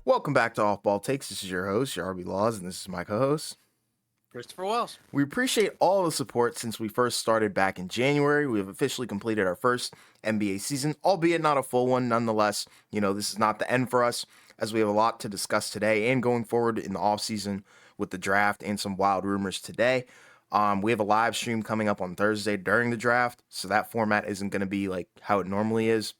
Welcome back to Off Ball Takes. This is your host, your RB Laws, and this is my co-host, Christopher Wells. We appreciate all the support since we first started back in January. We have officially completed our first NBA season, albeit not a full one. Nonetheless, this is not the end for us, as we have a lot to discuss today and going forward in the offseason with the draft and some wild rumors today. We have a live stream coming up on Thursday during the draft, so that format isn't going to be like how it normally is.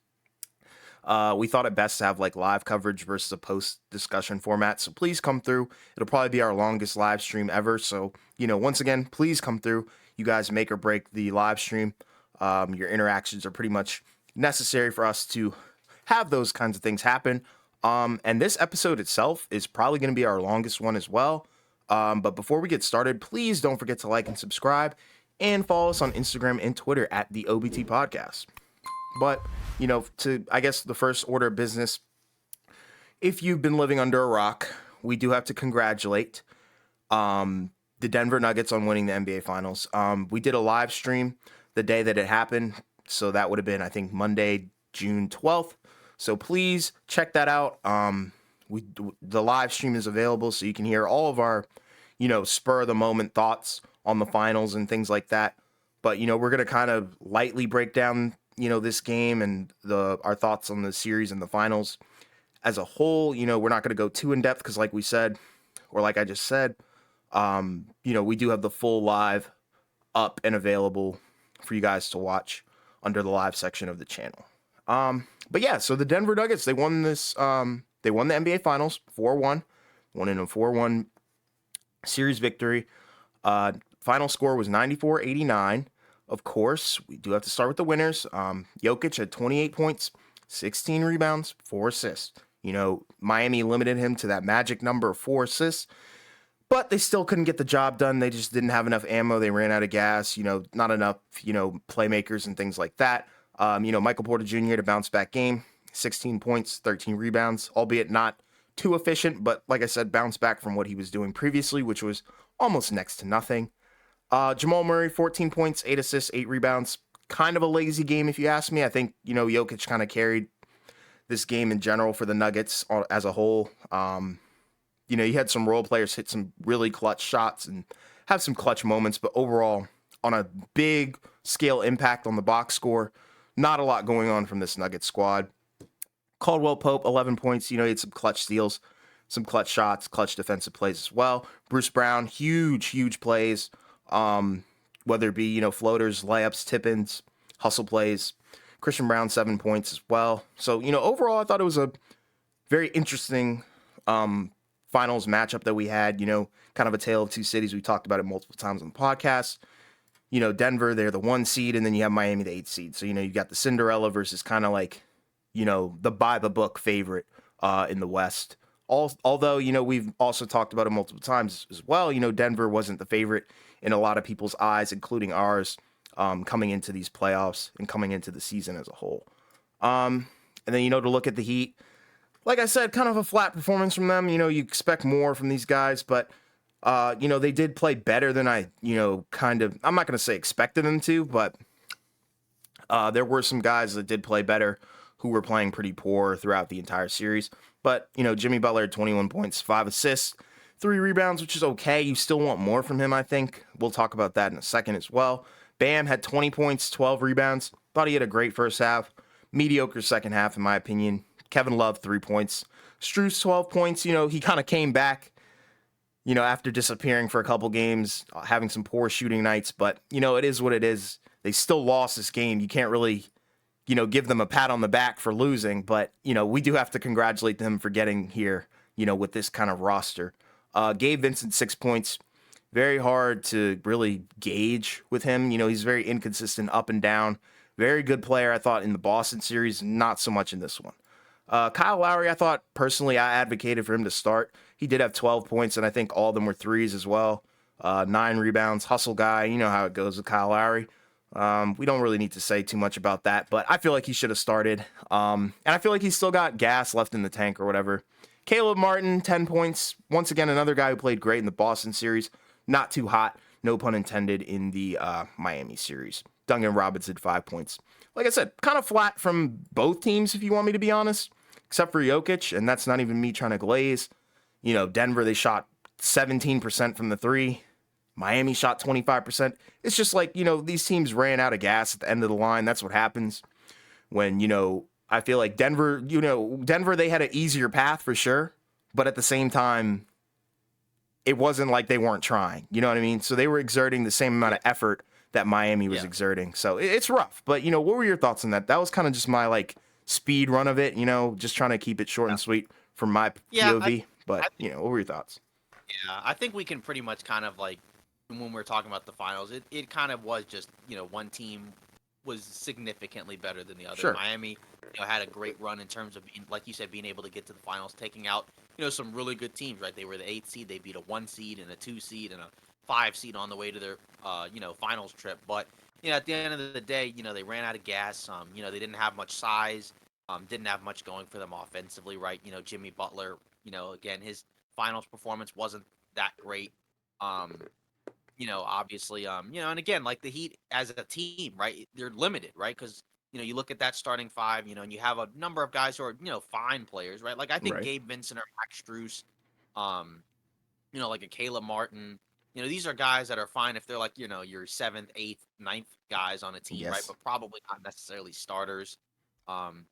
We thought it best to have like live coverage versus a post discussion format. So please come through. It'll probably be our longest live stream ever. So, once again, please come through. You guys make or break the live stream. Your interactions are pretty much necessary for us to have those kinds of things happen. And this episode itself is probably going to be our longest one as well. But before we get started, please don't forget to like and subscribe and follow us on Instagram and Twitter at the OBT Podcast. But, I guess the first order of business, if you've been living under a rock, we do have to congratulate the Denver Nuggets on winning the NBA Finals. We did a live stream the day that it happened, so that would have been, I think, Monday, June 12th. So please check that out. The live stream is available, so you can hear all of our, spur-of-the-moment thoughts on the finals and things like that. But, we're going to kind of lightly break down this game and our thoughts on the series and the finals as a whole. We're not going to go too in depth because like we said, or like I just said, we do have the full live up and available for you guys to watch under the live section of the channel. But yeah, so the Denver Nuggets, they won this, they won the NBA Finals 4-1, won in a 4-1 series victory. Final score was 94-89. Of course, we do have to start with the winners. Jokic had 28 points, 16 rebounds, 4 assists. Miami limited him to that magic number of 4 assists, but they still couldn't get the job done. They just didn't have enough ammo. They ran out of gas, not enough, playmakers and things like that. Michael Porter Jr. had a bounce back game, 16 points, 13 rebounds, albeit not too efficient, but like I said, bounce back from what he was doing previously, which was almost next to nothing. Jamal Murray, 14 points, 8 assists, 8 rebounds. Kind of a lazy game, if you ask me. I think, Jokic kind of carried this game in general for the Nuggets as a whole. You had some role players hit some really clutch shots and have some clutch moments, but overall, on a big scale impact on the box score, not a lot going on from this Nuggets squad. Caldwell Pope, 11 points. He had some clutch steals, some clutch shots, clutch defensive plays as well. Bruce Brown, huge plays. Whether it be, floaters, layups, tip-ins, hustle plays. Christian Brown, 7 points as well. So, overall, I thought it was a very interesting finals matchup that we had, kind of a tale of two cities. We talked about it multiple times on the podcast. Denver, they're the 1 seed, and then you have Miami, the 8 seed. So, you got the Cinderella versus kind of like, the by-the-book favorite in the West. Although, we've also talked about it multiple times as well, Denver wasn't the favorite in a lot of people's eyes, including ours, coming into these playoffs and coming into the season as a whole. And then, to look at the Heat, like I said, kind of a flat performance from them. You expect more from these guys, but, they did play better than I, I'm not going to say expected them to, but there were some guys that did play better who were playing pretty poor throughout the entire series. But, Jimmy Butler had 21 points, 5 assists, 3 rebounds, which is okay. You still want more from him, I think. We'll talk about that in a second as well. Bam had 20 points, 12 rebounds. Thought he had a great first half. Mediocre second half, in my opinion. Kevin Love, 3 points. Strus, 12 points. He kind of came back, after disappearing for a couple games, having some poor shooting nights. But, it is what it is. They still lost this game. You can't really, give them a pat on the back for losing. But, we do have to congratulate them for getting here, with this kind of roster. Gabe Vincent, 6 points. Very hard to really gauge with him. He's very inconsistent up and down. Very good player, I thought, in the Boston series. Not so much in this one. Kyle Lowry, I thought, personally, I advocated for him to start. He did have 12 points, and I think all of them were threes as well. 9 rebounds. Hustle guy. You know how it goes with Kyle Lowry. We don't really need to say too much about that, but I feel like he should have started. And I feel like he's still got gas left in the tank or whatever. Caleb Martin, 10 points. Once again, another guy who played great in the Boston series. Not too hot, no pun intended, in the Miami series. Duncan Robinson, 5 points. Like I said, kind of flat from both teams, if you want me to be honest. except for Jokic, and that's not even me trying to glaze. Denver, they shot 17% from the three. Miami shot 25%. It's just like, these teams ran out of gas at the end of the line. That's what happens when, I feel like Denver, they had an easier path for sure. But at the same time, it wasn't like they weren't trying. You know what I mean? So they were exerting the same amount Yeah, of effort that Miami was yeah, exerting. So it's rough. But, what were your thoughts on that? That was kind of just my like speed run of it, just trying to keep it short yeah. and sweet from my Yeah, POV. But, I what were your thoughts? Yeah, I think we can pretty much kind of like when we're talking about the finals, it kind of was just, one team was significantly better than the other. Sure. Miami, had a great run in terms of being, like you said, being able to get to the finals, taking out, some really good teams, right? They were the 8th seed, they beat a 1 seed and a 2 seed and a 5 seed on the way to their finals trip. But, at the end of the day, they ran out of gas. They didn't have much size, didn't have much going for them offensively, right? Jimmy Butler, again, his finals performance wasn't that great. Um, obviously, and again, like the Heat as a team, right? They're limited, right? Because you look at that starting five, and you have a number of guys who are, fine players, right? Like I think Right. Gabe Vincent or Max Strus, um, like a Caleb Martin. These are guys that are fine if they're like, your seventh, eighth, ninth guys on a team, right? Yes. But probably not necessarily starters. And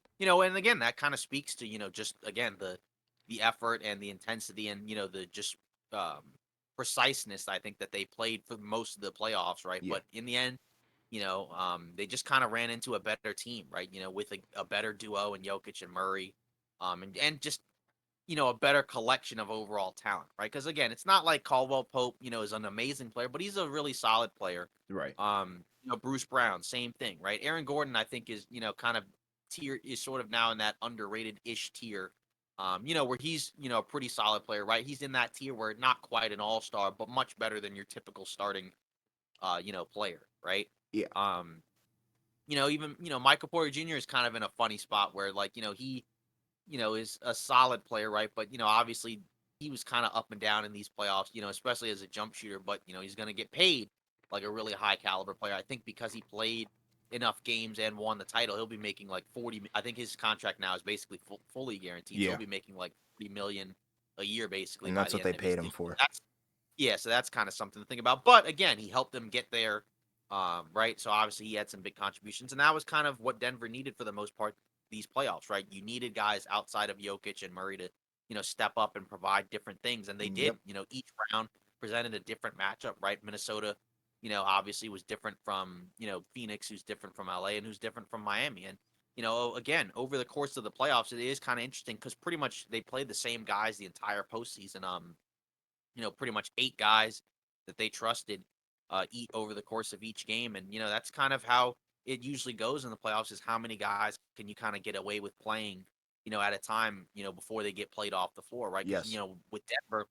again, that kind of speaks to, just again the effort and the intensity and the just um preciseness I think that they played for most of the playoffs, right? Yeah. But in the end, they just kind of ran into a better team, right? With a better duo in Jokic and Murray, and just a better collection of overall talent, right? Because again, it's not like Caldwell Pope, is an amazing player, but he's a really solid player. Right. Bruce Brown, same thing, right? Aaron Gordon, I think, is kind of tier is sort of now in that underrated ish tier. Where he's a pretty solid player, right? He's in that tier where not quite an all star, but much better than your typical starting, player, right? Yeah. Um, even Michael Porter Jr. is kind of in a funny spot where like he is a solid player, right? But, obviously he was kind of up and down in these playoffs, especially as a jump shooter, but, he's going to get paid like a really high caliber player. I think because he played enough games and won the title, he'll be making like 40. I think his contract now is basically fully guaranteed. So he'll Yeah. be making like 30 million a year basically And by that's the what they end of his paid him deal. So for. that's kind of something to think about. But again, he helped them get there, right? So obviously he had some big contributions, and that was kind of what Denver needed for the most part these playoffs, right? You needed guys outside of Jokic and Murray to step up and provide different things, and they did. Yep. Each round presented a different matchup, right? Minnesota, obviously was different from Phoenix, who's different from LA, and who's different from Miami, and again, over the course of the playoffs, it is kind of interesting because pretty much they played the same guys the entire postseason. Pretty much 8 guys that they trusted eat over the course of each game. And, that's kind of how it usually goes in the playoffs is how many guys can you kind of get away with playing, at a time, before they get played off the floor, right? Because, Yes. with Denver,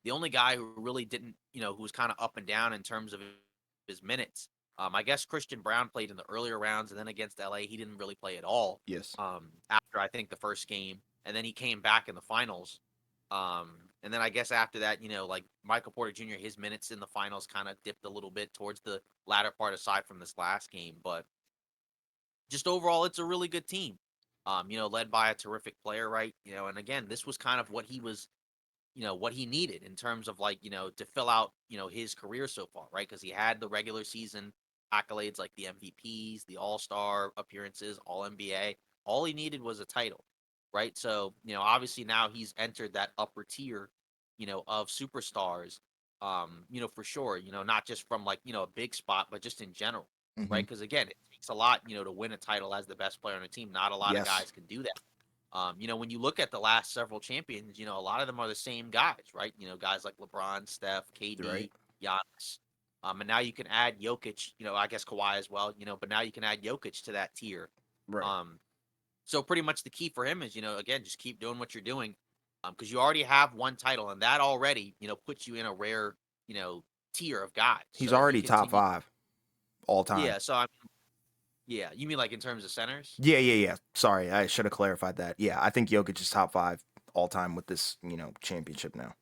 the only guy who really didn't, who was kind of up and down in terms of his minutes. I guess Christian Brown played in the earlier rounds, and then against LA, he didn't really play at all. Yes. After I think the first game, and then he came back in the finals. Um, and then I guess after that, like Michael Porter Jr., his minutes in the finals kind of dipped a little bit towards the latter part, aside from this last game. But just overall, it's a really good team. Led by a terrific player, right? And again, this was kind of what he was what he needed in terms of like, to fill out, his career so far, right? Because he had the regular season accolades like the MVPs, the All-Star appearances, All NBA. All he needed was a title, right? So, obviously now he's entered that upper tier, of superstars, for sure, not just from like, a big spot, but just in general, Hmm. right? Because again, it takes a lot, to win a title as the best player on a team. Not a lot of Yes. guys can do that. When you look at the last several champions, a lot of them are the same guys, right? Guys like LeBron, Steph, Right. KD, Giannis. And now you can add Jokic, I guess Kawhi as well, but now you can add Jokic to that tier. Right. Um, so pretty much the key for him is, again, just keep doing what you're doing, because you already have one title, and that already, puts you in a rare, you know, tier of guys. He's So if he already top continues, five all time. yeah. So yeah, you mean like in terms of centers? Yeah, yeah, yeah. Sorry, I should have clarified that. Yeah, I think Jokic is top five all time with this, championship now.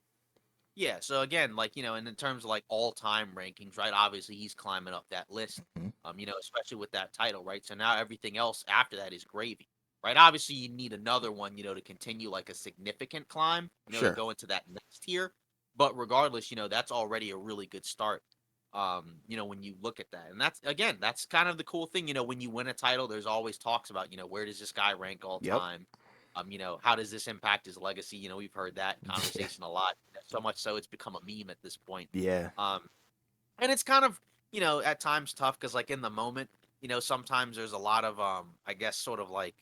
Yeah, so again, like, and in terms of like all-time rankings, right? Obviously, he's climbing up that list. Mhm. Especially with that title, right? So now everything else after that is gravy. right? Obviously, you need another one, to continue like a significant climb, to Sure. go into that next tier. But regardless, that's already a really good start. When you look at that. And that's again, that's kind of the cool thing, when you win a title, there's always talks about, where does this guy rank all Yep. time? How does this impact his legacy? We've heard that Yeah. conversation a lot, so much so it's become a meme at this point. Yeah. Um, and it's kind of, at times tough because like in the moment, sometimes there's a lot of I guess sort of like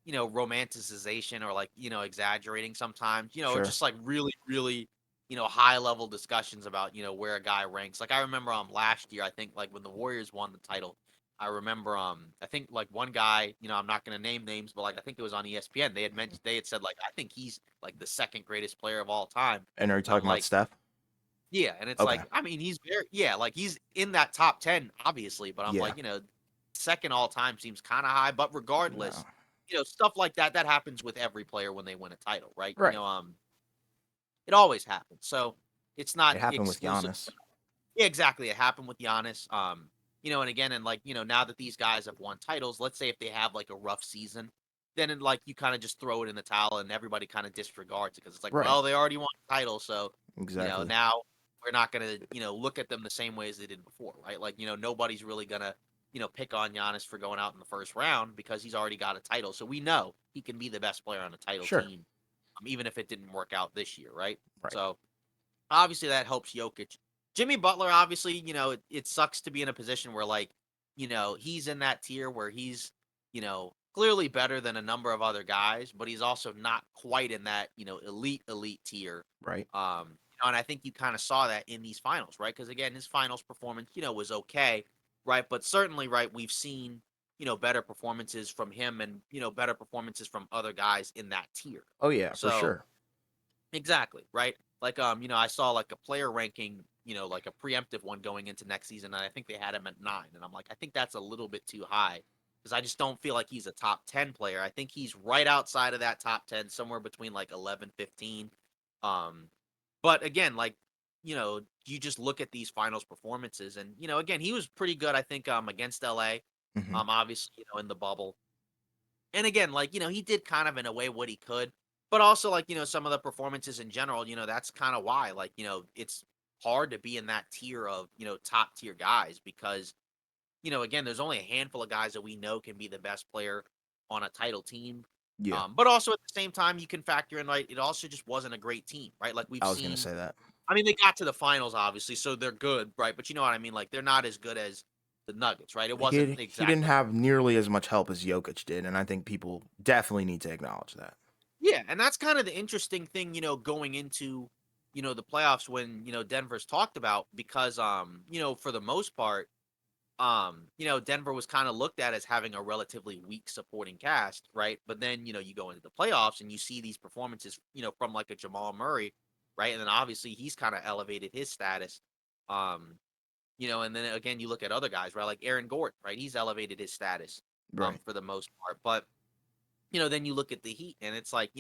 romanticization or like, exaggerating sometimes, or Sure. just like really, really, high level discussions about, where a guy ranks. Like I remember last year, I think like when the Warriors won the title, I remember I think like one guy, I'm not gonna name names, but like I think it was on ESPN, they had said like I think he's like the second greatest player of all time. And are you And I'm talking about like, Steph? yeah, and it's Okay. like, I mean, he's very yeah, like he's in that top 10, obviously, but I'm Yeah. like, second all time seems kind of high, but No. regardless, stuff like that that happens with every player when they win a title, right? Right. It always happens. So it's not It happened with exclusive. Giannis. Yeah, exactly. It happened with Giannis. And again, and like, now that these guys have won titles, let's say if they have like a rough season, then like you kind of just throw it in the towel and everybody kind of disregards it because it's like, Right. well, they already won a title, so Exactly. now we're not gonna, look at them the same way as they did before, right? Like, nobody's really gonna, pick on Giannis for going out in the first round because he's already got a title. So we know he can be the best player on a title Sure. team, even if it didn't work out this year, right? Right. So obviously that helps Jokic. Jimmy Butler, obviously, it sucks to be in a position where like, he's in that tier where he's, clearly better than a number of other guys, but he's also not quite in that, elite tier. Right. And I think you kind of saw that in these finals, right? Because again, his finals performance, was okay, right? But certainly, right, we've seen, better performances from him and, better performances from other guys in that tier. Oh yeah, for So sure. exactly, right? Like, I saw like a player ranking, like a preemptive one going into next season, and I think they had him at 9. And I'm like, I think that's a little bit too high because I just don't feel like he's a top 10 player. I think he's right outside of that top 10, somewhere between like 11, 15. Um, but again, like, you just look at these finals performances, and again, he was pretty good, I think, against LA. Hmm. Obviously, in the bubble. And again, like, he did kind of in a way what he could, but also like, some of the performances in general, that's kind of why, like, it's hard to be in that tier of, top tier guys because, again, there's only a handful of guys that we know can be the best player on a title team. Yeah. But also at the same time, you can factor in, right? It also just wasn't a great team, right? Like we've I was gonna seen, say that. I mean, they got to the finals, obviously, so they're good, right? But you know what I mean? Like they're not as good as the Nuggets, right? It wasn't He didn't exactly. have nearly as much help as Jokic did, and I think people definitely need to acknowledge that. Yeah, and that's kind of the interesting thing, going into, the playoffs when, Denver's talked about because for the most part, Denver was kind of looked at as having a relatively weak supporting cast, right? But then, you go into the playoffs and you see these performances, from like a Jamal Murray, right? And then obviously he's kind of elevated his status. Um, and then again you look at other guys, right? Like Aaron Gordon, right? He's elevated his status Right. for the most part. But then you look at the Heat and it's like,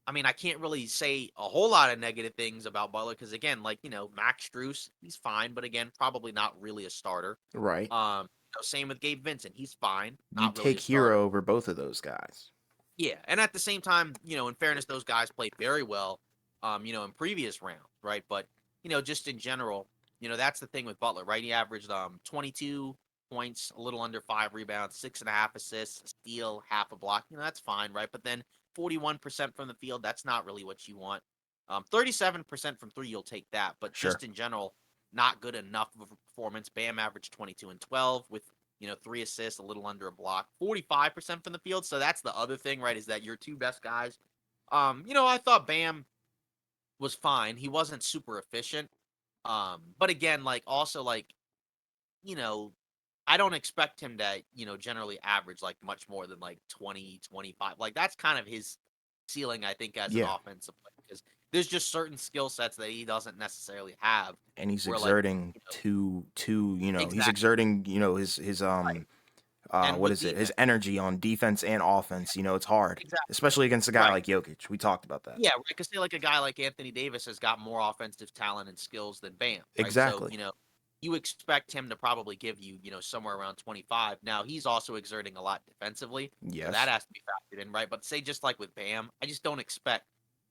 I mean, I can't really say a whole lot of negative things about Butler because again, like, Max Strus, he's fine, but again, probably not really a starter. Right. Same with Gabe Vincent. He's fine, You not really take a starter. Hero over both of those guys. Yeah, and at the same time, in fairness, those guys played very well, in previous rounds, right? But just in general, that's the thing with Butler, right? He averaged 22 points, a little under 5 rebounds, 6.5 assists, a steal, half a block. That's fine, right? But then 41% from the field, that's not really what you want. 37% from three, you'll take that. But Sure. just in general, not good enough of a performance. Bam averaged 22 and 12 with 3 assists, a little under a block, 45% from the field. So that's the other thing, right? Is that your two best guys. I thought Bam was fine. He wasn't super efficient. But again, like also like, you know, I don't expect him to, generally average like much more than like 20, 25. Like that's kind of his ceiling, I think, as an Yeah. offensive player. Because there's just certain skill sets that he doesn't necessarily have. And he's Where like, exerting he's exactly exerting, his right. And what with is it? His defense, energy on defense and offense. It's hard, exactly especially against a guy right. like Jokic. We talked about that. Yeah, right. Because say like a guy like Anthony Davis has got more offensive talent and skills than Bam, right? So Exactly. you expect him to probably give you, somewhere around 25. Now he's also exerting a lot defensively, so that Yes. has to be factored in, right? But say just like with Bam, I just don't expect,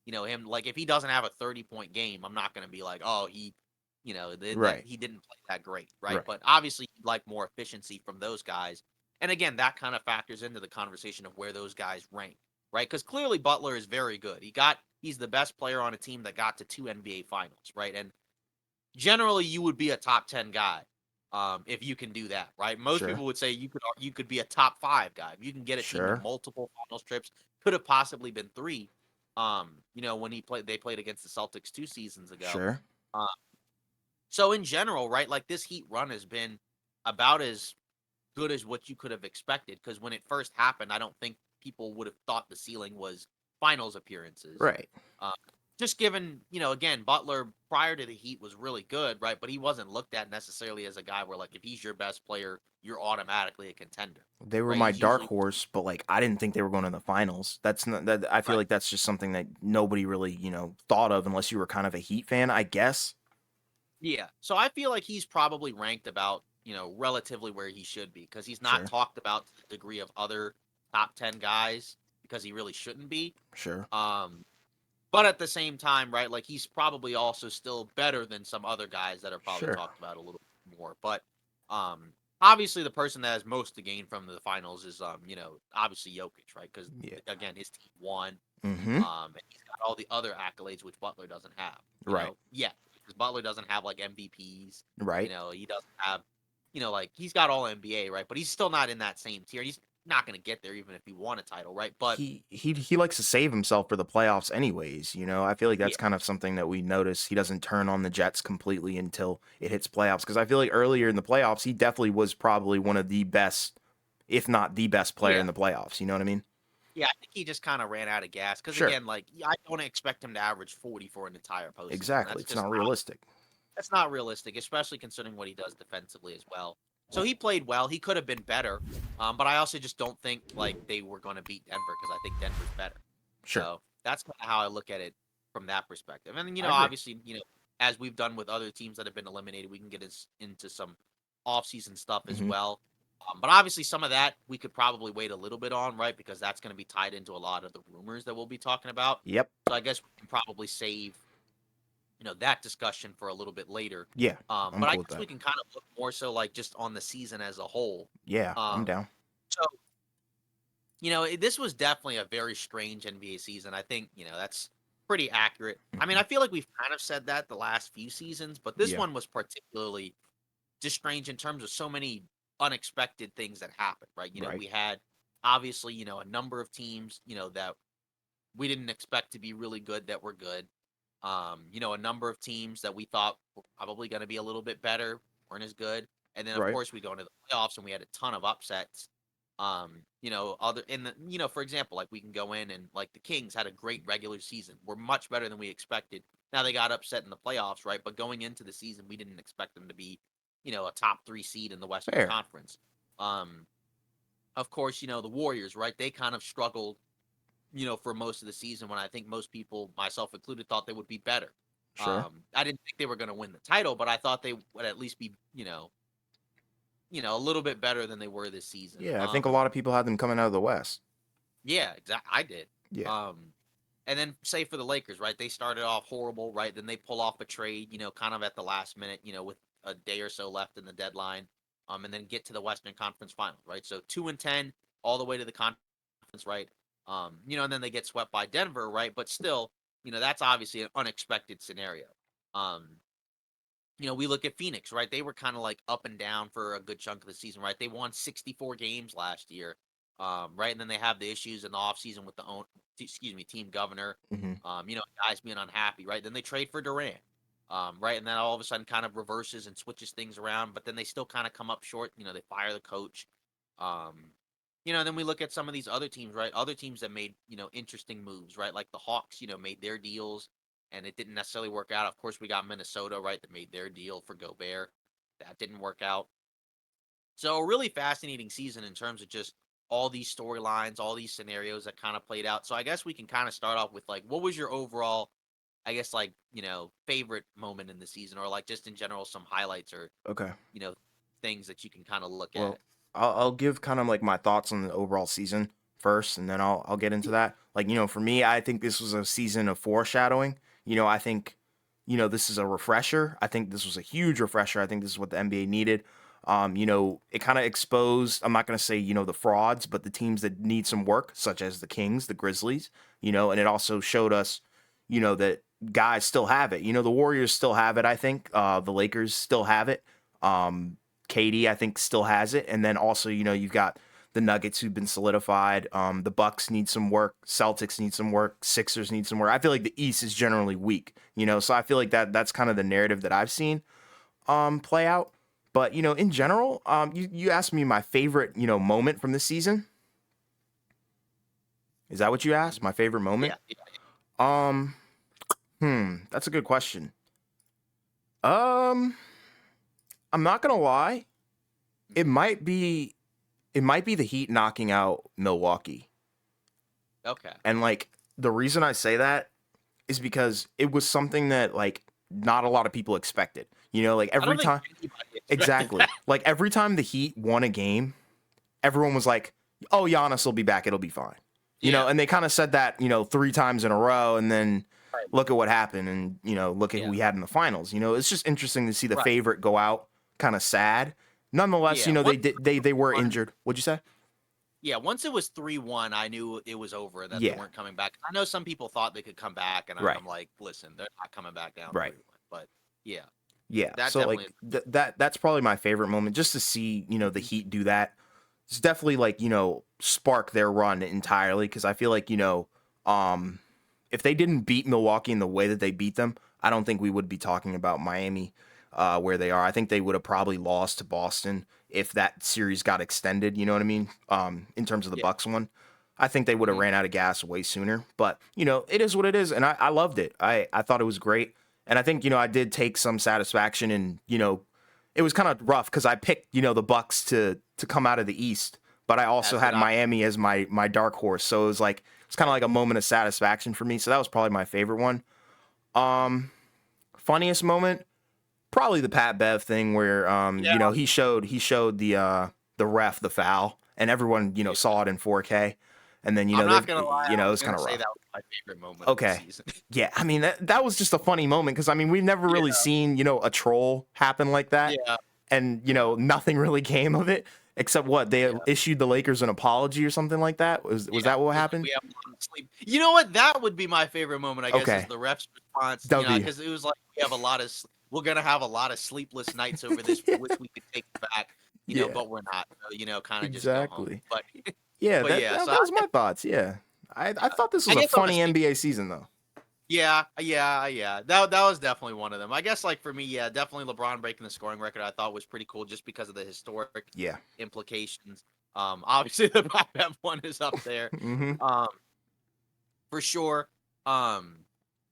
him like if he doesn't have a 30-point game, I'm not going to be like, oh, that Right. he didn't play that great, right? Right. But obviously, you'd like more efficiency from those guys, and again, that kind of factors into the conversation of where those guys rank, right? Because clearly Butler is very good. He's the best player on a team that got to two NBA finals, right? And generally you would be a top 10 guy if you can do that, right? Most Sure. people would say you could be a top 5 guy. If you can get a team to Sure. multiple finals trips, could have possibly been 3. When they played against the Celtics 2 seasons ago. Sure. Uh, so in general, right, like this Heat run has been about as good as what you could have expected because when it first happened, I don't think people would have thought the ceiling was finals appearances. Right. Uh, just given, again, Butler prior to the Heat was really good, right? But he wasn't looked at necessarily as a guy where, like, if he's your best player, you're automatically a contender, They were right? my He's dark usually horse, but like I didn't think they were going to the finals. That's not that I feel right. like that's just something that nobody really, thought of unless you were kind of a Heat fan, I guess. Yeah. So I feel like he's probably ranked about, relatively where he should be because he's not Sure. talked about to the degree of other top 10 guys because he really shouldn't be. Sure. Um, But at the same time, right, like he's probably also still better than some other guys that are probably Sure. talked about a little bit more. But obviously the person that has most to gain from the finals is obviously Jokic, right? Because Yeah. again, his team won. Mhm. And he's got all the other accolades which Butler doesn't have. Right. Yeah, because Butler doesn't have like MVPs. Right. He doesn't have, like he's got all NBA, right? But he's still not in that same tier. He's not going to get there even if he won a title, right? But He likes to save himself for the playoffs anyways, I feel like yeah, that's kind of something that we notice. He doesn't turn on the Jets completely until it hits playoffs because I feel like earlier in the playoffs he definitely was probably one of the best, if not the best player yeah. in the playoffs, you know what I mean? Yeah, I think he just kinda ran out of gas. Because Sure. again, like, I don't expect him to average 40 for an entire postseason. Exactly. It's not realistic. That's not realistic, especially considering what he does defensively as well. So he played well, he could have been better, but I also just don't think, like, they were gonna beat Denver because I think Denver's better. Sure. So, that's kinda how I look at it from that perspective. And then, I agree. obviously, as we've done with other teams that have been eliminated, we can get into some off-season stuff as Mhm. well. But obviously, some of that we could probably wait a little bit on, right? Because that's going to be tied into a lot of the rumors that we'll be talking about. Yep. So I guess we can probably save, that discussion for a little bit later. Yeah. I'm But I cool with guess we that. can kind of look more so like just on the season as a whole. Yeah, I'm Um, down. so this was definitely a very strange NBA season. I think that's pretty accurate. I mean, Mhm. I feel like we've kind of said that the last few seasons, but this Yeah. one was particularly just strange in terms of so many unexpected things that happened, right? Right. We had obviously, a number of teams, that we didn't expect to be really good that were good. A number of teams that we thought were probably going to be a little bit better weren't as good. And then of Right. course we go into the playoffs and we had a ton of upsets. Other in the for example, like we can go in and like the Kings had a great regular season. We're much better than we expected. Now they got upset in the playoffs, right? But going into the season, we didn't expect them to be, a top 3 seed in the Western Fair. Conference. Um, of course, the Warriors, right? They kind of struggled, for most of the season when I think most people, myself included, thought they would be better. Sure. I didn't think they were going to win the title, but I thought they would at least be, a little bit better than they were this season. Yeah, I think a lot of people had them coming out of the West. Yeah, exactly. I did. Yeah. And then say for the Lakers, right? They started off horrible, right? Then they pull off a trade, kind of at the last minute, with a day or so left in the deadline. And then get to the Western Conference Final, right? So 2-10 all the way to the conference, right? And then they get swept by Denver, right? But still, that's obviously an unexpected scenario. Um, we look at Phoenix, right? They were kind of like up and down for a good chunk of the season, right? They won 64 games last year, right? And then they have the issues in the offseason with team governor, Mhm. guys being unhappy, right? Then they trade for Durant, right? And then all of a sudden kind of reverses and switches things around, but then they still kind of come up short. They fire the coach. Um, and then we look at some of these other teams, right? Other teams that made, interesting moves, right? Like the Hawks, made their deals and it didn't necessarily work out. Of course, we got Minnesota, right, that made their deal for Gobert. That didn't work out. So a really fascinating season in terms of just all these storylines, all these scenarios that kind of played out. So I guess we can kind of start off with like, what was your overall I guess like favorite moment in the season, or like just in general some highlights or Okay. you know things that you can kind of look at. Well, I'll give kind of like my thoughts on the overall season first, and then I'll get into Yeah. that. Like, for me, I think this was a season of foreshadowing. I think, this is a refresher. I think this was a huge refresher. I think this is what the NBA needed. It kind of exposed, I'm not going to say, the frauds, but the teams that need some work, such as the Kings, the Grizzlies, and it also showed us, that guys still have it. The Warriors still have it, I think. The Lakers still have it. KD, I think, still has it. And then also, you've got the Nuggets who've been solidified. The Bucks need some work. Celtics need some work. Sixers need some work. I feel like the East is generally weak, so I feel like that's kind of the narrative that I've seen play out. But, in general, you asked me my favorite, moment from this season. Is that what you asked? My favorite moment? Yeah, yeah, Um, that's a good question. Um, I'm not gonna lie. It might be the Heat knocking out Milwaukee. okay. And like the reason I say that is because it was something that like not a lot of people expected. Like I every don't think time anybody expected exactly. that. Like every time the Heat won a game, everyone was like, "Oh, Giannis will be back. It'll be fine." Yeah, And they kind of said that, 3 times in a row and then right. look at what happened and, look at who Yeah, we had in the finals. It's just interesting to see the right. favorite go out kind of sad. Nonetheless, Yeah, they once did they were 1, injured. What'd you say? yeah, once it was 3-1, I knew it was over, that they Yeah. weren't coming back. I know some people thought they could come back, and Right. I'm like, listen, they're not coming back down Right. 3-1. But yeah, Yeah. that So definitely like that's probably my favorite moment just to see, the is. Heat do that. It's definitely like, spark their run entirely because I feel like, um if they didn't beat Milwaukee in the way that they beat them, I don't think we would be talking about Miami where they are. I think they would have probably lost to Boston if that series got extended, you know what I mean? In terms of the Yeah. Bucks one. I think they would have Mhm. ran out of gas way sooner. But, it is what it is. And I loved it. I thought it was great. And I think, I did take some satisfaction in, it was kind of rough because I picked, the Bucks to come out of the East, but I also As did had I. Miami as my dark horse. So it was like it's kind of Right. like a moment of satisfaction for me. So that was probably my favorite one. Um, Funniest moment, probably the Pat Bev thing where Yeah. he showed the ref the foul and everyone, Yeah. saw it in 4K. And then, I'm not they've gonna lie, it I was was kind gonna of say rough. that was my favorite moment of the Okay. season. Yeah, I mean that was just a funny moment because I mean we've never really Yeah, seen, a troll happen like that. yeah, And, yeah, nothing really came of it except what they yeah, issued the Lakers an apology or something like that. Was yeah. that what It was like, happened? "We have a lot of sleep." You know what? That would be my favorite moment, I guess, is Okay. the ref's response, W. because it was like, "We have a lot of s we're gonna have a lot of sleepless nights over this. We wish we could take it back, Yeah, but we're not. So, kinda just go home." exactly. But Yeah, but that, yeah, that so that I was guess my thoughts. Yeah. I yeah. thought this I was a guess on a funny NBA season though. Yeah, yeah, yeah. That was definitely one of them. I guess like for me, yeah, definitely LeBron breaking the scoring record I thought was pretty cool just because of the historic Yeah. implications. Obviously the Bev one is up there. Mm-hmm. Um, for sure. Um,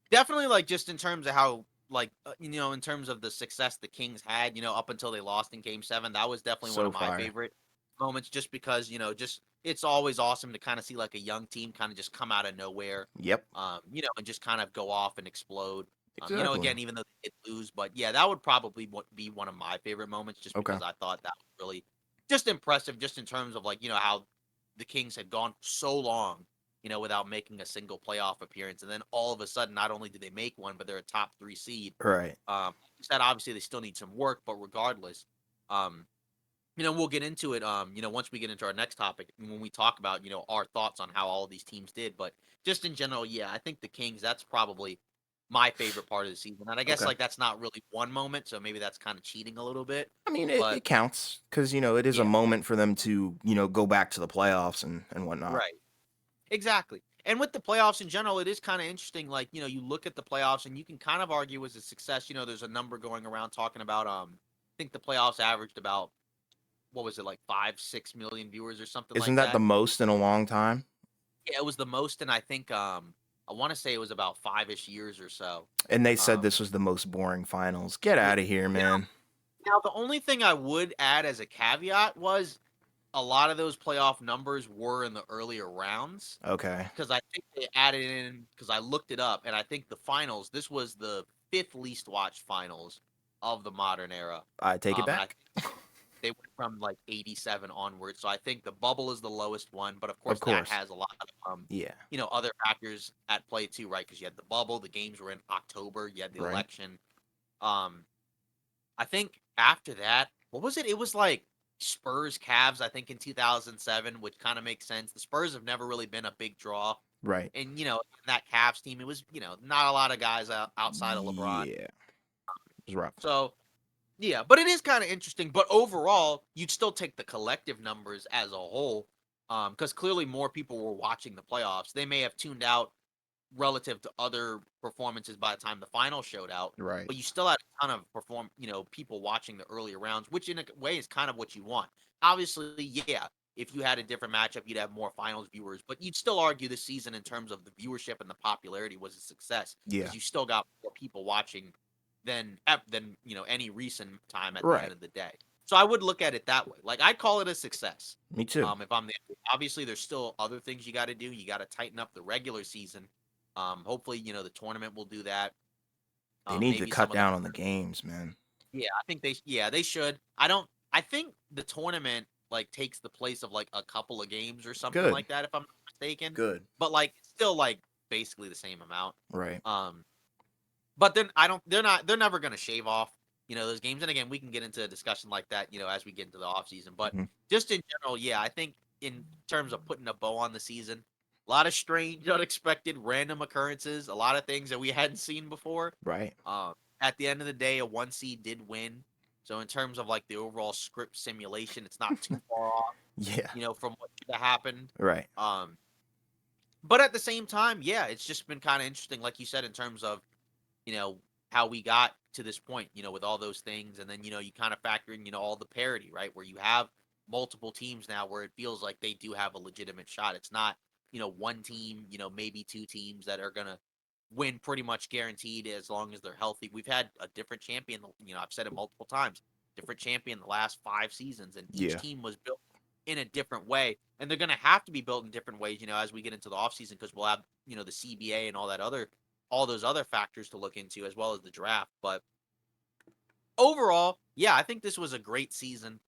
definitely like just in terms of how like in terms of the success the Kings had, up until they lost in game 7, that was definitely one So of my fire. favorite moments just because, just it's always awesome to kind of see like a young team kind of just come out of nowhere, Yep. and just kind of go off and explode. Exactly. Again, even though they did lose, but yeah, that would probably be one of my favorite moments just Okay. because I thought that was really just impressive just in terms of like, how the Kings had gone so long, without making a single playoff appearance. And then all of a sudden, not only did they make one, but they're a top 3 seed. Right. You said obviously they still need some work, but regardless, um, we'll get into it, once we get into our next topic when we talk about, our thoughts on how all of these teams did. But just in general, yeah, I think the Kings, that's probably my favorite part of the season. And I guess Okay. like that's not really one moment, so maybe that's kind of cheating a little bit. I mean, But it counts because it is a yeah, moment for them to go back to the playoffs and whatnot. right. Exactly. And with the playoffs in general, it is kind of interesting. Like, you look at the playoffs and you can kind of argue as a success. There's a number going around talking about I think the playoffs averaged about what was it, like 5-6 million viewers or something Isn't like that the that. most in a long time? Yeah, it was the most, and I think I want to say it was about 5-ish years or so. And they said Um this was the most boring finals. Get yeah. out of here, Now, man. now the only thing I would add as a caveat was a lot of those playoff numbers were in the earlier rounds Okay. because I think they added in because I looked it up and I think the finals. This was the fifth least watched finals of the modern era, I take it and I back. think they went from like 87 onwards. So I think the bubble is the lowest one, but of Of course that course. has a lot of Yeah. other factors at play too, right? Because you had the bubble, the games were in October, you had the Right. election. Um, I think after that, what was it? It was like Spurs Cavs, I think in 2007, which kind of makes sense. The Spurs have never really been a big draw. Right. And, that Cavs team, it was, not a lot of guys outside of LeBron. Yeah. It's rough. So, yeah, but it is kind of interesting. But overall, you'd still take the collective numbers as a whole, because clearly more people were watching the playoffs. They may have tuned out relative to other performances by the time the final showed out. Right. But you still had a ton of people watching the earlier rounds, which in a way is kind of what you want. Obviously, yeah, if you had a different matchup, you'd have more finals viewers, but you'd still argue this season in terms of the viewership and the popularity was a success Yeah. because you still got more people watching than any recent time at the end Right. of the day. So I would look at it that way. Like I'd call it a success. Me too. If I'm the obviously there's still other things you got to do. You got to tighten up the regular season. Hopefully, the tournament will do that. They need to Maybe some cut of the down on the games, man. yeah, I think they should. I think the tournament like takes the place of like a couple of games or something Good. like that if I'm not mistaken. Good. But like it's still like basically the same amount. Right. Um but then I don't they're never going to shave off, those games. And again, we can get into a discussion like that, as we get into the off season. But Mhm. just in general, yeah, I think in terms of putting a bow on the season, a lot of strange, unexpected, random occurrences, a lot of things that we hadn't seen before. Right. At the end of the day, a one seed did win. So in terms of like the overall script simulation, it's not too far off, Yeah. from what should have happened. Right. Um, but at the same time, yeah, it's just been kind of interesting, like you said, in terms of you know, how we got to this point, with all those things. And then, you kind of factor in, all the parity, right? Where you have multiple teams now where it feels like they do have a legitimate shot. It's not, one team, maybe two teams that are going to win pretty much guaranteed as long as they're healthy. We've had a different champion, I've said it multiple times, different champion the last 5 seasons, and each Yeah. team was built in a different way. And they're going to have to be built in different ways, as we get into the offseason because we'll have, the CBA and all those other factors to look into as well as the draft. But overall, yeah, I think this was a great season.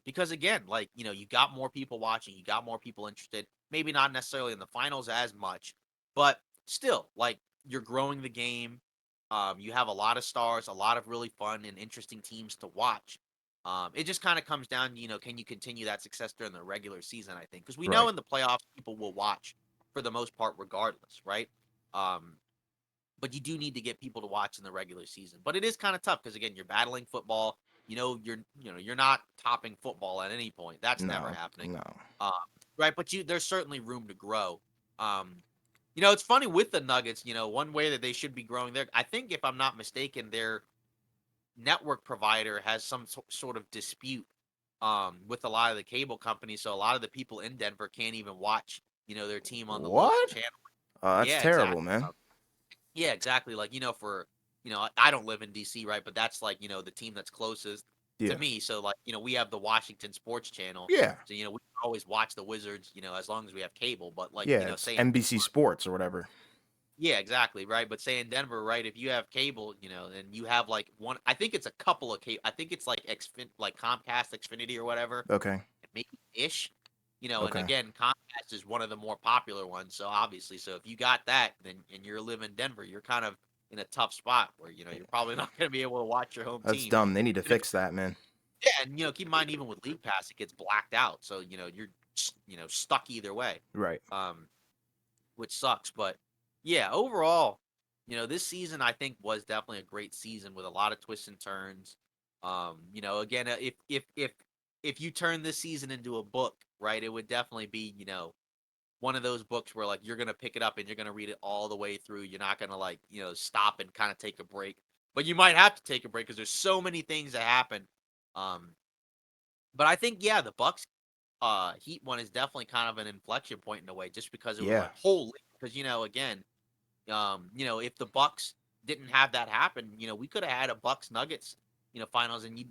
Because again, like, you got more people watching, you got more people interested, maybe not necessarily in the finals as much, but still, like, you're growing the game. You have a lot of stars, a lot of really fun and interesting teams to watch. It just kind of comes down, can you continue that success during the regular season? I think because we know Right. in the playoffs people will watch for the most part, regardless, right? Um, but you do need to get people to watch in the regular season. But it is kind of tough because again, you're battling football. You're not topping football at any point. That's never No. happening. No. Um, right, but there's certainly room to grow. Um, it's funny with the Nuggets. One way that they should be growing there. I think if I'm not mistaken, their network provider has some sort of dispute with a lot of the cable companies. So a lot of the people in Denver can't even watch their team on the local What? channel. That's Yeah, terrible, exactly. man. Yeah, exactly. Like, for, I don't live in DC, right? But that's like, the team that's closest to Yeah. me. So like, we have the Washington Sports Channel. Yeah. So, we can always watch the Wizards, as long as we have cable. But like, Yeah. It's say in NBC Denver, Sports or whatever. yeah, exactly, right. But say in Denver, right, if you have cable, and you have like one, I think it's a couple of cable, I think it's like like Comcast, Xfinity or whatever, Okay. maybe ish. And Okay. again, Comcast is one of the more popular ones. So obviously, so if you got that, then and you're living in Denver, you're kind of in a tough spot where you're probably not going to be able to watch your home That's team. dumb. They need to And fix that, man. yeah, and keep in mind even with League Pass, it gets blacked out, so you're stuck either way, Right. um, which sucks. But yeah, overall, this season I think was definitely a great season with a lot of twists and turns. Again, if you turn this season into a book, right, it would definitely be one of those books where like you're gonna pick it up and you're gonna read it all the way through. You're not gonna like stop and kind of take a break, but you might have to take a break because there's so many things that happen. Um, but I think yeah, the Bucks Heat one is definitely kind of an inflection point in a way, just because it was Yeah. like holy. Because again, if the Bucks didn't have that happen, we could have had a Bucks Nuggets. finals, and you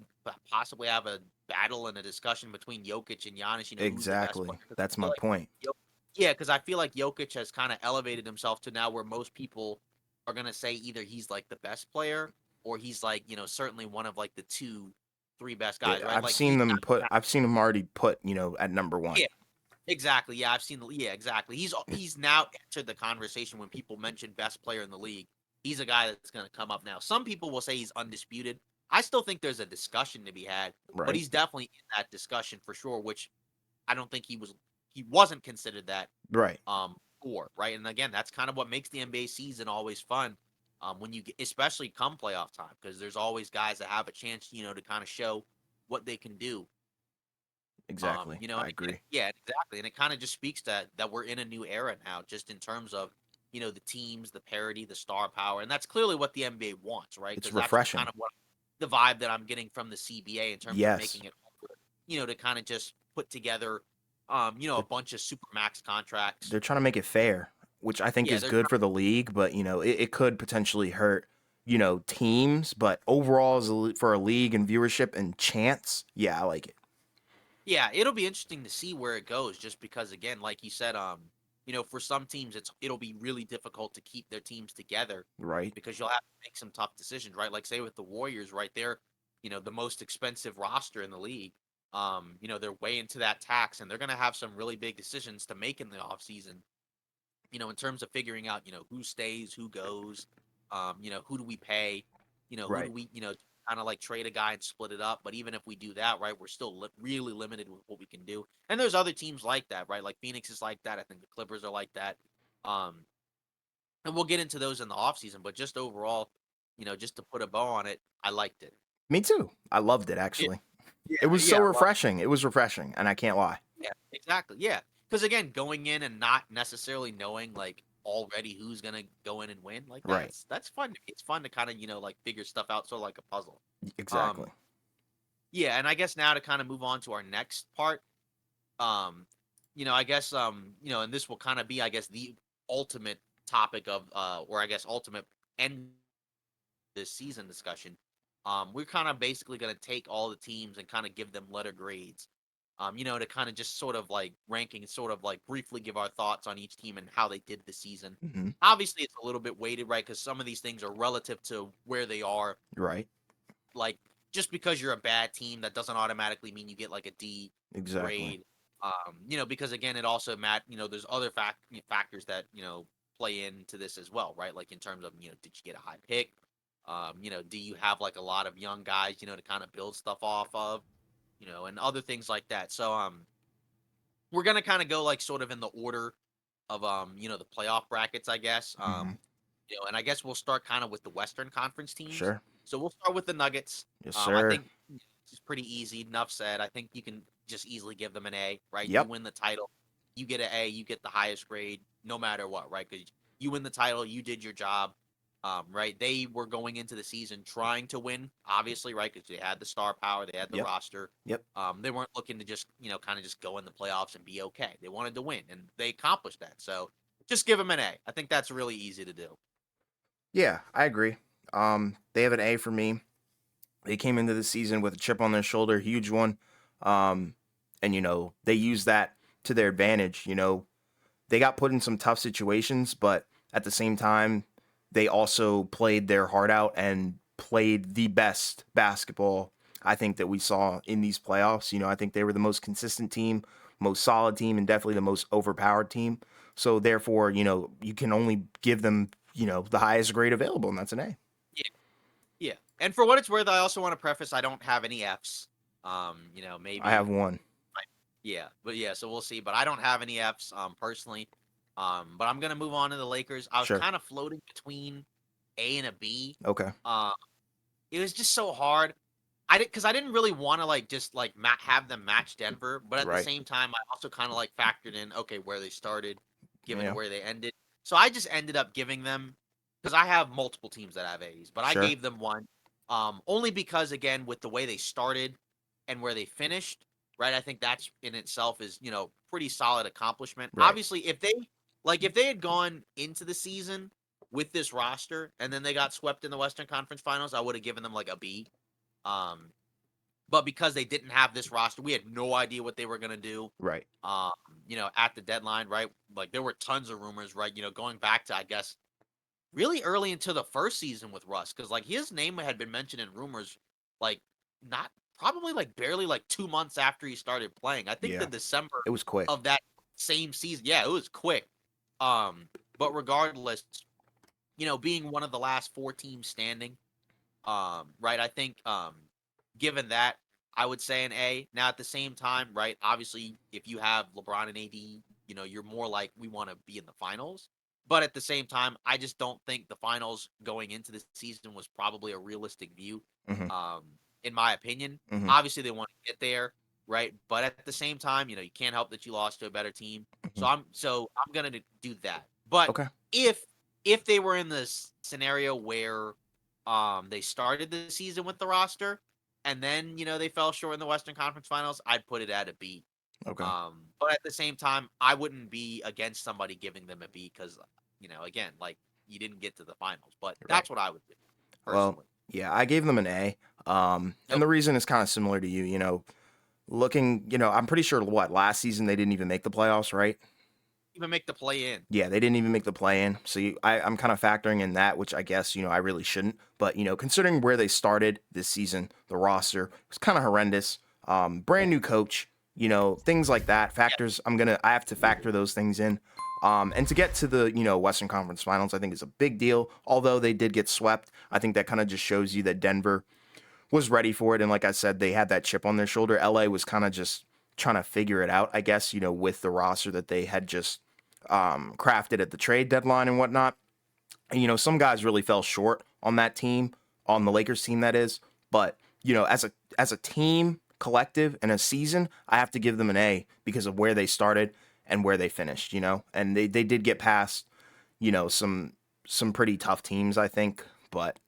possibly have a battle and a discussion between Jokic and Giannis. Who's the best player? Exactly. 'Cause I That's feel my like, point. yeah, because I feel like Jokic has kind of elevated himself to now where most people are gonna say either he's like the best player or he's like certainly one of like the two, three best Yeah, guys, right? Like he's I've seen them already put, at number one. yeah, exactly. Yeah, I've seen the yeah, exactly. He's now entered the conversation when people mention best player in the league. He's a guy that's going to come up now. Some people will say he's undisputed. I still think there's a discussion to be had, but Right. he's definitely in that discussion for sure, which I don't think he wasn't considered that Right. for, right? And again, that's kind of what makes the NBA season always fun. When you get, especially come playoff time, because there's always guys that have a chance, to kind of show what they can do. Exactly. And I again, agree. yeah, exactly. And it kind of just speaks that we're in a new era now, just in terms of, the teams, the parity, the star power. And that's clearly what the NBA wants, right? It's Because that's kind refreshing. of what the vibe that I'm getting from the CBA in terms of Yes. making it harder, to kind of just put together a They're, bunch of super max contracts. they're trying to make it fair, which I think Yeah, is they're good for the league, but it could potentially hurt, teams, but overall for a league and viewership and chance, yeah, I like it. Yeah, it'll be interesting to see where it goes just because again, like you said, for some teams it'll be really difficult to keep their teams together Right. because you'll have to make some tough decisions, right? Like say with the Warriors, right? They're, the most expensive roster in the league. They're way into that tax and they're gonna have some really big decisions to make in the offseason, in terms of figuring out, who stays, who goes, who do we pay, who do Right. we, kind of like trade a guy and split it up. But even if we do that, right, we're still really limited with what we can do. And there's other teams like that, right? Like Phoenix is like that. I think the Clippers are like that. Um, and we'll get into those in the offseason. But just overall, just to put a bow on it, I liked it. Me too. I loved it Yeah, actually. yeah, It was so yeah. Well, refreshing. It was refreshing, and I can't lie. yeah, exactly. Yeah. Because again, going in and not necessarily knowing like already who's gonna go in and win, like Right. that's fun. It's fun to kind of like figure stuff out, sort of like a puzzle. Um, Exactly. yeah, and I guess now to kind of move on to our next part. Um, I guess and this will kind of be, I guess, the ultimate topic of or I guess ultimate end this season discussion. We're kind of basically gonna take all the teams and kind of give them letter grades. To kind of just sort of like ranking and sort of like briefly give our thoughts on each team and how they did the season. Hmm. Obviously, it's a little bit weighted, right? Because some of these things are relative to where they are. Right. Like, just because you're a bad team, that doesn't automatically mean you get like a D Exactly. grade. Because again, it also there's other factors that play into this as well, right? Like in terms of did you get a high pick? Do you have like a lot of young guys, to kind of build stuff off of? And other things like that. So we're gonna kind of go like sort of in the order of the playoff brackets, I guess. Hmm. And I guess we'll start kind of with the Western Conference teams. Sure. So we'll start with the Nuggets. Yes, I sir. think it's pretty easy. Enough said. I think you can just easily give them an A, right? You Yep. win the title, you get an A, you get the highest grade, no matter what, right? Because you win the title, you did your job, right? They were going into the season trying to win, obviously, right? Because they had the star power, they had the Yep. roster. Yep. They weren't looking to just, kind of just go in the playoffs and be okay. They wanted to win, and they accomplished that. So just give them an A. I think that's really easy to do. Yeah, I agree. They have an A for me. They came into the season with a chip on their shoulder, huge one. Um, and they used that to their advantage. They got put in some tough situations, but at the same time, they also played their heart out and played the best basketball I think that we saw in these playoffs. I think they were the most consistent team, most solid team, and definitely the most overpowered team. So therefore, you can only give them, the highest grade available, and that's an A. Yeah, yeah. And for what it's worth, I also want to preface I don't have any Fs. I have Maybe one. yeah, but yeah, so we'll see. But I don't have any Fs personally. But I'm gonna move on to the Lakers. I was Sure. kind of floating between A and a B. Okay. Um, it was just so hard. I didn't really want to like just like have them match Denver, but at the Right. same time, I also kind of like factored in okay where they started, given Yeah. where they ended. So I just ended up giving them because I have multiple teams that have A's, but I Sure. gave them one, only because again with the way they started and where they finished, right? I think that's in itself is pretty solid accomplishment. Right. Obviously, if they had gone into the season with this roster and then they got swept in the Western Conference Finals, I would have given them like a B. Um, but because they didn't have this roster, we had no idea what they were gonna do. Right. Um, at the deadline, right? Like there were tons of rumors, right? Going back to I guess really early into the first season with Russ, because like his name had been mentioned in rumors, like not probably like barely like 2 months after he started playing. I think the Yeah. December It was quick. of that same season. Yeah, it was quick. But regardless, being one of the last four teams standing, right? I think given that, I would say an A. Now at the same time, right? Obviously, if you have LeBron and AD, you're more like we want to be in the finals. But at the same time, I just don't think the finals going into this season was probably a realistic view, Hmm. um, in my opinion. Hmm. Obviously, they want to get there, right? But at the same time, you can't help that you lost to a better team. Hmm. So I'm gonna do that. But Okay. if if they were in this scenario where they started the season with the roster, and then they fell short in the Western Conference Finals. I'd put it at a B. Okay. But at the same time, I wouldn't be against somebody giving them a B because again, like you didn't get to the finals. But Right. that's what I would do Well, personally. yeah, I gave them an A. And Nope, the reason is kind of similar to you. Looking, I'm pretty sure what last season they didn't even make the playoffs, right? even make the play in. Yeah, they didn't even make the play in. So I'm kind of factoring in that, which I guess, I really shouldn't. But, considering where they started this season, the roster was kind of horrendous. Brand new coach, things like that. Yeah, Factors, I have to factor those things in. And to get to the, Western Conference Finals, I think is a big deal. Although they did get swept, I think that kind of just shows you that Denver was ready for it. And like I said, they had that chip on their shoulder. LA was kind of just trying to figure it out, I guess, with the roster that they had just crafted at the trade deadline and whatnot. And, some guys really fell short on that team, on the Lakers team, that is. But, as a team, collective, and a season, I have to give them an A because of where they started and where they finished, And they did get past, some pretty tough teams, I think. But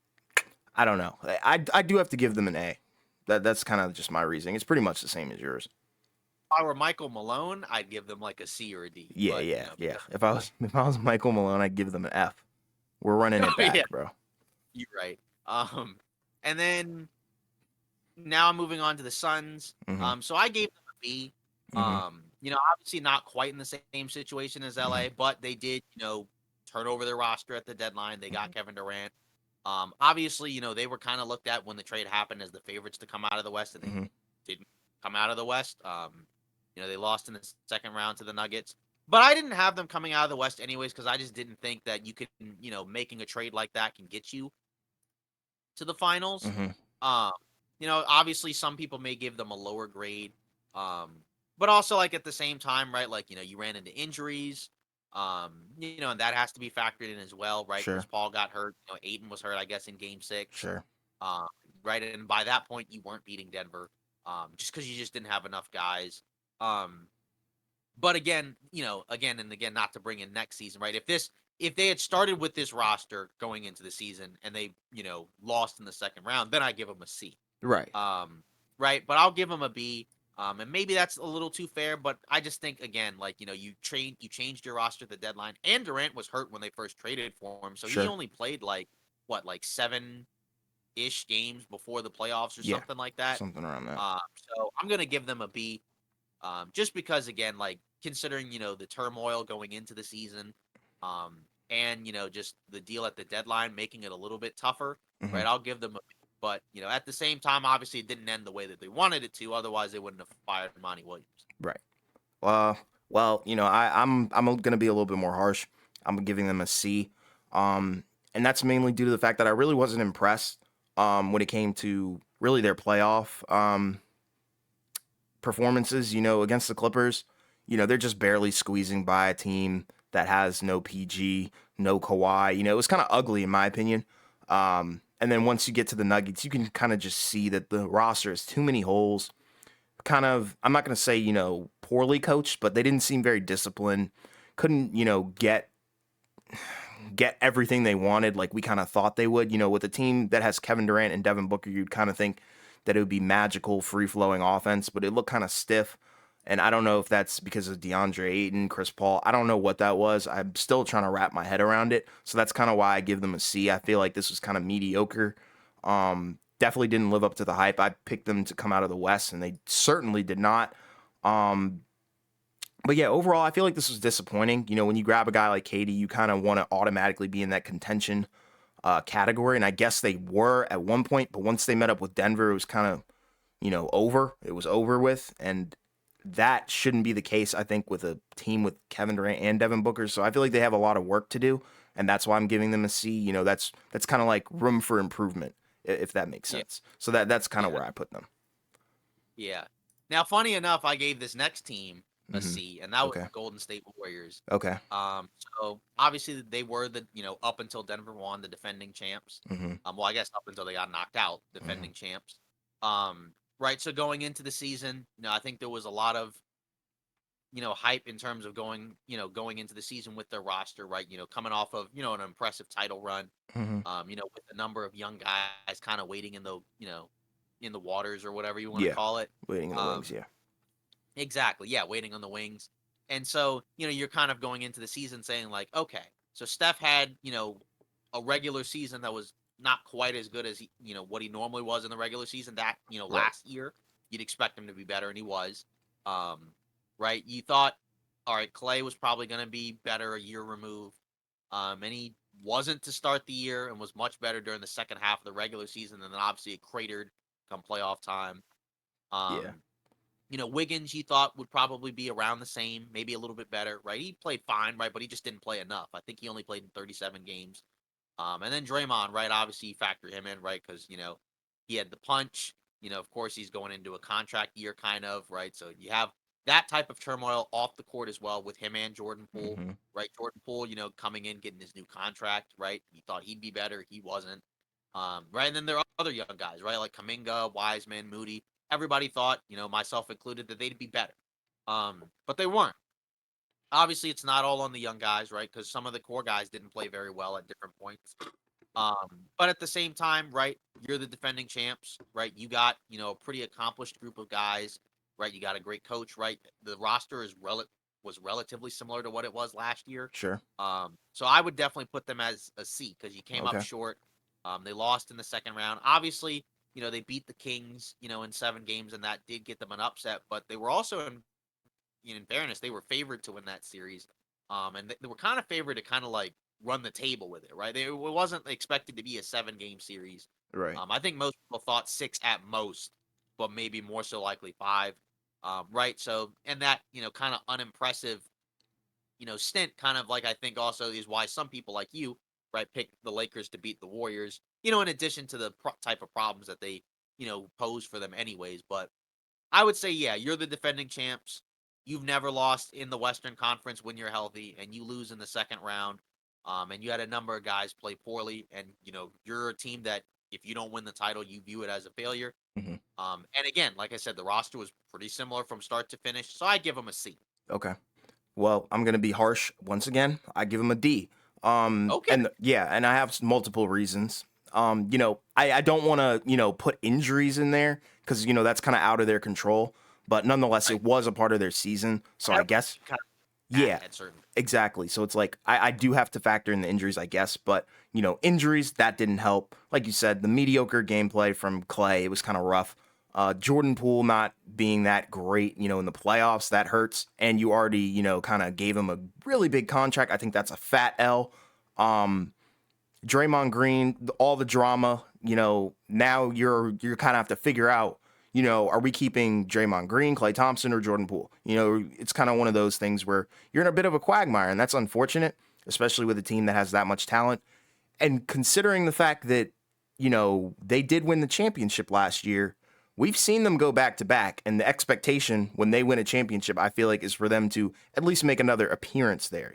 I don't know. I do have to give them an A. That's kind of just my reasoning. It's pretty much the same as yours. if I were Michael Malone, I'd give them like a C or a D. Yeah, But yeah, yeah. because If I was Michael Malone, I'd give them an F. We're running oh it yeah, back, bro. you're right. And then now I'm moving on to the Suns. Mhm. So I gave them a B. Mhm. Obviously not quite in the same situation as Mhm. LA, but they did, turn over their roster at the deadline. They got Mhm. Kevin Durant. Obviously, they were kind of looked at when the trade happened as the favorites to come out of the West, and they Mhm. didn't come out of the West. They lost in the second round to the Nuggets. But I didn't have them coming out of the West anyways, because I just didn't think that you could, making a trade like that can get you to the finals. Mhm. Um, obviously some people may give them a lower grade. Um, but also like at the same time, right? Like, you ran into injuries. And that has to be factored in as well, right? Chris Sure. Paul got hurt. Aiden was hurt, I guess, in game 6. Sure. Um, right. And by that point you weren't beating Denver. Just because you just didn't have enough guys. Um, but again, again and again, not to bring in next season, right? If they had started with this roster going into the season and they, lost in the second round, then I give them a C. Right. Um, right, but I'll give them a B. And maybe that's a little too fair, but I just think again, like you changed your roster at the deadline, and Durant was hurt when they first traded for him, so he Sure. only played like what, like 7-ish games before the playoffs or Yeah. something like that. Something around that. So I'm gonna give them a B. Just because again, like considering the turmoil going into the season, and just the deal at the deadline making it a little bit tougher, Mhm. right? I'll give them a B. But at the same time, obviously it didn't end the way that they wanted it to. Otherwise, they wouldn't have fired Monty Williams. Right. Well, I'm gonna be a little bit more harsh. I'm giving them a C. And that's mainly due to the fact that I really wasn't impressed when it came to really their playoff performances, against the Clippers. They're just barely squeezing by a team that has no PG, no Kawhi. It was kind of ugly in my opinion. And then once you get to the Nuggets, you can kind of just see that the roster has too many holes. Kind of, I'm not going to say, poorly coached, but they didn't seem very disciplined. Couldn't, get everything they wanted like we kind of thought they would. With a team that has Kevin Durant and Devin Booker, you'd kind of think that it would be magical, free flowing offense, but it looked kind of stiff. And I don't know if that's because of DeAndre Ayton, Chris Paul. I don't know what that was. I'm still trying to wrap my head around it. So that's kind of why I give them a C. I feel like this was kind of mediocre. definitely didn't live up to the hype. I picked them to come out of the West, and they certainly did not. Um, but yeah, overall, I feel like this was disappointing. When you grab a guy like Katie, you kind of want to automatically be in that contention category, and I guess they were at one point, but once they met up with Denver, it was kind of over. It was over with, and that shouldn't be the case, I think, with a team with Kevin Durant and Devin Booker. So I feel like they have a lot of work to do, and that's why I'm giving them a C. That's kind of like room for improvement, if that makes Yeah, sense. So that's kind of yeah, where I put them. yeah. Now, funny enough, I gave this next team a Hmm. C, and that was Okay. the Golden State Warriors. Okay. So obviously they were up until Denver won, the defending champs. Hmm. Well, I guess up until they got knocked out, Hmm. defending champs. Right. So going into the season, I think there was a lot of hype in terms of going into the season with their roster, right? Coming off of an impressive title run. Hmm. With a number of young guys kind of waiting in the waters or whatever you want to Yeah. call it. Waiting in the wings. Um, Yeah. exactly, yeah, waiting on the wings. And so, you're kind of going into the season saying like, okay, so Steph had, a regular season that was not quite as good as what he normally was in the regular season that, Right. last year. You'd expect him to be better and he was. Um, right? You thought, all right, Clay was probably going to be better a year removed. And he wasn't to start the year and was much better during the second half of the regular season. And then obviously it cratered come playoff time. Yeah. Um, Wiggins, you thought would probably be around the same, maybe a little bit better, right? He played fine, right? But he just didn't play enough. I think he only played in 37 games. And then Draymond, right? Obviously, you factor him in, right? Because, he had the punch. Of course, he's going into a contract year, kind of, right? So you have that type of turmoil off the court as well with him and Jordan Poole, Hmm. right? Jordan Poole, coming in, getting his new contract, right? You thought he'd be better. He wasn't. Right. And then there are other young guys, right? Like Kaminga, Wiseman, Moody. Everybody thought, myself included, that they'd be better. But they weren't. Obviously, it's not all on the young guys, right? Because some of the core guys didn't play very well at different points. But at the same time, right, you're the defending champs, right? You got, a pretty accomplished group of guys, right? You got a great coach, right? The roster was relatively similar to what it was last year. Sure. So I would definitely put them as a C because you came up Okay. short. They lost in the second round. Obviously, they beat the Kings, in 7 games, and that did get them an upset. But they were also, in fairness, they were favored to win that series. And they were kind of favored to kind of like run the table with it, right? It wasn't expected to be a 7-game series. Right. I think most people thought 6 at most, but maybe more so likely 5. Right. So, and that, kind of unimpressive, stint kind of like I think also is why some people like you, right, pick the Lakers to beat the Warriors, in addition to the type of problems that they, pose for them anyways. But I would say, yeah, you're the defending champs. You've never lost in the Western Conference when you're healthy, and you lose in the second round. And you had a number of guys play poorly, and you're a team that if you don't win the title, you view it as a failure. Hmm. And again, like I said, the roster was pretty similar from start to finish, so I give them a C. Okay. Well, I'm gonna be harsh once again. I give him a D. Okay, And yeah, and I have multiple reasons. I don't want to put injuries in there because that's kind of out of their control. But nonetheless, right. it was a part of their season. So I guess Kind of yeah, at certain. exactly. So it's like I do have to factor in the injuries, I guess. But injuries that didn't help. Like you said, the mediocre gameplay from Clay, it was kind of rough. Jordan Poole not being that great, in the playoffs, that hurts. And you already, kind of gave him a really big contract. I think that's a fat L. Um, Draymond Green, all the drama, now you're kind of have to figure out, are we keeping Draymond Green, Klay Thompson, or Jordan Poole? It's kind of one of those things where you're in a bit of a quagmire, and that's unfortunate, especially with a team that has that much talent. And considering the fact that, they did win the championship last year, we've seen them go back to back. And the expectation when they win a championship, I feel like, is for them to at least make another appearance there.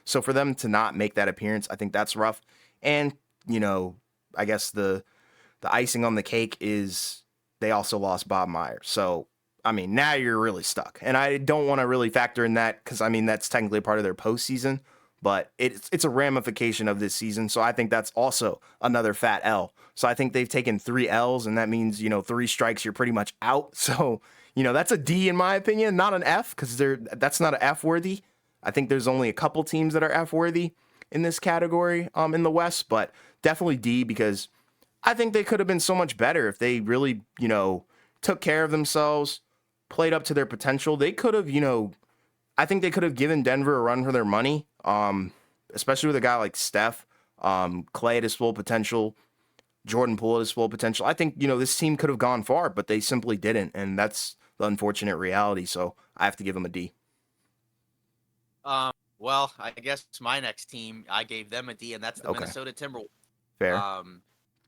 So for them to not make that appearance, I think that's rough. And, I guess the icing on the cake is they also lost Bob Myers. So, I mean, now you're really stuck. And I don't want to really factor in that because, I mean, that's technically part of their postseason, but it's a ramification of this season. So I think that's also another fat L. So I think they've taken 3 L's, and that means, 3 strikes, you're pretty much out. So, that's a D in my opinion, not an F, because that's not an F worthy. I think there's only a couple teams that are F worthy in this category in the West, but definitely D because I think they could have been so much better if they really, took care of themselves, played up to their potential. They could have, I think they could have given Denver a run for their money. Especially with a guy like Steph, Clay at his full potential, Jordan Poole at his full potential. I think, this team could have gone far, but they simply didn't. And that's the unfortunate reality. So I have to give them a D. Um, well, I guess my next team, I gave them a D, and that's the Okay. Minnesota Timberwolves. Fair. Um,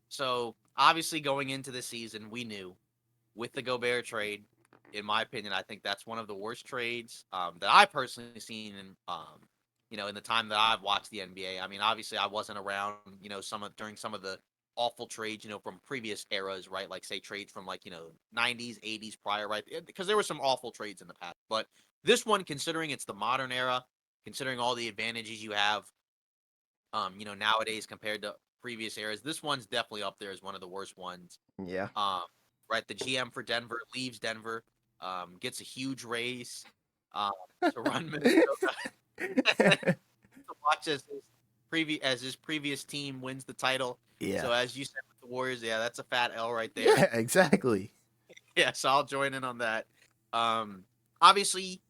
so obviously going into the season, we knew with the Gobert trade, in my opinion, I think that's one of the worst trades that I personally seen in in the time that I've watched the NBA. I mean, obviously I wasn't around, during some of the awful trades, from previous eras, right? Like say trades from like, 90s, 80s prior, right? Because there were some awful trades in the past. But this one, considering it's the modern era, considering all the advantages you have, nowadays compared to previous eras, this one's definitely up there as one of the worst ones. Yeah. Um, right, the GM for Denver leaves Denver, gets a huge raise um, to run Minnesota to watch as his previous team wins the title. Yeah. So as you said with the Warriors, yeah, that's a fat L right there. Yeah, exactly. Yeah, so I'll join in on that. Um, obviously,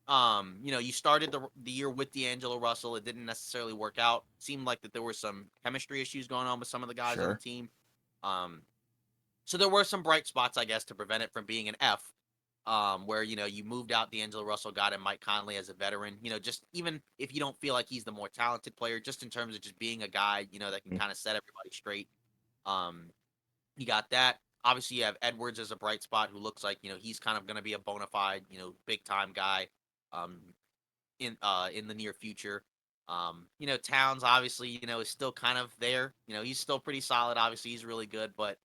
you started the year with D'Angelo Russell. It didn't necessarily work out. Seemed like that there were some chemistry issues going on with some of the guys on the Sure. team. Um, so there were some bright spots, I guess, to prevent it from being an F. Where you moved out D'Angelo Russell, got in Mike Conley as a veteran. Just even if you don't feel like he's the more talented player, just in terms of just being a guy, that can Mm. kind of set everybody straight. Um, you got that. Obviously, you have Edwards as a bright spot, who looks like he's kind of going to be a bona fide, big time guy. Um, in the near future. Towns obviously, is still kind of there. He's still pretty solid. Obviously, he's really good, but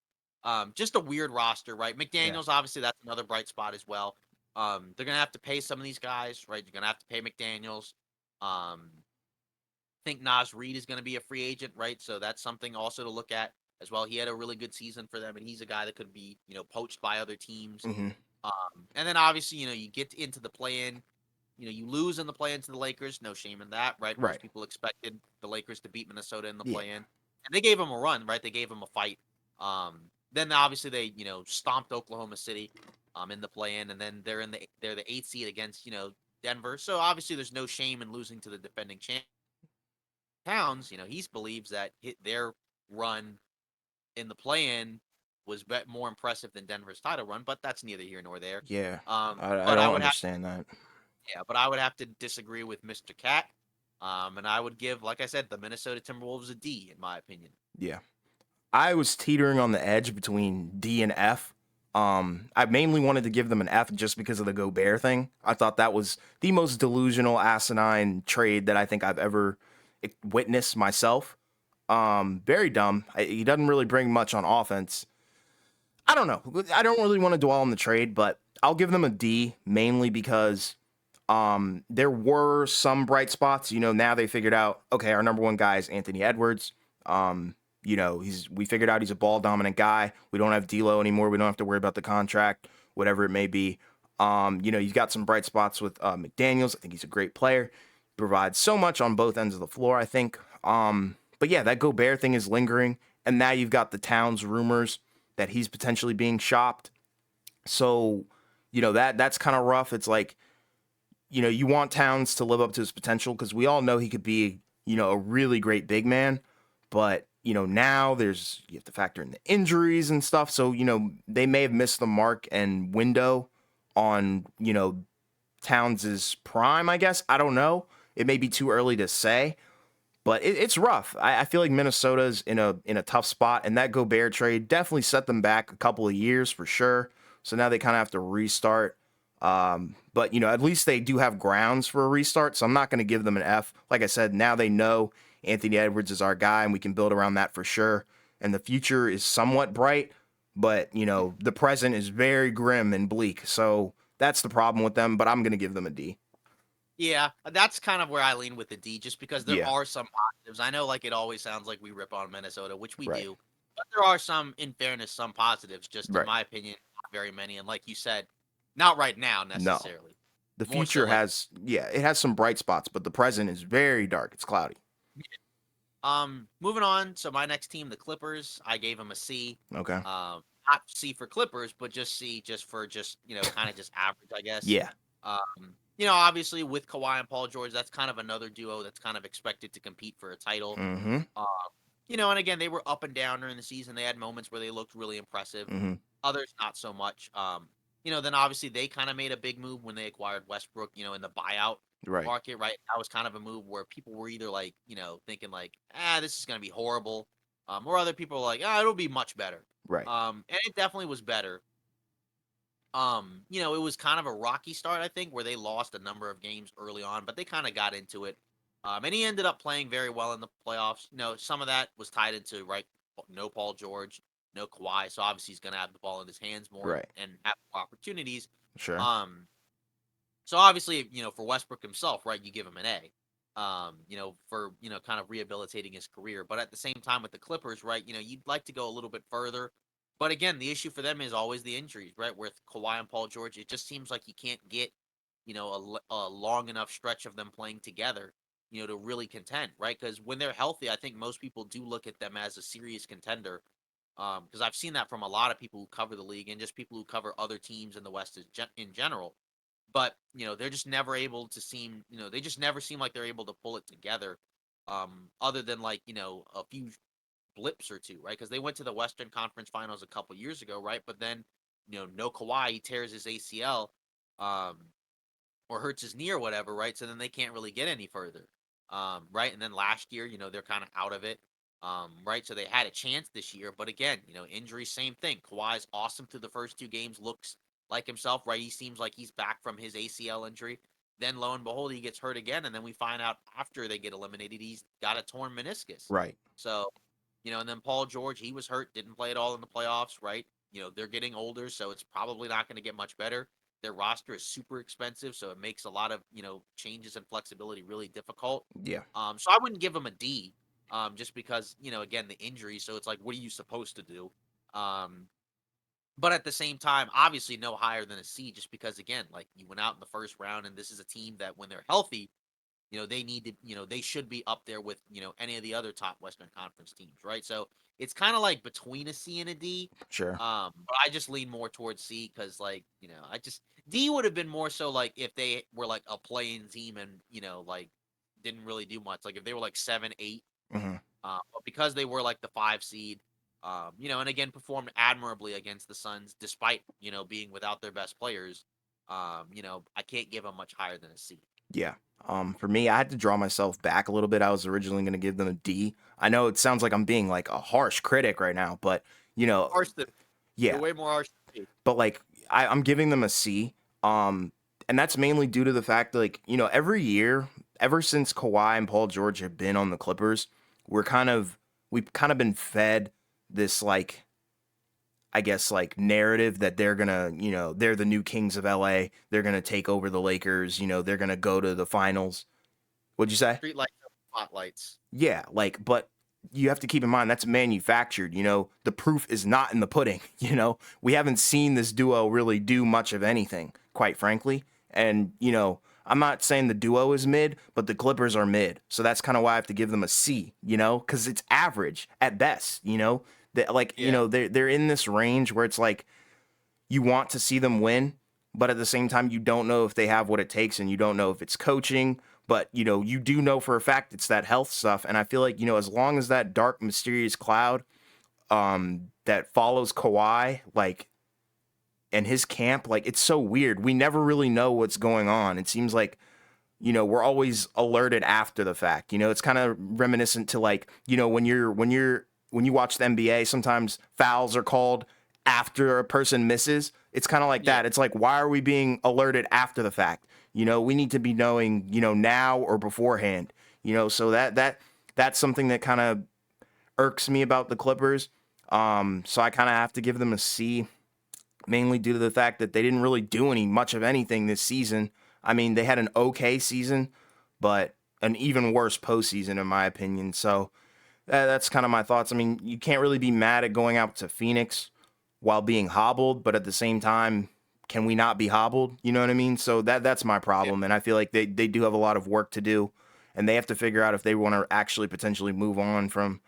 just a weird roster, right? Yeah. McDaniels, obviously, that's another bright spot as well. They're gonna have to pay some of these guys, right? You're gonna have to pay McDaniels. I think Nas Reed is gonna be a free agent, right? So that's something also to look at as well. He had a really good season for them, and he's a guy that could be, poached by other teams. Hmm. And then obviously, you get into the play-in, you lose in the play-in to the Lakers. No shame in that, right? Right. Most people expected the Lakers to beat Minnesota in the Yeah. play-in, and they gave them a run, right? They gave them a fight. Then obviously they, stomped Oklahoma City, in the play-in, and then they're the eighth seed against, Denver. So obviously there's no shame in losing to the defending champ. Towns, he believes that their run in the play-in was more impressive than Denver's title run, but that's neither here nor there. Yeah. Um, I but I don't would have understand that. Yeah, but I would have to disagree with Mr. Cat. And I would give, like I said, the Minnesota Timberwolves a D, in my opinion. Yeah. I was teetering on the edge between D and F. I mainly wanted to give them an F just because of the Gobert thing. I thought that was the most delusional, asinine trade that I think I've ever witnessed myself. Very dumb. He doesn't really bring much on offense. I don't know. I don't really want to dwell on the trade, but I'll give them a D mainly because there were some bright spots. Now they figured out, okay, our number one guy is Anthony Edwards. We figured out he's a ball dominant guy. We don't have D'Lo anymore. We don't have to worry about the contract, whatever it may be. You've got some bright spots with McDaniels. I think he's a great player. Provides so much on both ends of the floor, I think. But yeah, that Gobert thing is lingering. And now you've got the Towns rumors that he's potentially being shopped. So, that's kind of rough. It's like, you want Towns to live up to his potential because we all know he could be, a really great big man. But, now you have to factor in the injuries and stuff. So, they may have missed the mark and window on, Towns' prime, I guess. I don't know. It may be too early to say, but it's rough. I feel like Minnesota's in a tough spot, and that Gobert trade definitely set them back a couple of years for sure. So now they kind of have to restart. But at least they do have grounds for a restart. So I'm not going to give them an F. Like I said, now they know Anthony Edwards is our guy, and we can build around that for sure. And the future is somewhat bright, but the present is very grim and bleak. So that's the problem with them. But I'm going to give them a D. Yeah, that's kind of where I lean with the D, just because there Yeah. are some positives. I know, like, it always sounds like we rip on Minnesota, which we Right. do, but there are some, in fairness, some positives, just in Right. my opinion, not very many. And like you said, not right now No. necessarily. The More so future like, has, yeah, it has some bright spots, but the present is very dark. It's cloudy. Moving on. So my next team, the Clippers, I gave them a C. Okay. Not C for Clippers, but just C, just for just kind of just average, I guess. Yeah. Obviously with Kawhi and Paul George, that's kind of another duo that's kind of expected to compete for a title. Mm-hmm. Um, and again, they were up and down during the season. They had moments where they looked really impressive, Mm-hmm. others not so much. Then obviously they kind of made a big move when they acquired Westbrook, in the buyout Right. market, right? That was kind of a move where people were either like, thinking like, this is gonna be horrible. Or other people were like, it'll be much better. Right. And it definitely was better. It was kind of a rocky start, I think, where they lost a number of games early on, but they kind of got into it. And he ended up playing very well in the playoffs. Some of that was tied into right, no Paul George, no Kawhi, so obviously he's going to have the ball in his hands more Right. and have more opportunities. Sure. Um, so obviously, for Westbrook himself, right, you give him an A. For kind of rehabilitating his career. But at the same time with the Clippers, right, you'd like to go a little bit further. But again, the issue for them is always the injuries, right? With Kawhi and Paul George, it just seems like you can't get, a long enough stretch of them playing together, to really contend, right? Because when they're healthy, I think most people do look at them as a serious contender. Because I've seen that from a lot of people who cover the league and just people who cover other teams in the West in general. But they're just never able to seem, they just never seem like they're able to pull it together. Other than like a few blips or two, right? Because they went to the Western Conference Finals a couple years ago, right? But then no Kawhi, he tears his ACL, um, or hurts his knee or whatever, right? So then they can't really get any further, right? And then last year, they're kind of out of it. Right, so they had a chance this year, but again, injuries, same thing. Kawhi's awesome through the first two games, looks like himself, right? He seems like he's back from his ACL injury. Then lo and behold, he gets hurt again, and then we find out after they get eliminated, he's got a torn meniscus. Right. So, and then Paul George, he was hurt, didn't play at all in the playoffs, right? They're getting older, so it's probably not going to get much better. Their roster is super expensive, so it makes a lot of changes and flexibility really difficult. Yeah. So I wouldn't give them a D, just because again the injury. So it's like, what are you supposed to do? Um, but at the same time, obviously no higher than a C, just because again, like you went out in the first round, and this is a team that when they're healthy, they need to, they should be up there with, any of the other top Western Conference teams, right? So it's kind of like between a C and a D. Sure. But I just lean more towards C because, like, I just D would have been more so like if they were like a playing team and like didn't really do much. Like if they were like 7, 8, Mm-hmm. but because they were like the 5 seed, and again performed admirably against the Suns despite being without their best players. I can't give them much higher than a C. Yeah. For me, I had to draw myself back a little bit. I was originally going to give them a D. I know it sounds like I'm being like a harsh critic right now, but Harsh than You're yeah. way more harsh than me. But like I'm giving them a C. And that's mainly due to the fact that, like, every year, ever since Kawhi and Paul George have been on the Clippers, we've kind of been fed this, like, I guess, like, narrative that they're gonna, they're the new kings of LA. They're gonna take over the Lakers. They're gonna go to the finals. What'd you say? Street lights, spotlights. Yeah, like, but you have to keep in mind that's manufactured. The proof is not in the pudding. We haven't seen this duo really do much of anything, quite frankly. And, I'm not saying the duo is mid, but the Clippers are mid. So that's kind of why I have to give them a C, because it's average at best, That, like, Yeah, they're in this range where it's like you want to see them win, but at the same time, you don't know if they have what it takes, and you don't know if it's coaching. But you do know for a fact it's that health stuff, and I feel like as long as that dark, mysterious cloud that follows Kawhi, like, and his camp, like, it's so weird. We never really know what's going on. It seems like we're always alerted after the fact. It's kind of reminiscent to, like, when you watch the NBA, sometimes fouls are called after a person misses. It's kind of like yeah, that. It's like, why are we being alerted after the fact? We need to be knowing, now or beforehand. So that's something that kind of irks me about the Clippers. So I kind of have to give them a C, mainly due to the fact that they didn't really do much of anything this season. I mean, they had an okay season, but an even worse postseason, in my opinion. So that's kind of my thoughts. I mean, you can't really be mad at going out to Phoenix while being hobbled, but at the same time, can we not be hobbled? You know what I mean? So that's my yeah, problem, and I feel like they do have a lot of work to do, and they have to figure out if they want to actually potentially move on from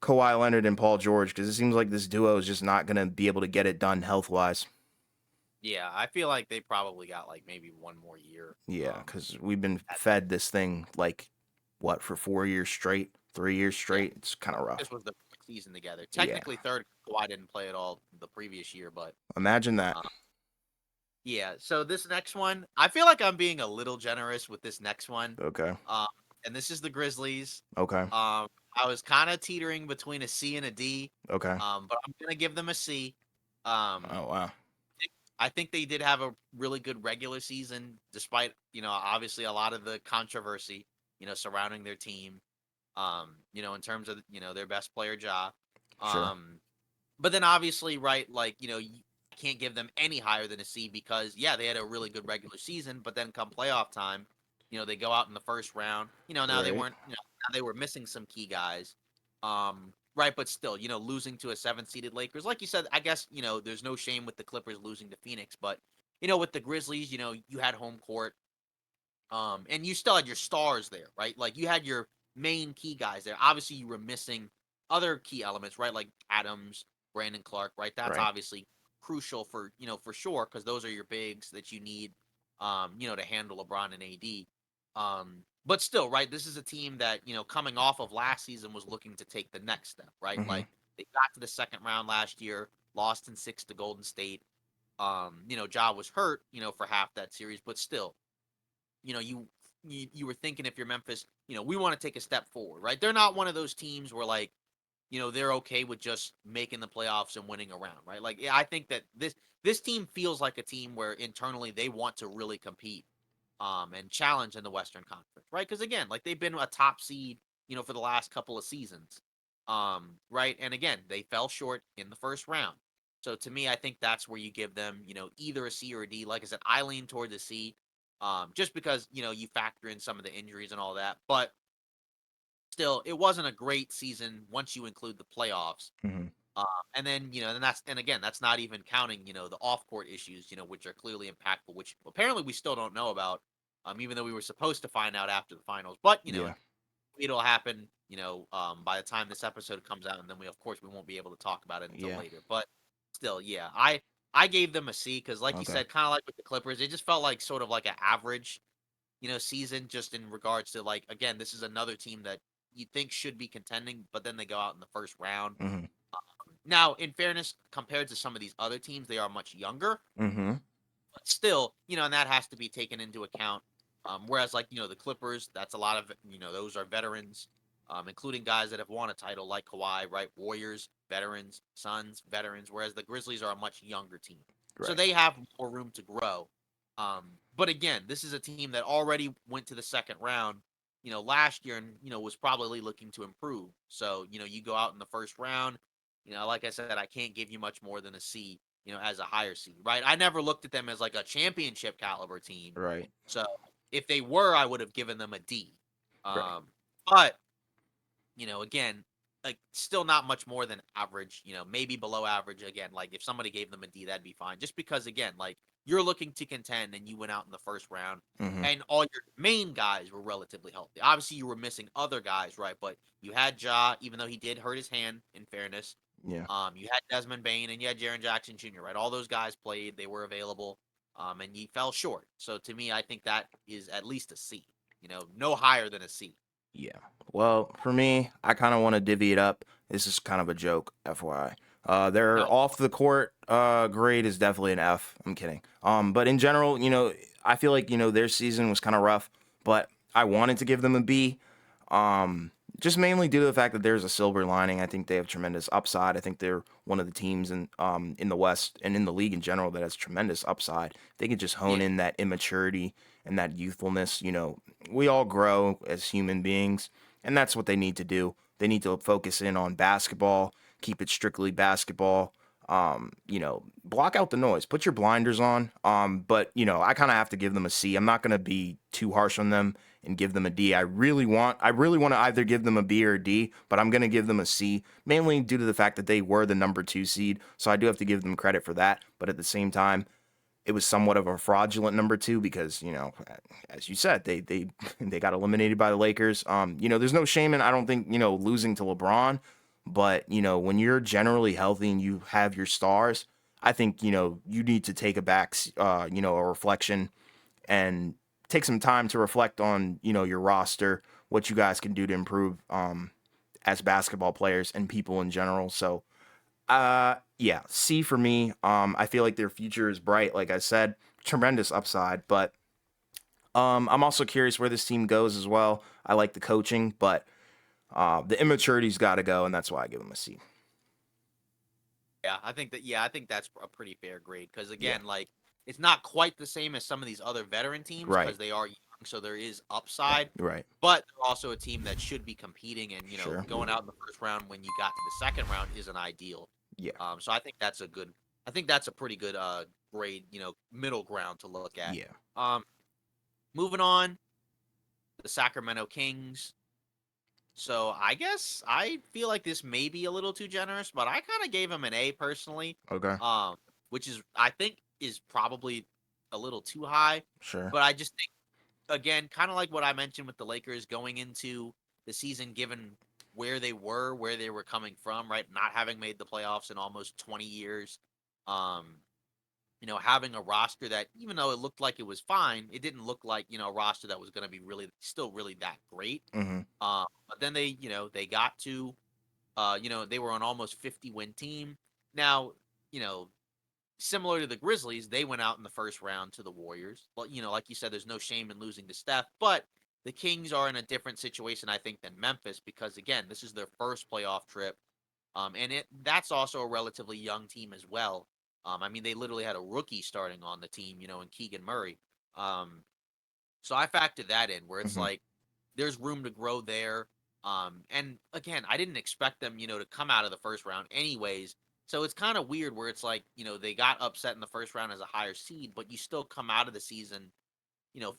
Kawhi Leonard and Paul George, because it seems like this duo is just not going to be able to get it done health wise. Yeah, I feel like they probably got like maybe one more year. Yeah, because we've been At fed this thing like what for 4 years straight, 3 years yeah, straight. It's kind of this rough. was the season together. Yeah, Technically third. Kawhi didn't play at all the previous year, but imagine that. uh, yeah. So this next one, I feel like I'm being a little generous with this next one. Okay, Um, and this is the Grizzlies. okay, I was kind of teetering between a C and a D. okay. But I'm gonna give them a C. Um, Oh wow. I think they did have a really good regular season, despite obviously a lot of the controversy surrounding their team. In terms of their best player, Ja. Sure. Um, but then obviously, right, like you can't give them any higher than a C because yeah, they had a really good regular season, but then come playoff time, they go out in the first round. Now they Right. weren't, now they were missing some key guys. Right, but still, losing to a seven-seeded Lakers, like you said, I guess there's no shame with the Clippers losing to Phoenix, but with the Grizzlies, you had home court, and you still had your stars there, right? Like you had your main key guys there. Obviously, you were missing other key elements, right? Like Adams, Brandon Clark, right? That's Right. obviously crucial for for sure because those are your bigs that you need, to handle LeBron and AD. But still, right? This is a team that coming off of last season was looking to take the next step, right? Mm-hmm. Like they got to the second round last year, lost in six to Golden State. Ja was hurt, for half that series, but still, you know, you were thinking if you're Memphis, we want to take a step forward, right? They're not one of those teams where like, they're okay with just making the playoffs and winning a round, right? Like, yeah, I think that this team feels like a team where internally they want to really compete, and challenge in the Western Conference, right? Because again, like they've been a top seed, for the last couple of seasons, right? And again, they fell short in the first round. So to me, I think that's where you give them, either a C or a D. Like I said, I lean toward the C, just because you factor in some of the injuries and all that. But still, it wasn't a great season once you include the playoffs. Mm-hmm. Um, and then and again, that's not even counting the off court issues, which are clearly impactful, which apparently we still don't know about, even though we were supposed to find out after the finals. But Yeah. it'll happen, by the time this episode comes out, and then of course we won't be able to talk about it until Yeah. later. But still, yeah, I gave them a C because, like you Okay. said, kind of like with the Clippers, it just felt like sort of like an average, season, just in regards to like again, this is another team that you think should be contending, but then they go out in the first round. Mm-hmm. Now, in fairness, compared to some of these other teams, they are much younger, Mm-hmm. but still, and that has to be taken into account. Whereas, like, the Clippers, that's a lot of, those are veterans, including guys that have won a title like Kawhi, right? Warriors, veterans, Suns, veterans, whereas the Grizzlies are a much younger team. So Right. they have more room to grow. But again, this is a team that already went to the second round, last year and, was probably looking to improve. So, you go out in the first round, like I said, I can't give you much more than a C, as a higher seed, right? I never looked at them as like a championship caliber team. Right. So if they were, I would have given them a D. Right. But again, like still not much more than average, maybe below average. Again, like if somebody gave them a D, that'd be fine. Just because again, like you're looking to contend and you went out in the first round Mm-hmm. and all your main guys were relatively healthy. Obviously you were missing other guys, right? But you had Ja, even though he did hurt his hand, in fairness. Yeah. You had Desmond Bain and you had Jaren Jackson Jr., right? All those guys played, they were available, and you fell short. So to me, I think that is at least a C, no higher than a C. Yeah. Well, for me, I kind of want to divvy it up. This is kind of a joke, FYI. Their No, off the court grade is definitely an F. I'm kidding. But in general, I feel like their season was kind of rough, but I wanted to give them a B. Um, just mainly due to the fact that there's a silver lining. I think they have tremendous upside. I think they're one of the teams in the West and in the league in general that has tremendous upside. They could just hone yeah, in that immaturity and that youthfulness. We all grow as human beings, and that's what they need to do. They need to focus in on basketball, keep it strictly basketball. Block out the noise, put your blinders on. But I kind of have to give them a C. I'm not gonna be too harsh on them and give them a D. I really want to either give them a B or a D, but I'm gonna give them a C, mainly due to the fact that they were the number 2 seed. So I do have to give them credit for that. But at the same time, it was somewhat of a fraudulent number two because, as you said, they they got eliminated by the Lakers. There's no shame in, I don't think, losing to LeBron, but when you're generally healthy and you have your stars, I think you need to take a a reflection and take some time to reflect on your roster, what you guys can do to improve as basketball players and people in general. So yeah, C for me. I feel like their future is bright. Like I said, tremendous upside. But I'm also curious where this team goes as well. I like the coaching, but the immaturity's got to go, and that's why I give them a C. Yeah, I think that. Yeah, I think that's a pretty fair grade because Yeah, again, like it's not quite the same as some of these other veteran teams right, because they are young, so there is upside. right, But they're also a team that should be competing, and sure, going out in the first round when you got to the second round isn't ideal. yeah, So I think that's a good. I think that's a pretty good grade, middle ground to look at. yeah. Um, moving on, the Sacramento Kings. So I guess I feel like this may be a little too generous, but I kind of gave him an A personally, Okay, um, which is I think is probably a little too high. sure. But I just think again, kind of like what I mentioned with the Lakers going into the season, given where they were coming from, right? Not having made the playoffs in almost 20 years. Um, having a roster that, even though it looked like it was fine, it didn't look like, a roster that was going to be still really that great. Mm-hmm. But then they got to, they were an almost 50-win team. Now, you know, similar to the Grizzlies, they went out in the first round to the Warriors. But, like you said, there's no shame in losing to Steph. But the Kings are in a different situation, I think, than Memphis because, again, this is their first playoff trip. And that's also a relatively young team as well. I mean, they literally had a rookie starting on the team, in Keegan Murray. Um, so I factor that in where it's Mm-hmm. like there's room to grow there. And again, I didn't expect them, to come out of the first round anyways. So it's kind of weird where it's like, they got upset in the first round as a higher seed, but you still come out of the season,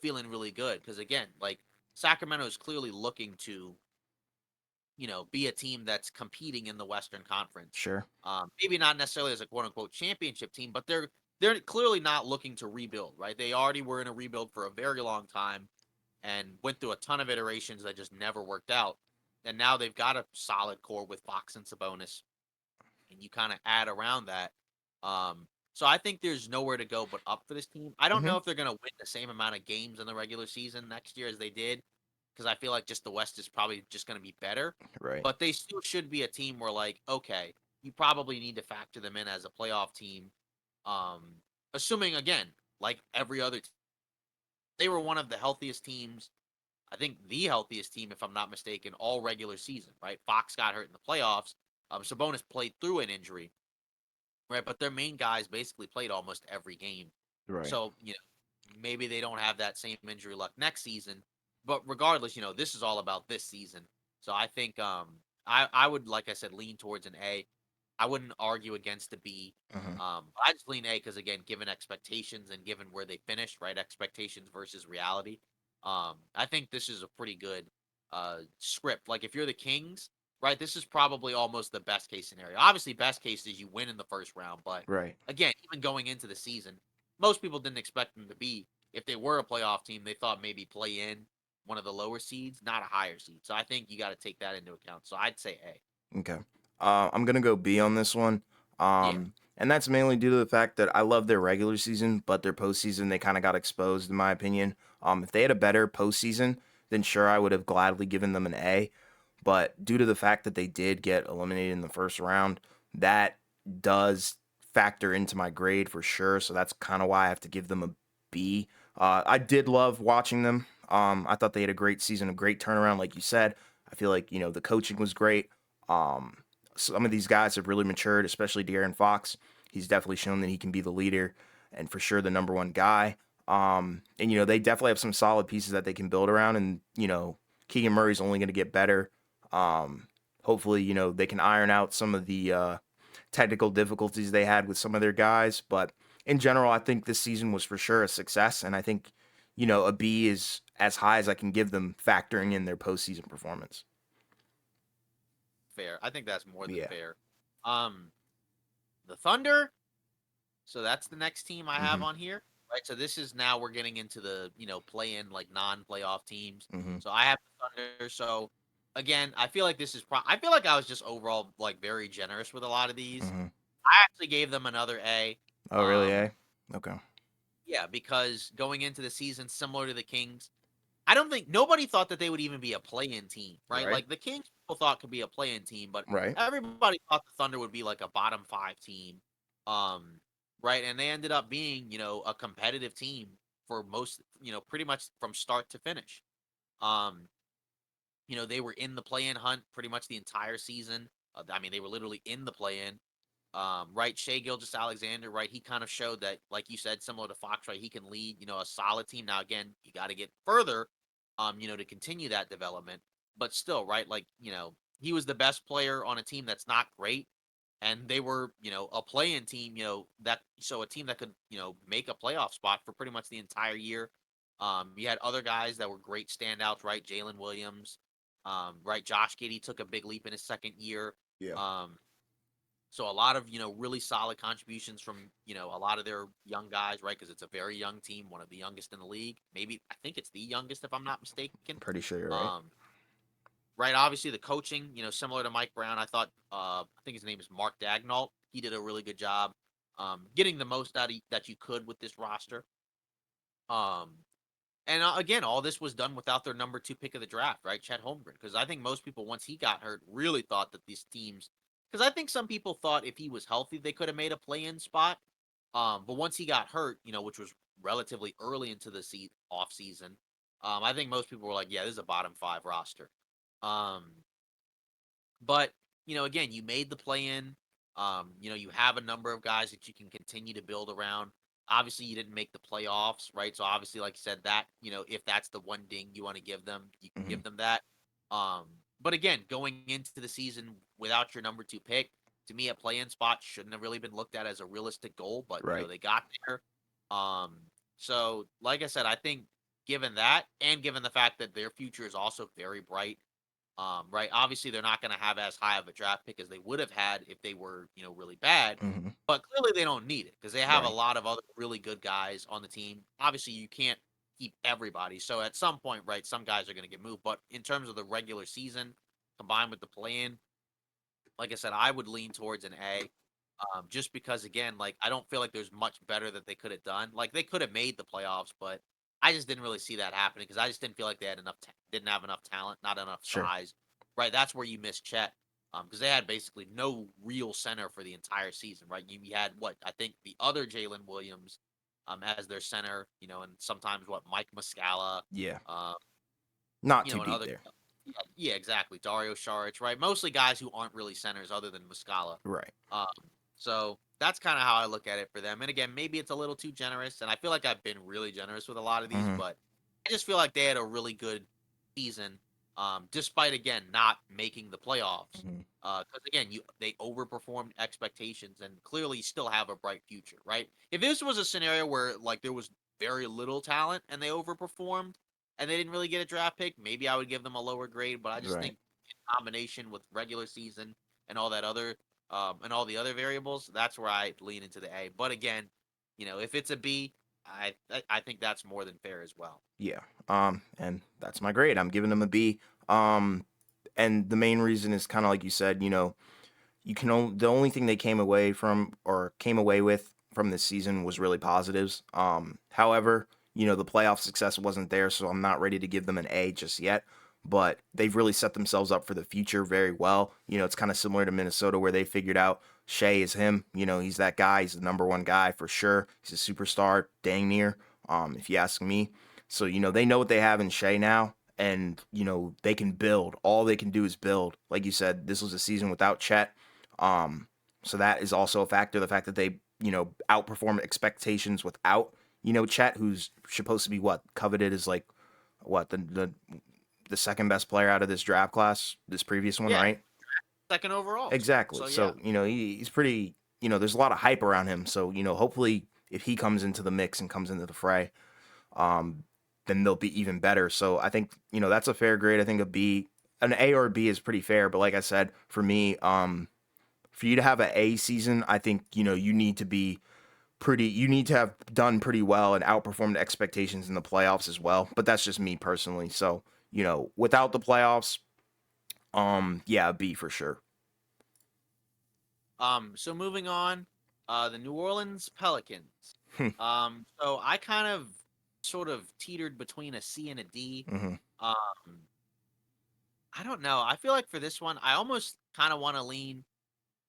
feeling really good. Because again, like Sacramento is clearly looking to, be a team that's competing in the Western Conference. Sure. Maybe not necessarily as a quote unquote championship team, but they're clearly not looking to rebuild, right? They already were in a rebuild for a very long time and went through a ton of iterations that just never worked out. And now they've got a solid core with Fox and Sabonis, and you kind of add around that. So I think there's nowhere to go but up for this team. I don't Mm-hmm. know if they're going to win the same amount of games in the regular season next year as they did, because I feel like just the West is probably just going to be better. Right. But they still should be a team where, like, okay, you probably need to factor them in as a playoff team. Um, Assuming again, like every other, they were one of the healthiest teams. I think the healthiest team, if I'm not mistaken, all regular season. Right, Fox got hurt in the playoffs. Sabonis played through an injury, right? But their main guys basically played almost every game. Right. So, maybe they don't have that same injury luck next season. But regardless, this is all about this season. So I think I would, like I said, lean towards an A. I wouldn't argue against a B. Mm-hmm. I just lean A because again, given expectations and given where they finished, right? Expectations versus reality. I think this is a pretty good script. Like if you're the Kings, right? This is probably almost the best case scenario. Obviously, best case is you win in the first round, but Right. again, even going into the season, most people didn't expect them to be. If they were a playoff team, they thought maybe play in one of the lower seeds, not a higher seed. So I think you got to take that into account. So I'd say A. Okay. I'm gonna go B on this one. Yeah, And that's mainly due to the fact that I love their regular season, but their postseason they kind of got exposed, in my opinion. If they had a better postseason, then sure I would have gladly given them an A. But due to the fact that they did get eliminated in the first round, that does factor into my grade for sure. So that's kind of why I have to give them a B. I did love watching them. I thought they had a great season, a great turnaround, like you said. I feel like the coaching was great. Um, some of these guys have really matured, especially De'Aaron Fox. He's definitely shown that he can be the leader and for sure the number one guy. And they definitely have some solid pieces that they can build around. And Keegan Murray's only going to get better. Hopefully, they can iron out some of the technical difficulties they had with some of their guys. But in general, I think this season was for sure a success. And I think, a B is as high as I can give them, factoring in their postseason performance. fair. I think that's more than Yeah. fair. Um, the Thunder. So that's the next team I have Mhm. on here. Right. So this is now we're getting into the, play in like non-playoff teams. Mhm. So I have the Thunder. So again, I feel like this is I feel like I was just overall like very generous with a lot of these. Mhm. I actually gave them another A. Oh, really? Um, Eh? Okay. yeah, because going into the season, similar to the Kings, I don't think nobody thought that they would even be a play-in team, right? Right. Like the Kings people thought could be a play-in team, but Right. everybody thought the Thunder would be like a bottom five team. Um, right. And they ended up being, a competitive team for most, pretty much from start to finish. Um, they were in the play-in hunt pretty much the entire season. I mean, they were literally in the play-in. Right, Shea Gilgis Alexander, right? He kind of showed that, like you said, similar to Fox, right? He can lead, a solid team. Now, again, you got to get further, to continue that development. But still, right? Like, he was the best player on a team that's not great, and they were, a play-in team, that so a team that could, make a playoff spot for pretty much the entire year. You had other guys that were great standouts, right? Jalen Williams, right? Josh Giddey took a big leap in his second year. Yeah. Um, so a lot of, really solid contributions from, a lot of their young guys, right? Because it's a very young team, one of the youngest in the league. Maybe I think it's the youngest if I'm not mistaken. Pretty sure you're right. Um, right. Obviously the coaching, similar to Mike Brown, I thought I think his name is Mark Dagnall. He did a really good job getting the most out of that you could with this roster. Um, and again, all this was done without their number two pick of the draft, right? Chet Holmgren. Because I think most people, once he got hurt, really thought that these teams, because I think some people thought if he was healthy, they could have made a play in spot. But once he got hurt, which was relatively early into the off season, I think most people were like, yeah, this is a bottom five roster. Um, but, again, you made the play in. You have a number of guys that you can continue to build around. Obviously, you didn't make the playoffs, right? So obviously, like I said, that, if that's the one ding you want to give them, you can Mhm. give them that. Um, but again, going into the season without your number two pick, to me, a play-in spot shouldn't have really been looked at as a realistic goal, but Right. they got there. Um, so like I said, I think given that and given the fact that their future is also very bright, right. Obviously, they're not going to have as high of a draft pick as they would have had if they were, really bad. Mhm. But clearly, they don't need it because they have a Right. lot of other really good guys on the team. Obviously, you can't keep everybody. So at some point, right, some guys are going to get moved. But in terms of the regular season combined with the play-in, like I said, I would lean towards an A. Just because again, like I don't feel like there's much better that they could have done. Like they could have made the playoffs, but I just didn't really see that happening because I just didn't feel like they had didn't have enough talent, not enough Sure. size. Right, that's where you miss Chet. Because they had basically no real center for the entire season. Right, you had what I think the other Jalen Williams, as their center. And sometimes what Mike Muscala, Yeah. um, Not too and deep other there. yeah, exactly. Dario Saric, right? Mostly guys who aren't really centers other than Muscala. Right. Um, so that's kind of how I look at it for them. And again, maybe it's a little too generous, and I feel like I've been really generous with a lot of these, Mhm. but I just feel like they had a really good season, despite again not making the playoffs. Mhm. Because again, they overperformed expectations and clearly still have a bright future, right? If this was a scenario where like there was very little talent and they overperformed and they didn't really get a draft pick, maybe I would give them a lower grade. But I just Right. think in combination with regular season and all that other and all the other variables, that's where I lean into the A. But again, if it's a B, I think that's more than fair as well. Yeah. And that's my grade. I'm giving them a B. And the main reason is kind of like you said, you can only the only thing they came away from or came away with from this season was really positives. However, the playoff success wasn't there, so I'm not ready to give them an A just yet. But they've really set themselves up for the future very well. It's kind of similar to Minnesota where they figured out Shea is him. He's that guy. He's the number one guy for sure. He's a superstar, dang near. If you ask me. So they know what they have in Shea now, and they can build. All they can do is build. Like you said, this was a season without Chet. um, so that is also a factor. The fact that they, outperformed expectations without, Chet, who's supposed to be what coveted as like what the second best player out of this draft class, this previous one, Yeah, right? second overall. Exactly. So yeah, So he's pretty. There's a lot of hype around him. So hopefully if he comes into the mix and comes into the fray, um, then they'll be even better. So I think that's a fair grade. I think a B, an A or a B is pretty fair. But like I said, for me, for you to have an A season, I think you need to be you need to have done pretty well and outperformed expectations in the playoffs as well. But that's just me personally. So, without the playoffs, yeah, B for sure. So moving on, the New Orleans Pelicans. Hmm. So I kind of sort of teetered between a C and a D. Mhm. Um, I don't know. I feel like for this one, I almost kind of want to lean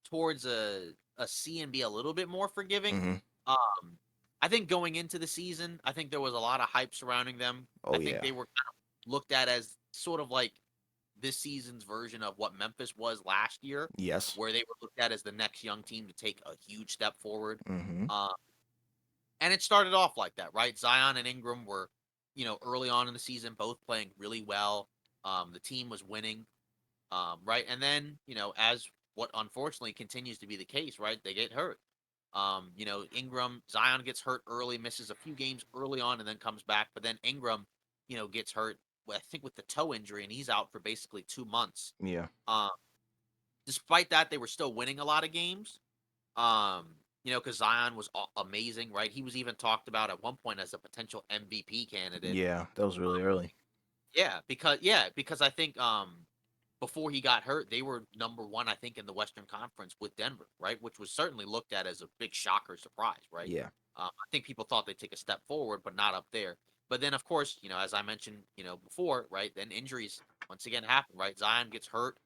towards a C and be a little bit more forgiving. Mhm. Um, I think going into the season, I think there was a lot of hype surrounding them. I Oh think yeah. they were kind of looked at as sort of like this season's version of what Memphis was last year, Yes. where they were looked at as the next young team to take a huge step forward. Mhm. Um, and it started off like that, right? Zion and Ingram were, early on in the season, both playing really well. The team was winning, right? And then, as what unfortunately continues to be the case, right? They get hurt. Ingram, Zion gets hurt early, misses a few games early on, and then comes back. But then Ingram, gets hurt, I think with the toe injury, and he's out for basically 2 months. Yeah. Um, Despite that, they were still winning a lot of games. Because Zion was amazing, right? He was even talked about at one point as a potential MVP candidate. Yeah. That was really early. Yeah, because I think before he got hurt, they were number one, I think, in the Western Conference with Denver, right? Which was certainly looked at as a big shocker surprise, right? Yeah. I think people thought they'd take a step forward, but not up there. But then, of course, as I mentioned, before, right? Then injuries once again happen, right? Zion gets hurt,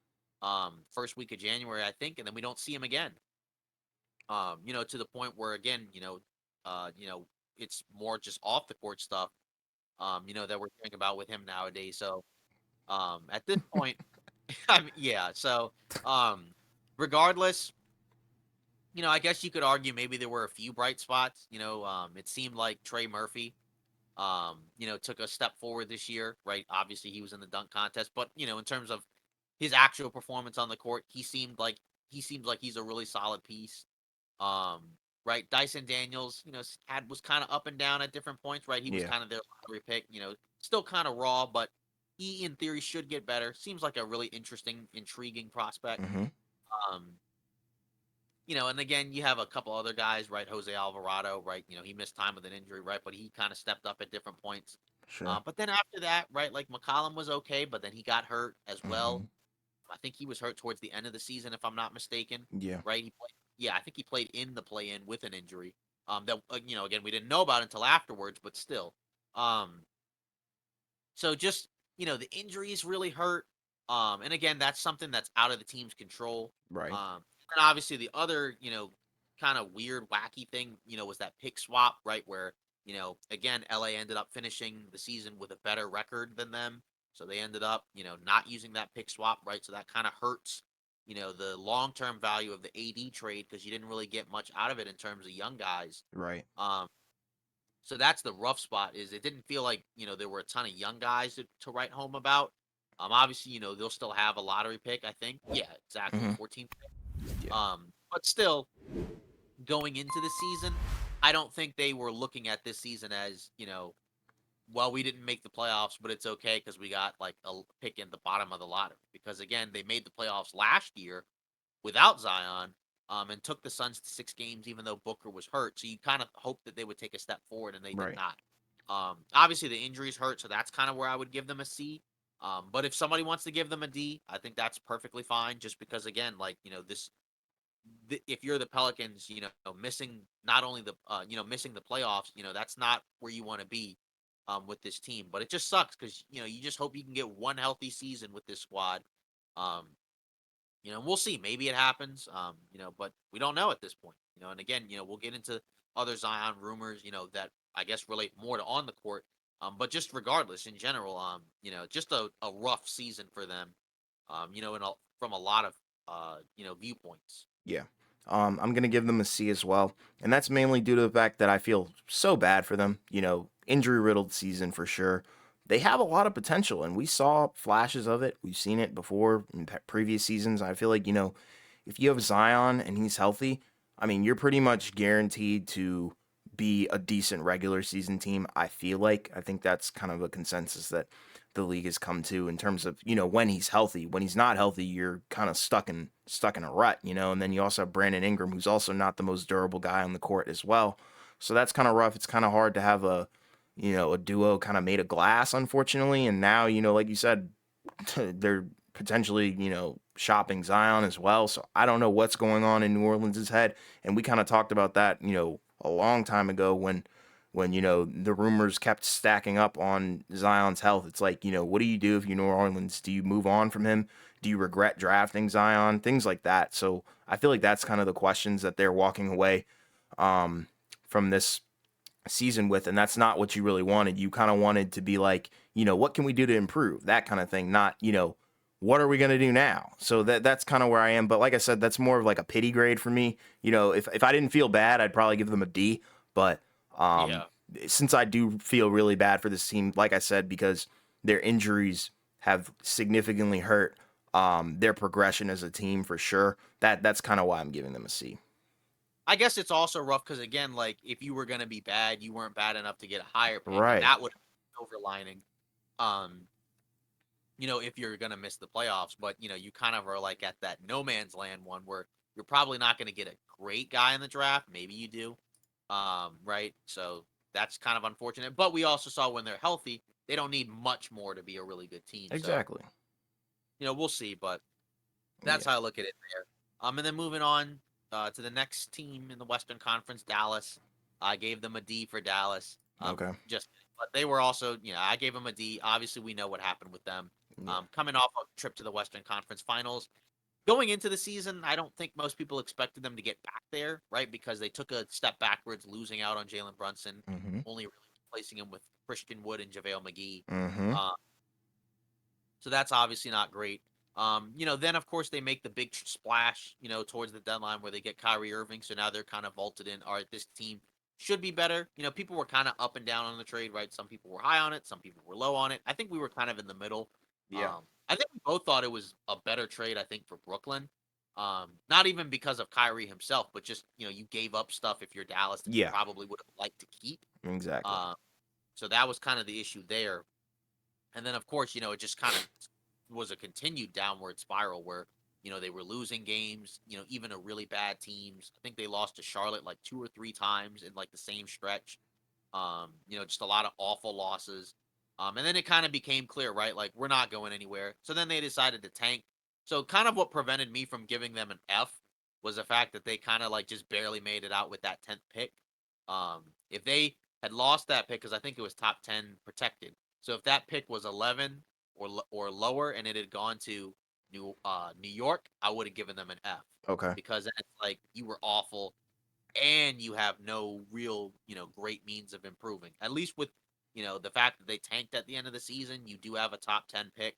first week of January, I think, and then we don't see him again. To the point where again, it's more just off the court stuff, that we're hearing about with him nowadays. So, at this point, I mean, yeah. So, um, regardless, I guess you could argue maybe there were a few bright spots. It seemed like Trey Murphy, took a step forward this year, right? Obviously, he was in the dunk contest, but in terms of his actual performance on the court, he seems like he's a really solid piece. Um, right, Dyson Daniels, was kind of up and down at different points, right? He was Yeah. kind of their lottery pick, still kind of raw, but he in theory should get better. Seems like a really interesting, intriguing prospect. Mhm. Um, and again, you have a couple other guys, right? Jose Alvarado, right? He missed time with an injury, right? But he kind of stepped up at different points. Sure. But then after that, right, like McCollum was okay, but then he got hurt as well. Mhm. I think he was hurt towards the end of the season, if I'm not mistaken. Yeah. Right? Yeah, I think he played in the play-in with an injury. That again we didn't know about until afterwards, but still. Um, so just the injuries really hurt. And again, that's something that's out of the team's control. Right. And obviously the other kind of weird, wacky thing was that pick swap, right? Where again LA ended up finishing the season with a better record than them, so they ended up not using that pick swap, right? So that kind of hurts the long term value of the AD trade because you didn't really get much out of it in terms of young guys. Right. Um, so that's the rough spot. Is it didn't feel like there were a ton of young guys to write home about. Obviously they'll still have a lottery pick. I think. Yeah, exactly, Mhm. 14th. Yeah. But still going into the season, I don't think they were looking at this season as well, we didn't make the playoffs, but it's okay because we got like a pick in the bottom of the lottery. Because again, they made the playoffs last year without Zion, and took the Suns to 6 games, even though Booker was hurt. So you kind of hope that they would take a step forward, and they did Right. not. Obviously, the injuries hurt, so that's kind of where I would give them a C. But if somebody wants to give them a D, I think that's perfectly fine. Just because, again, like if you're the Pelicans, missing not only missing the playoffs, that's not where you want to be, with this team. But it just sucks because you just hope you can get one healthy season with this squad. Um, we'll see. Maybe it happens. But we don't know at this point. And again, we'll get into other Zion rumors, that I guess relate more to on the court. But just regardless, in general, just a rough season for them. From a lot of viewpoints. Yeah. I'm gonna give them a C as well, and that's mainly due to the fact that I feel so bad for them. Injury riddled season for sure. They have a lot of potential, and we saw flashes of it. We've seen it before in previous seasons. I feel like if you have Zion and he's healthy, I mean, you're pretty much guaranteed to be a decent regular season team. I think that's kind of a consensus that the league has come to in terms of when he's healthy. When he's not healthy, you're kind of stuck in a rut. And then you also have Brandon Ingram, who's also not the most durable guy on the court as well. So that's kind of rough. It's kind of hard to have a duo kind of made of glass, unfortunately. And now, like you said, they're potentially, shopping Zion as well. So I don't know what's going on in New Orleans' head. And we kind of talked about that, a long time ago when the rumors kept stacking up on Zion's health. It's like, what do you do if you're New Orleans? Do you move on from him? Do you regret drafting Zion? Things like that. So I feel like that's kind of the questions that they're walking away um, from this season with, and that's not what you really wanted. You kind of wanted to be like, what can we do to improve? That kind of thing, not, what are we going to do now? So that's kind of where I am. But like I said, that's more of like a pity grade for me. If I didn't feel bad, I'd probably give them a D. But um, Yeah. since I do feel really bad for this team, like I said, because their injuries have significantly hurt their progression as a team for sure. That's kind of why I'm giving them a C. I guess it's also rough because again, like if you were gonna be bad, you weren't bad enough to get a higher pick, and Right. that would have been silver lining. Um, if you're gonna miss the playoffs, but you kind of are like at that no man's land one where you're probably not gonna get a great guy in the draft. Maybe you do. Right. So that's kind of unfortunate. But we also saw when they're healthy, they don't need much more to be a really good team. So, Exactly. we'll see. But that's Yeah. how I look at it there. And then moving on to the next team in the Western Conference, Dallas. I gave them a D for Dallas. Okay. But they were also, I gave them a D. Obviously, we know what happened with them. Yeah. Coming off a trip to the Western Conference Finals, going into the season, I don't think most people expected them to get back there, right? Because they took a step backwards, losing out on Jalen Brunson, Mm-hmm. only really replacing him with Christian Wood and JaVale McGee. Mm-hmm. Uh, so that's obviously not great. Then of course they make the big splash, towards the deadline where they get Kyrie Irving. So now they're kind of vaulted in. All right, this team should be better. People were kind of up and down on the trade, right? Some people were high on it, some people were low on it. I think we were kind of in the middle. Yeah. I think we both thought it was a better trade. I think for Brooklyn, not even because of Kyrie himself, but just you gave up stuff if you're Dallas that you Yeah. probably would have liked to keep. Exactly. Um, so that was kind of the issue there. And then of course, it just kind of was a continued downward spiral where, they were losing games, even to really bad teams. I think they lost to Charlotte like 2 or 3 times in like the same stretch. Just a lot of awful losses. And then it kind of became clear, right? Like we're not going anywhere. So then they decided to tank. So kind of what prevented me from giving them an F was the fact that they kind of like just barely made it out with that 10th pick. If they had lost that pick, because I think it was top 10 protected. So if that pick was 11 or lower and it had gone to New York, I would have given them an F Okay. because then it's like you were awful and you have no real, great means of improving. At least with, the fact that they tanked at the end of the season, you do have a top 10 pick,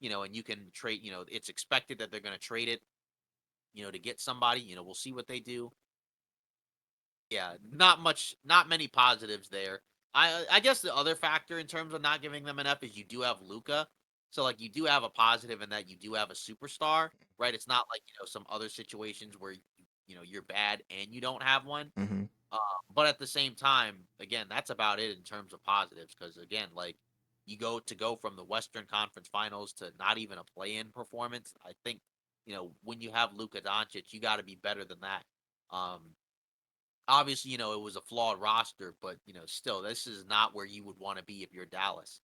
and you can trade, it's expected that they're going to trade it, to get somebody, we'll see what they do. Yeah, not many positives there. I guess the other factor in terms of not giving them an F is you do have Luca. So like you do have a positive in that you do have a superstar, right? It's not like, some other situations where you're bad and you don't have one. Mm-hmm. Uh, but at the same time, again, that's about it in terms of positives because again, like you go from the Western Conference Finals to not even a play-in performance. I think, when you have Luka Doncic, you got to be better than that. Um, Obviously, it was a flawed roster, but still, this is not where you would want to be if you're Dallas.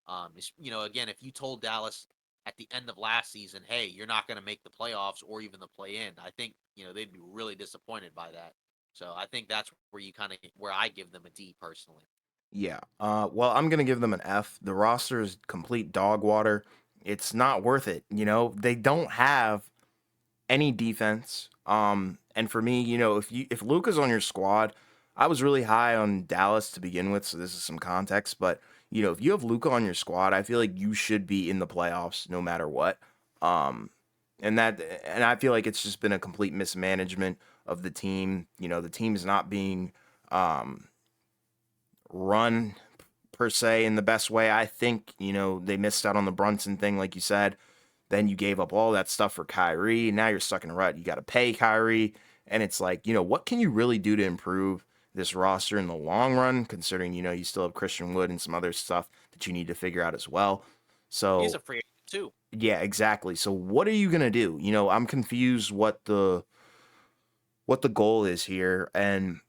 Again, if you told Dallas at the end of last season, hey, you're not going to make the playoffs or even the play in, I think they'd be really disappointed by that. So I think that's where you kind of where I give them a D personally. Yeah. Well, I'm gonna give them an F. The roster is complete dog water. It's not worth it. They don't have any defense. And for me, if Luca's on your squad, I was really high on Dallas to begin with, so this is some context. But if you have Luca on your squad, I feel like you should be in the playoffs no matter what. Um, and I feel like it's just been a complete mismanagement of the team. The team is not being um run per se in the best way. I think, they missed out on the Brunson thing, like you said. Then you gave up all that stuff for Kyrie. Now you're stuck in a rut. You got to pay Kyrie. And it's like, what can you really do to improve this roster in the long run, considering, you still have Christian Wood and some other stuff that you need to figure out as well. He's So, a free agent too. yeah, exactly. So what are you going to do? I'm confused what the goal is here. And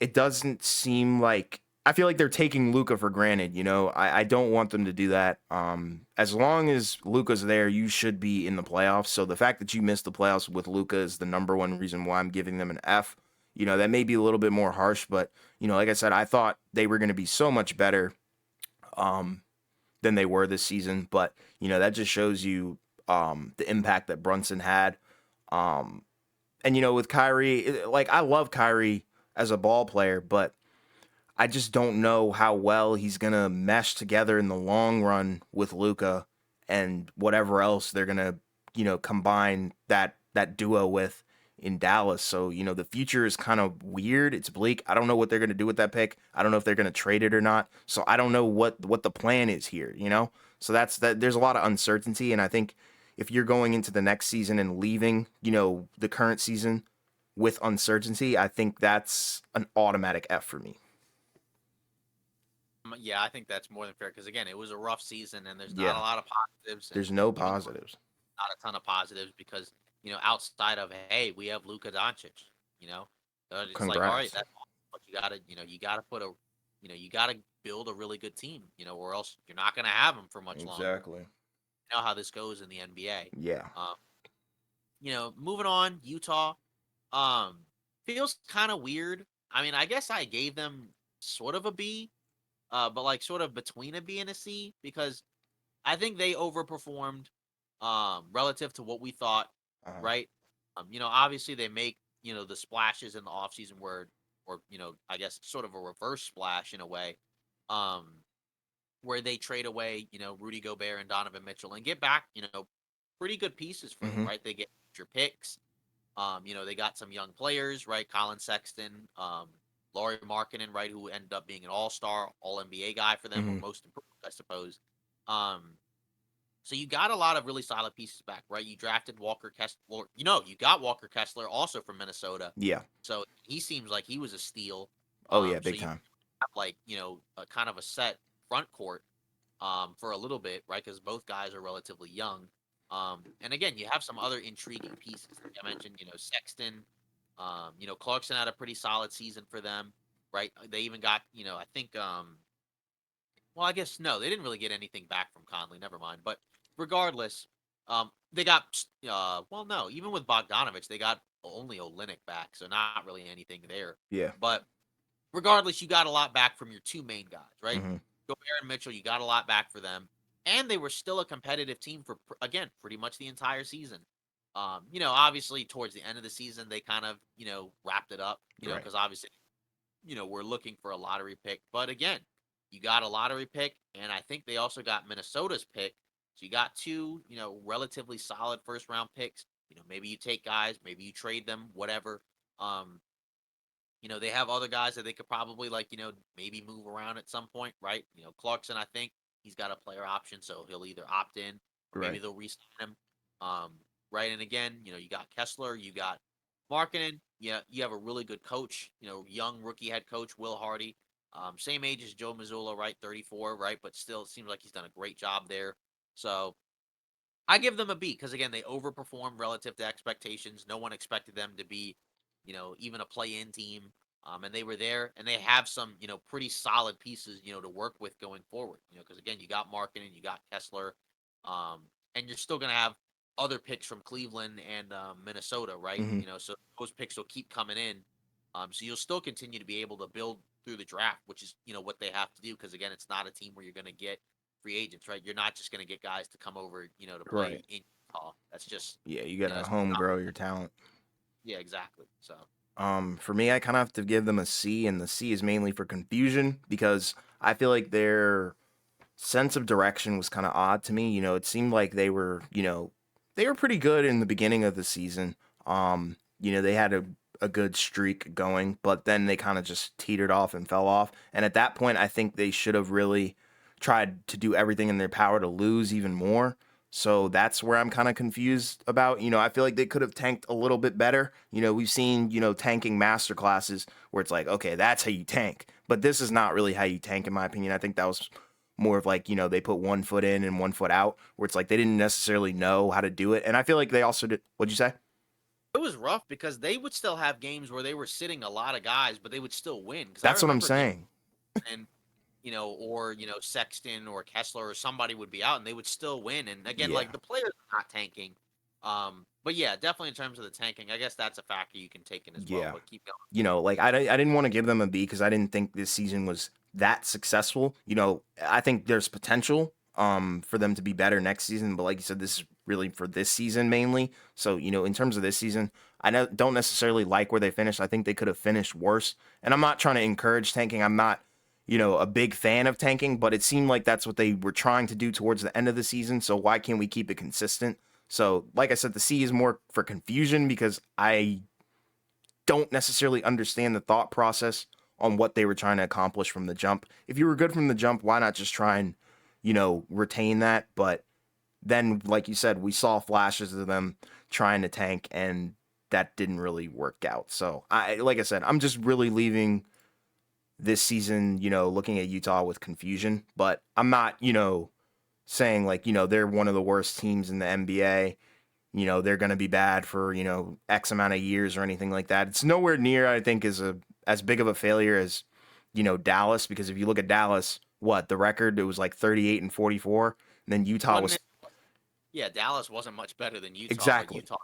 it doesn't seem like I feel like they're taking Luca for granted. I don't want them to do that. As long as Luca's there, you should be in the playoffs. So the fact that you missed the playoffs with Luca is the number one reason why I'm giving them an F. That may be a little bit more harsh, but like I said, I thought they were going to be so much better um, than they were this season. But that just shows you the impact that Brunson had. Um, and with Kyrie, like I love Kyrie as a ball player, but I just don't know how well he's gonna mesh together in the long run with Luca and whatever else they're gonna, combine that duo with in Dallas. So, the future is kind of weird. It's bleak. I don't know what they're gonna do with that pick. I don't know if they're gonna trade it or not. So I don't know what the plan is here. So that's that there's a lot of uncertainty. And I think if you're going into the next season and leaving, the current season with uncertainty, I think that's an automatic F for me. Yeah, I think that's more than fair because again, it was a rough season and there's not a Yeah. lot of positives, and There's no even positives. not a ton of positives because outside of hey, we have Luka Doncic, you know, it's like all right, Congrats. that's awesome, but you gotta put a, you gotta build a really good team, or else you're not gonna have them for much longer. Exactly. You know how this goes in the NBA. Yeah. Um, moving on, Utah, um, feels kind of weird. I mean, I guess I gave them sort of a B, but like sort of between a B and a C because I think they overperformed relative to what we thought, Uh-huh. right? Obviously they make, the splashes in the offseason or I guess sort of a reverse splash in a way, um, where they trade away, Rudy Gobert and Donovan Mitchell and get back, pretty good pieces for them, Mm-hmm. right? They get future picks. They got some young players, right? Colin Sexton, Laurie Markkinen, right, who ended up being an all-star, all NBA guy for them, or Mm-hmm. most improved, I suppose. Um, so you got a lot of really solid pieces back, right? You drafted Walker Kessler. Well, you got Walker Kessler also from Minnesota. Yeah. So he seems like he was a steal. Oh yeah, So big you time. have like, a kind of a set front court for a little bit, right? Because both guys are relatively young. And again, you have some other intriguing pieces. Like I mentioned, Sexton, Clarkson had a pretty solid season for them, right? They even got, I think well, I guess no, they didn't really get anything back from Conley. Never mind. But regardless, they got well, no, even with Bogdanovich, they got only Olynyk back, so not really anything there. Yeah. But regardless, you got a lot back from your two main guys, right? Mm-hmm. Gobert and Mitchell, you got a lot back for them, and they were still a competitive team for again pretty much the entire season. Obviously towards the end of the season, they kind of wrapped it up, Right. because obviously we're looking for a lottery pick. But again, you got a lottery pick, and I think they also got Minnesota's pick. So you got two, relatively solid first round picks. Maybe you take guys, maybe you trade them, whatever. Um, they have other guys that they could probably like, maybe move around at some point, right? Clarkson, I think he's got a player option, so he'll either opt in or maybe Right. they'll re-sign him. Right. And again, you got Kessler, you got Markkinen. Yeah, you have a really good coach, young rookie head coach, Will Hardy. Same age as Joe Mazzulla, right? 34, right? But still, it seems like he's done a great job there. So I give them a B because again, they overperformed relative to expectations. No one expected them to be, even a play-in team. And they were there, and they have some, pretty solid pieces, to work with going forward. Because again, you got Markin and you got Kessler, and you're still gonna have other picks from Cleveland and Minnesota, right? Mm-hmm. So those picks will keep coming in. So you'll still continue to be able to build through the draft, which is, what they have to do. Because again, it's not a team where you're gonna get free agents, right? You're not just going to get guys to come over, to Right. play in Utah. That's just, Yeah, you gotta that's home not, grow your talent. yeah, exactly. So, For me, I kind of have to give them a C, and the C is mainly for confusion because I feel like their sense of direction was kind of odd to me. It seemed like they were pretty good in the beginning of the season. They had a good streak going, but then they kind of just teetered off and fell off. And at that point, I think they should have really tried to do everything in their power to lose even more. So that's where I'm kind of confused about. I feel like they could have tanked a little bit better. We've seen, tanking master classes where it's like, okay, that's how you tank. But this is not really how you tank, in my opinion. I think that was more of like, they put one foot in and one foot out, where it's like they didn't necessarily know how to do it. And I feel like they also did. What'd you say? It was rough because they would still have games where they were sitting a lot of guys, but they would still win. Because I That's what I'm remember games saying. and or Sexton or Kessler or somebody would be out and they would still win. And again, Yeah. like the players are not tanking. But yeah, definitely in terms of the tanking, I guess that's a factor you can take in as well. Yeah. But keep going. Like I didn't want to give them a B because I didn't think this season was that successful. I think there's potential for them to be better next season, but like you said, this is really for this season mainly. So, in terms of this season, don't necessarily like where they finished. I think they could have finished worse. And I'm not trying to encourage tanking. I'm not, a big fan of tanking, but it seemed like that's what they were trying to do towards the end of the season. So why can't we keep it consistent? So, like I said, the C is more for confusion because I don't necessarily understand the thought process on what they were trying to accomplish from the jump. If you were good from the jump, why not just try and, retain that? But then, like you said, we saw flashes of them trying to tank, and that didn't really work out. So, like I said, I'm just really leaving this season, looking at Utah with confusion. But I'm not, saying like, they're one of the worst teams in the NBA. They're going to be bad for, X amount of years or anything like that. It's nowhere near, I think, as big of a failure as, Dallas, because if you look at Dallas, the record, it was like 38 and 44. And then Utah Wasn't was it? Yeah, Dallas wasn't much better than Utah, but exactly. Utah,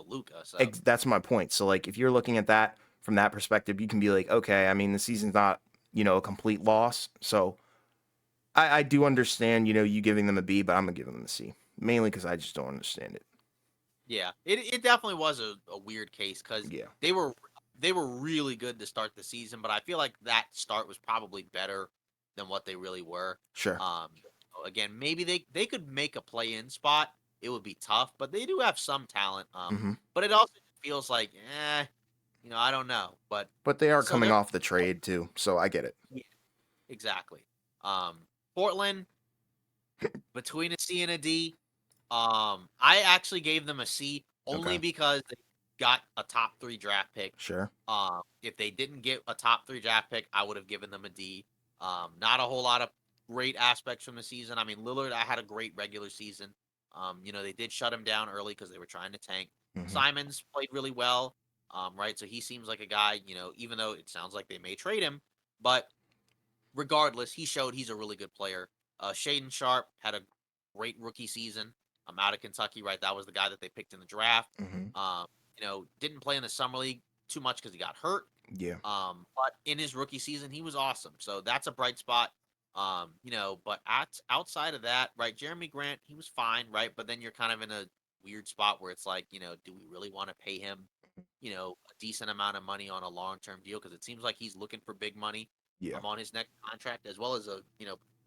Luca. So That's my point. So like, if you're looking at that from that perspective, you can be like, okay, I mean, the season's not, a complete loss. So I do understand, you giving them a B, but I'm gonna give them a C, mainly because I just don't understand it. yeah, it definitely was a weird case because Yeah, they were they were really good to start the season, but I feel like that start was probably better than what they really were. sure. Um, Again, maybe they could make a play in spot. It would be tough, but they do have some talent. Hmm. But it also feels like, I don't know. But But they are so coming they're off the trade too, so I get it. yeah, exactly. Portland between a C and a D. I actually gave them a C only Okay, because they got a top 3 draft pick. sure. If they didn't get a top 3 draft pick, I would have given them a D. Not a whole lot of great aspects from the season. I mean, Lillard, I had a great regular season. They did shut him down early because they were trying to tank. Hmm. Simons played really well. Right. So he seems like a guy, even though it sounds like they may trade him, but regardless, he showed he's a really good player. Shaden Sharp had a great rookie season. I'm out of Kentucky, right? That was the guy that they picked in the draft. Hmm. Um, didn't play in the summer league too much because he got hurt. Yeah. But in his rookie season, he was awesome. So that's a bright spot. But outside of that, right? Jeremy Grant, he was fine, right? But then you're kind of in a weird spot where it's like, do we really want to pay him, a decent amount of money on a long term deal? Because it seems like he's looking for big money Yeah. on his next contract, as well as a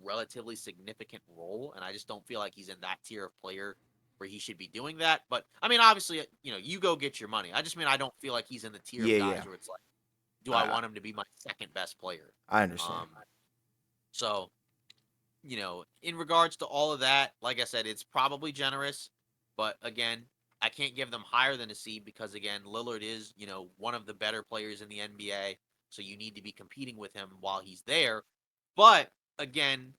relatively significant role. And I just don't feel like he's in that tier of player where he should be doing that. But I mean, obviously, you go get your money. I just mean I don't feel like he's in the tier of Yeah. Yeah. guys where it's like, do I I want him to be my second best player? I understand. Um, so in regards to all of that, like I said, it's probably generous, but again, I can't give them higher than a C because again, Lillard is, one of the better players in the NBA, so you need to be competing with him while he's there. But again,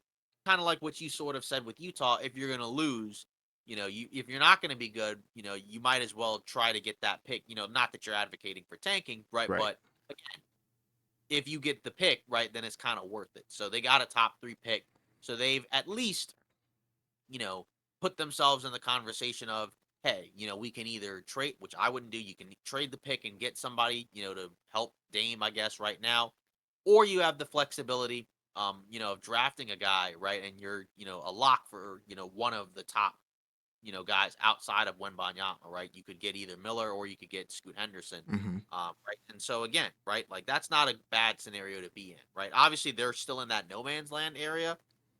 kind of like what you sort of said with Utah, if you're going to lose, if you're not going to be good, you might as well try to get that pick, not that you're advocating for tanking, right? Right. But again, if you get the pick, right, then it's kind of worth it. So they got a top 3 pick. So they've at least, you know, put themselves in the conversation of, hey, we can either trade, which I wouldn't do. You can trade the pick and get somebody, to help Dame, I guess, right now, or you have the flexibility, of drafting a guy, right, and you're, a lock for, one of the top, guys outside of Wembanyama, right? You could get either Miller or you could get Scoot Henderson, Hmm. right? And so again, right, like that's not a bad scenario to be in, right? Obviously, they're still in that no man's land area,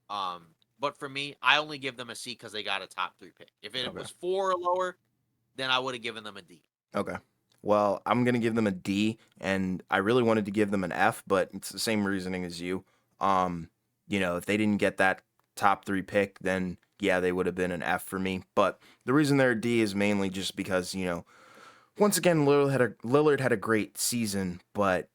um, but for me, I only give them a C because they got a top 3 pick. If it Okay. was 4 or lower, then I would have given them a D. Okay. Well, I'm gonna give them a D, and I really wanted to give them an F, but it's the same reasoning as you. Um, if they didn't get that top 3 pick, then yeah, they would have been an F for me. But the reason they're a D is mainly just because once again, Lillard had a great season, but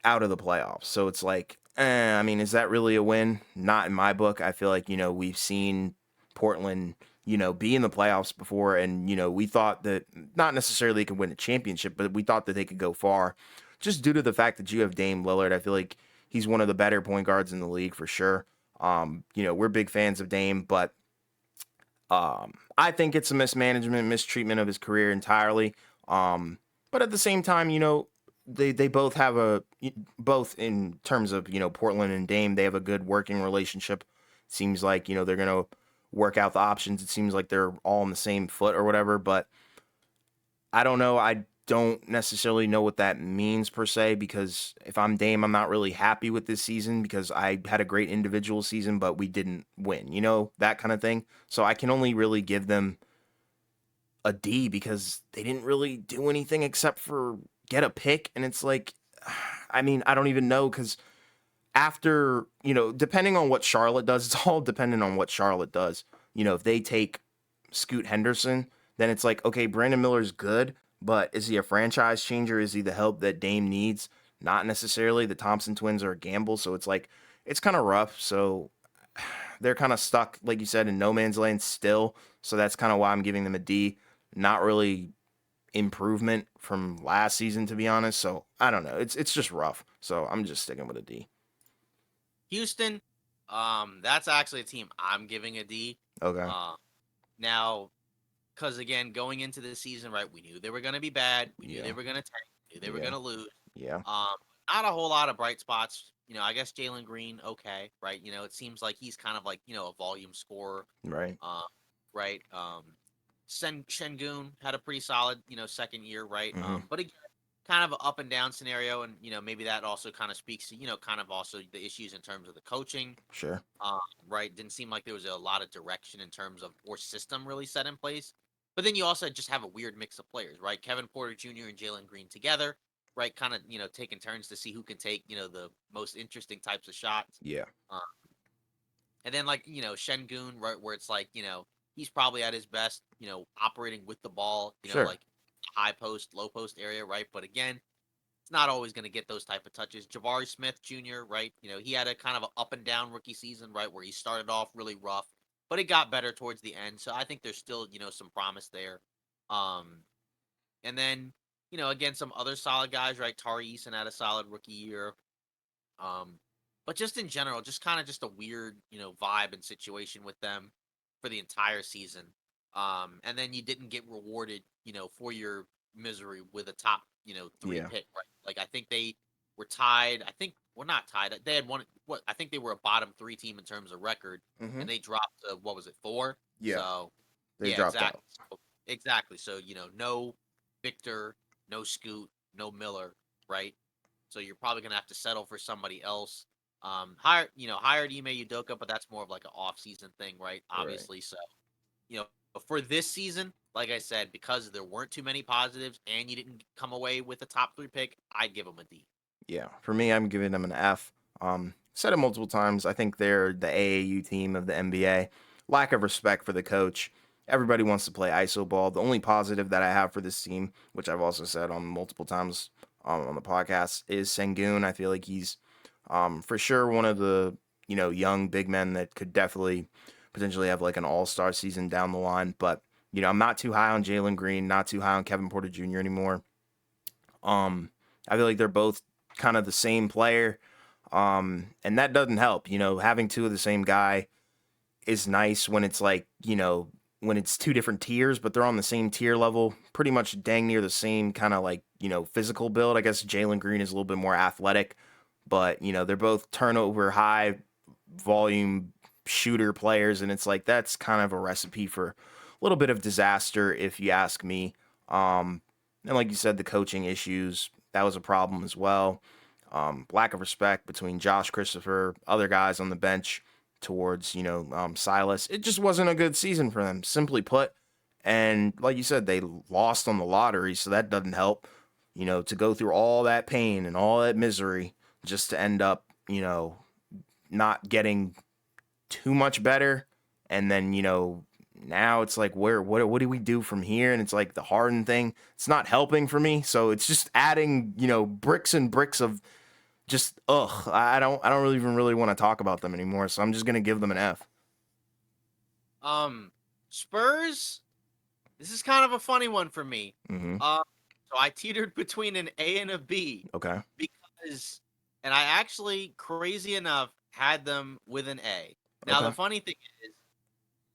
out of the playoffs. So it's like, I mean, is that really a win? Not in my book. I feel like we've seen Portland be in the playoffs before. And, we thought that not necessarily they could win a championship, but we thought that they could go far just due to the fact that you have Dame Lillard. I feel like he's one of the better point guards in the league for sure. We're big fans of Dame, but I think it's a mismanagement, mistreatment of his career entirely. But at the same time, they both have both in terms of Portland and Dame, they have a good working relationship. Seems like they're gonna work out the options. It seems like they're all on the same foot or whatever. But I don't know. I don't necessarily know what that means per se, because if I'm Dame, I'm not really happy with this season because I had a great individual season, but we didn't win, that kind of thing. So I can only really give them a D because they didn't really do anything except for get a pick. And it's like, I mean, I don't even know because after, depending on what Charlotte does, it's all dependent on what Charlotte does. If they take Scoot Henderson, then it's like, okay, Brandon Miller's good, but is he a franchise changer? Is he the help that Dame needs? Not necessarily. The Thompson twins are a gamble, so it's like, it's kind of rough. So they're kind of stuck, like you said, in no man's land still. So that's kind of why I'm giving them a D. Not really improvement from last season, to be honest. So I don't know. It's just rough. So I'm just sticking with a D. Houston, that's actually a team I'm giving a D. Okay. Um, now, because again, going into the season, right, we knew they were going to be bad. We knew they Yeah. were going to tank. We knew they were Yeah. going to lose. Yeah. Um, Not a whole lot of bright spots. I guess Jalen Green, okay, right. It seems like he's kind of like a volume scorer. Right. Um, right. Shengun had a pretty solid second year, right. Mm-hmm. But again, kind of an up and down scenario, and maybe that also kind of speaks to kind of also the issues in terms of the coaching. Sure. Right. Didn't seem like there was a lot of direction in terms of or system really set in place. But then you also just have a weird mix of players, right? Kevin Porter Jr. and Jalen Green together, right? Kind of, taking turns to see who can take, the most interesting types of shots. Yeah. Uh, and then like, Shengun, right, where it's like, he's probably at his best, operating with the ball, Sure. like high post, low post area, right? But again, it's not always going to get those type of touches. Jabari Smith Jr., right? He had a kind of an up and down rookie season, right, where he started off really rough, but it got better towards the end. So I think there's still, some promise there. Um, and then, again, some other solid guys, right? Tari Eason had a solid rookie year. Um, but just in general, just kind of just a weird, vibe and situation with them for the entire season. And then you didn't get rewarded, for your misery with a top, three Yeah. pick, right? Like I think they were tied. I think well not tied. They had one. What I think they were a bottom three team in terms of record, Mm-hmm. and they dropped to what was it 4? Yeah. So They yeah, dropped out. exactly. So, exactly. So no Victor, no Scoot, no Miller, right? So you're probably gonna have to settle for somebody else. Hired Ime Udoka, but that's more of like an off-season thing, right? Right. Obviously. So, you know, for this season, like I said, because there weren't too many positives and you didn't come away with a top 3 pick, I'd give them a D. Yeah. For me, I'm giving them an F. Said it multiple times. I think they're the AAU team of the NBA. Lack of respect for the coach. Everybody wants to play ISO ball. The only positive that I have for this team, which I've also said on multiple times on the podcast, is Sengun. I feel like he's for sure one of the young big men that could definitely potentially have like an all-star season down the line. But I'm not too high on Jalen Green, not too high on Kevin Porter Jr. anymore. I feel like they're both kind of the same player. And that doesn't help. Having two of the same guy is nice when it's like, when it's two different tiers, but they're on the same tier level, pretty much dang near the same kind of like, physical build. I guess Jalen Green is a little bit more athletic, but, they're both turnover high volume shooter players. And it's like, that's kind of a recipe for a little bit of disaster, if you ask me. And like you said, the coaching issues, that was a problem as well. Lack of respect between Josh Christopher, other guys on the bench towards, Silas. It just wasn't a good season for them, simply put. And like you said, they lost on the lottery, so that doesn't help, to go through all that pain and all that misery just to end up, not getting too much better. And then, now it's like, what do we do from here? And it's like the Harden thing, it's not helping for me. So it's just adding, bricks and bricks of just I don't really even really want to talk about them anymore. So I'm just gonna give them an F. Um, Spurs, this is kind of a funny one for me. Mm-hmm. Um, so I teetered between an A and a B Okay. because, and I actually, crazy enough, had them with an A. Now the Okay. funny thing is,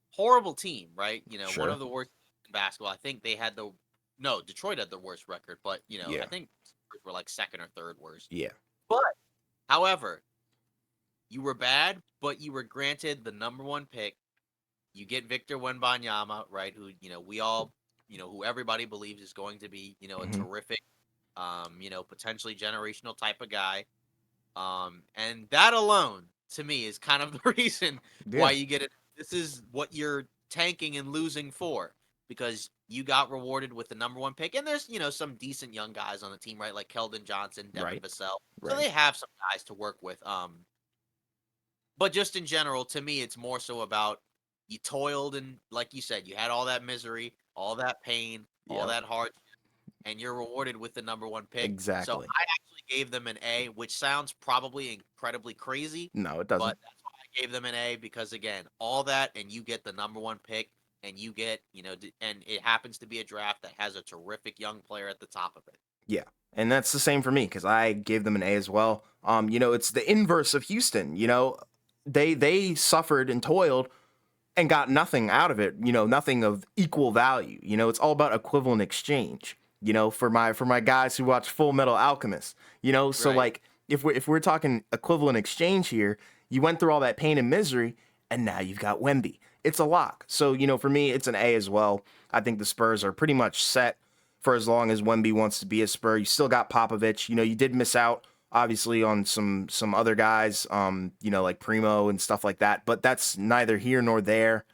horrible team, right? One Sure. of the worst in basketball. I think they had the no, Detroit had the worst record, but I Yeah. think Spurs were like second or third worst. Yeah. But however, you were bad, but you were granted the number one pick. You get Victor Wembanyama, right? Who we all who everybody believes is going to be a Mm-hmm. terrific, potentially generational type of guy. And that alone to me is kind of the reason why Yeah. you get it. This is what you're tanking and losing for because you got rewarded with the number one pick. And there's, some decent young guys on the team, right? Like Keldon Johnson, Devin Right. Vassell. So Right. they have some guys to work with. But just in general, to me, it's more so about you toiled and like you said, you had all that misery, all that pain, all Yep. that hardship, and you're rewarded with the number one pick. So Exactly. I actually gave them an A, which sounds probably incredibly crazy, No, it but doesn't. that's why I gave them an A because again, all that and you get the number one pick and you get, and it happens to be a draft that has a terrific young player at the top of it. Yeah. And that's the same for me because I gave them an A as well. It's the inverse of Houston. They suffered and toiled and got nothing out of it. Nothing of equal value. It's all about equivalent exchange. For my guys who watch Full Metal Alchemist. So Right. like if we're talking equivalent exchange here, you went through all that pain and misery, and now you've got Wemby. It's a lock. So for me, it's an A as well. I think the Spurs are pretty much set for as long as Wemby wants to be a Spur. You still got Popovich. You did miss out obviously on some other guys, like Primo and stuff like that. But that's neither here nor there.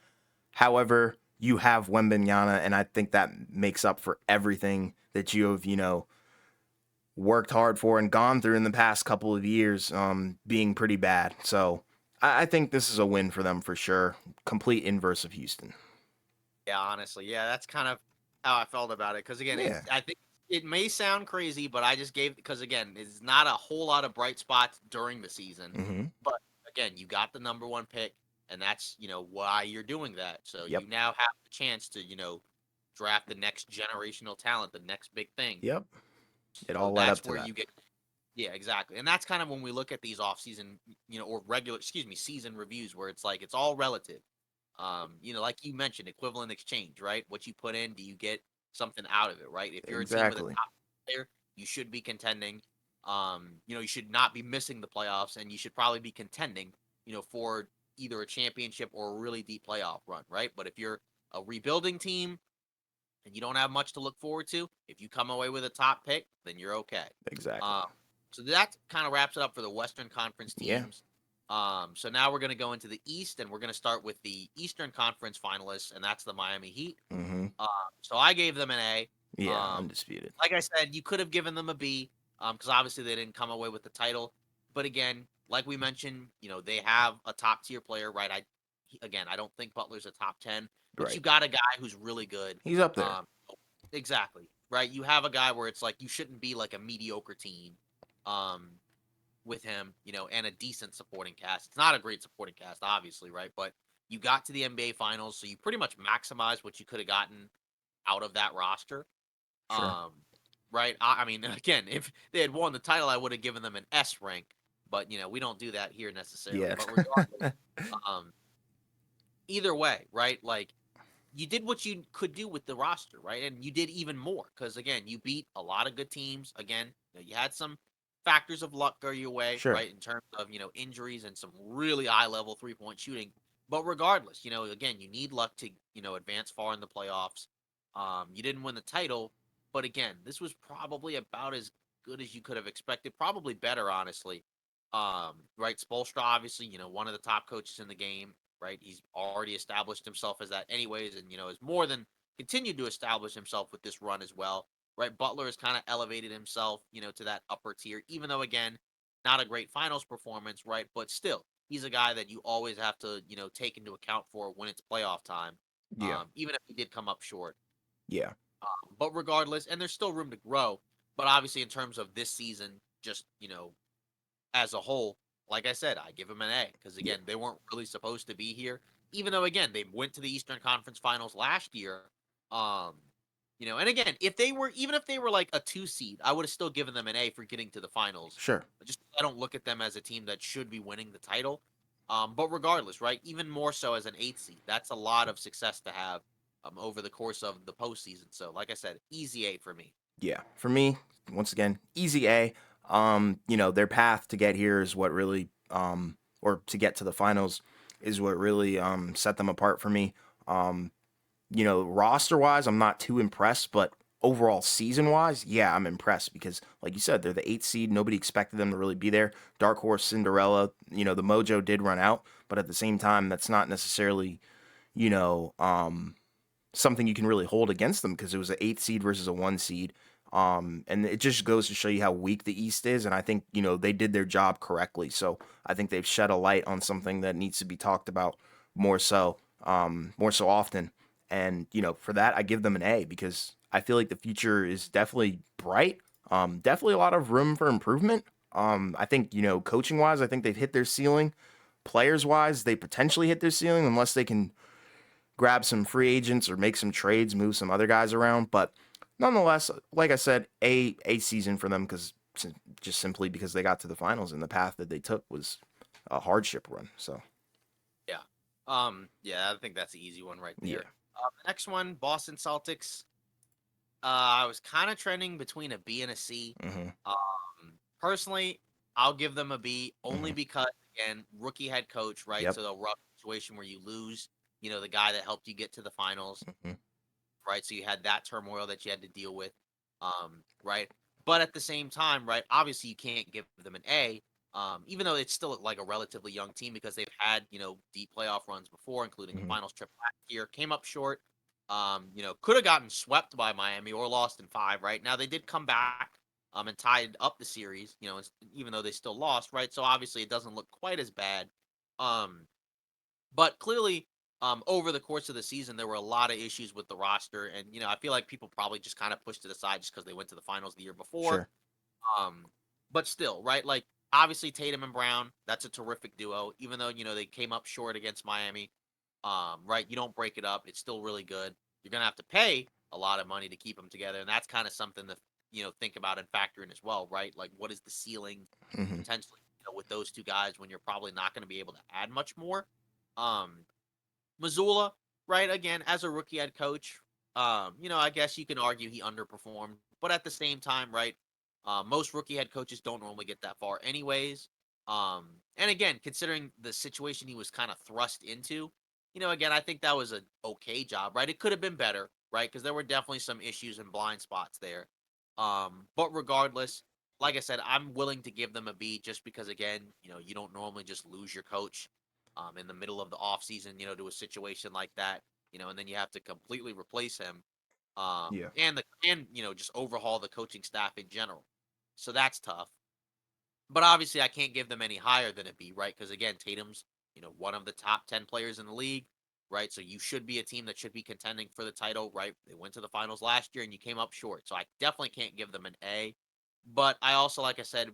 However, you have Wembanyama, and I think that makes up for everything that you have, worked hard for and gone through in the past couple of years, being pretty bad. So I think this is a win for them for sure. Complete inverse of Houston. Yeah, honestly. Yeah, that's kind of how I felt about it. Because again, Yeah. I think it may sound crazy, but I just gave because again, it's not a whole lot of bright spots during the season. Mm-hmm. But again, you got the number one pick, and that's why you're doing that. So Yep. you now have the chance to draft the next generational talent, the next big thing. Yep. It So all led up that's to where that. you get. Yeah, exactly. And that's kind of when we look at these off-season, or regular, excuse me, season reviews where it's like it's all relative. Like you mentioned, equivalent exchange, right? What you put in, do you get something out of it, right? If you're a team with a Exactly. top player, you should be contending. You should not be missing the playoffs, and you should probably be contending, for either a championship or a really deep playoff run, right? But if you're a rebuilding team and you don't have much to look forward to, if you come away with a top pick, then you're okay. Exactly. Um, so that kind of wraps it up for the Western Conference Yeah. teams. So now we're going to go into the East, and we're going to start with the Eastern Conference finalists, and that's the Miami Heat. Mm-hmm. Um, so I gave them an A. Yeah. Um, Undisputed. like I said, you could have given them a B, because obviously they didn't come away with the title. But again, like we mentioned, they have a top tier player, right? I don't think Butler's a top 10, but you Right. got a guy who's really good. He's up there. Um, exactly, right? You have a guy where it's like you shouldn't be like a mediocre team. Um, with him, and a decent supporting cast. It's not a great supporting cast, obviously, right? But you got to the NBA Finals, so you pretty much maximized what you could have gotten out of that roster. Sure. Right? I mean, again, if they had won the title, I would have given them an S rank, but we don't do that here necessarily. Yeah. But regardless, um, either way, right? Like you did what you could do with the roster, right? And you did even more because again, you beat a lot of good teams. Again, you had some factors of luck go your way, Sure. right? In terms of injuries and some really high level 3-point shooting. But regardless, again, you need luck to advance far in the playoffs. You didn't win the title, but again, this was probably about as good as you could have expected. Probably better, honestly. Right, Spoelstra, obviously, one of the top coaches in the game, right? He's already established himself as that anyways, and has more than continued to establish himself with this run as well. Right. Butler has kind of elevated himself, to that upper tier, even though again, not a great finals performance, right? But still, he's a guy that you always have to, take into account for when it's playoff time. Yeah. Even if he did come up short. Yeah. But regardless, and there's still room to grow. But obviously, in terms of this season, just as a whole, like I said, I give them an A because Yeah. again, they weren't really supposed to be here. even though again they went to the Eastern Conference Finals last year. Um, and again, if they were like a 2 seed, I would have still given them an A for getting to the finals. Sure. Just I don't look at them as a team that should be winning the title. But regardless, right? Even more so as an 8 seed, that's a lot of success to have over the course of the postseason. So, like I said, easy 8 for me. Yeah, for me, once again, easy A. Their path to get here is what really, or to get to the finals, is what really set them apart for me. Um, Roster wise, I'm not too impressed, but overall season wise, yeah, I'm impressed because, like you said, they're the 8 seed. Nobody expected them to really be there. Dark horse Cinderella. The mojo did run out, but at the same time, that's not necessarily, you know, something you can really hold against them because it was an 8 seed versus a 1 seed. And it just goes to show you how weak the East is. And I think, they did their job correctly. So I think they've shed a light on something that needs to be talked about more so often. And, for that, I give them an A because I feel like the future is definitely bright. Definitely a lot of room for improvement. I think, coaching wise, I think they've hit their ceiling. Players wise, they potentially hit their ceiling unless they can grab some free agents or make some trades, move some other guys around. But nonetheless, like I said, a season for them because just simply because they got to the finals and the path that they took was a hardship run. So Yeah. Yeah, I think that's the easy one right yeah. there. The next one, Boston Celtics. I was kind of trending between a B and a C. Hmm. Personally, I'll give them a B only Hmm. because again, rookie head coach, right? Yep. So the rough situation where you lose, the guy that helped you get to the finals, Hmm. right? So you had that turmoil that you had to deal with, right? But at the same time, right? Obviously, you can't give them an A, even though it's still like a relatively young team because they've had deep playoff runs before, including a Hmm. finals trip last year. Came up short. Could have gotten swept by Miami or lost in 5. Right now, they did come back. And tied up the series, even though they still lost, right? So obviously, it doesn't look quite as bad. Um, but clearly, over the course of the season, there were a lot of issues with the roster, and I feel like people probably just kind of pushed it aside just because they went to the finals the year before. Sure. Um, but still, right? Like obviously Tatum and Brown, that's a terrific duo. Even though they came up short against Miami, right? You don't break it up; it's still really good. You're gonna have to pay a lot of money to keep them together, and that's kind of something to think about and factor in as well, right? Like what is the ceiling Hmm. potentially with those two guys when you're probably not going to be able to add much more. Um, Missoula, right? Again, as a rookie head coach, I guess you can argue he underperformed, but at the same time, right? Most rookie head coaches don't normally get that far, anyways. And again, considering the situation he was kind of thrust into, again, I think that was an okay job, right? It could have been better, right? Because there were definitely some issues and blind spots there. But regardless, like I said, I'm willing to give them a B just because, again, you don't normally just lose your coach in the middle of the offseason, to a situation like that, and then you have to completely replace him, Yeah. and just overhaul the coaching staff in general. So that's tough. But obviously, I can't give them any higher than a B, right? Because again, Tatum's one of the top 10 players in the league, right? So you should be a team that should be contending for the title, right? They went to the finals last year and you came up short, so I definitely can't give them an A. But I also, like I said,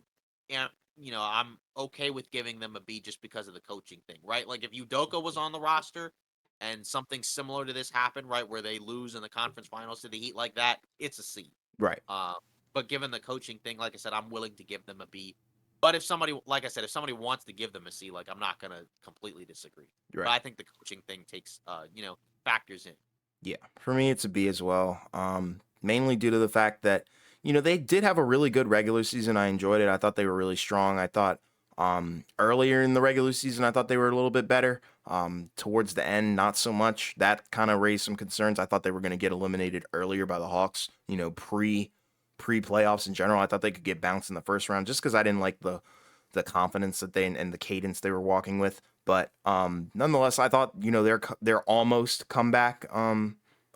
yeah, I'm okay with giving them a B just because of the coaching thing, right? Like if Udoka was on the roster and something similar to this happened, right, where they lose in the conference finals to the Heat like that, it's a C. Right. Um, but given the coaching thing, like I said, I'm willing to give them a B. But if somebody, like I said, if somebody wants to give them a C, like I'm not gonna completely disagree. But Right. I think the coaching thing takes, factors in. Yeah, for me it's a B as well. Mainly due to the fact that they did have a really good regular season. I enjoyed it. I thought they were really strong. I thought earlier in the regular season I thought they were a little bit better. Towards the end, not so much. That kind of raised some concerns. I thought they were going to get eliminated earlier by the Hawks. Pre playoffs in general. I thought they could get bounced in the first round just because I didn't like the confidence that they and the cadence they were walking with. But nonetheless, I thought their almost comeback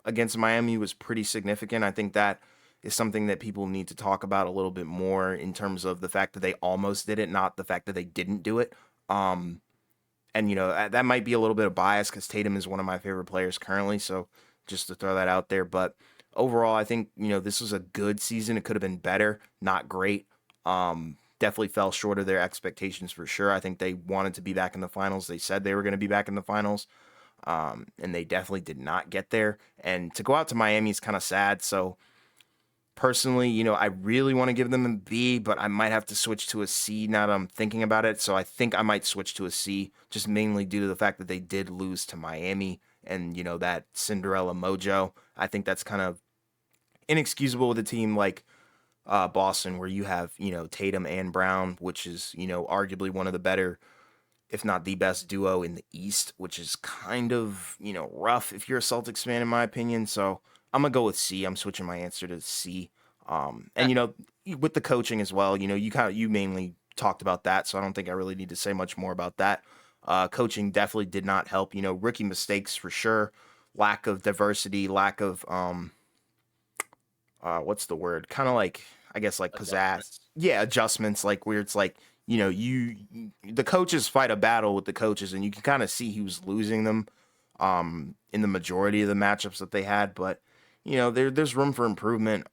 against Miami was pretty significant. I think that is something that people need to talk about a little bit more in terms of the fact that they almost did it, not the fact that they didn't do it. And that might be a little bit of bias because Tatum is one of my favorite players currently. So just to throw that out there, but overall, I think this was a good season. It could have been better, not great. Definitely fell short of their expectations for sure. I think they wanted to be back in the finals. They said they were going to be back in the finals. And they definitely did not get there. And to go out to Miami is kind of sad. So personally, I really want to give them a B, but I might have to switch to a C now that I'm thinking about it. So I think I might switch to a C, just mainly due to the fact that they did lose to Miami and, that Cinderella mojo. I think that's kind of inexcusable with a team like Boston, where you have, Tatum and Brown, which is, arguably one of the better, if not the best duo in the East, which is kind of, rough if you're a Celtics fan, in my opinion. So I'm gonna go with C. I'm switching my answer to C. And with the coaching as well, you mainly talked about that, so I don't think I really need to say much more about that. Coaching definitely did not help. Rookie mistakes for sure, lack of diversity, lack of what's the word? Kind of like, I guess, like pizzazz. Adjustments. Yeah, adjustments, like where it's like, the coaches fight a battle with the coaches, and you can kind of see he was losing them in the majority of the matchups that they had. But there's room for improvement.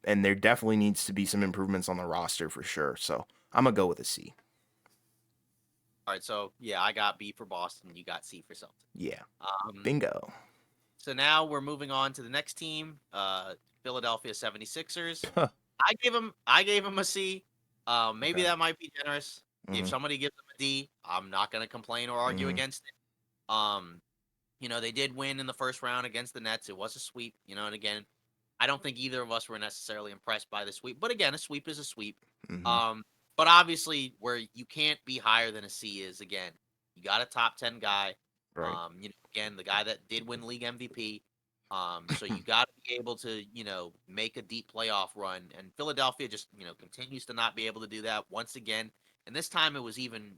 And there definitely needs to be some improvements on the roster for sure. So I'm gonna go with a C. All right, so yeah, I got B for Boston. You got C for Celtics. Yeah, Um, bingo. so now we're moving on to the next team, Philadelphia 76ers. Huh. I gave him a C. Maybe Okay. that might be generous. If Mm-hmm. somebody gives them a D, I'm not gonna complain or argue Mm-hmm. against it. They did win in the first round against the Nets. It was a sweep, and again, I don't think either of us were necessarily impressed by the sweep. But again, a sweep is a sweep. Mm-hmm. Um, but obviously, where you can't be higher than a C is again, you got a top 10 guy. Right. Again, the guy that did win league MVP. So you got to be able to, make a deep playoff run. And Philadelphia just, continues to not be able to do that once again. And this time it was even,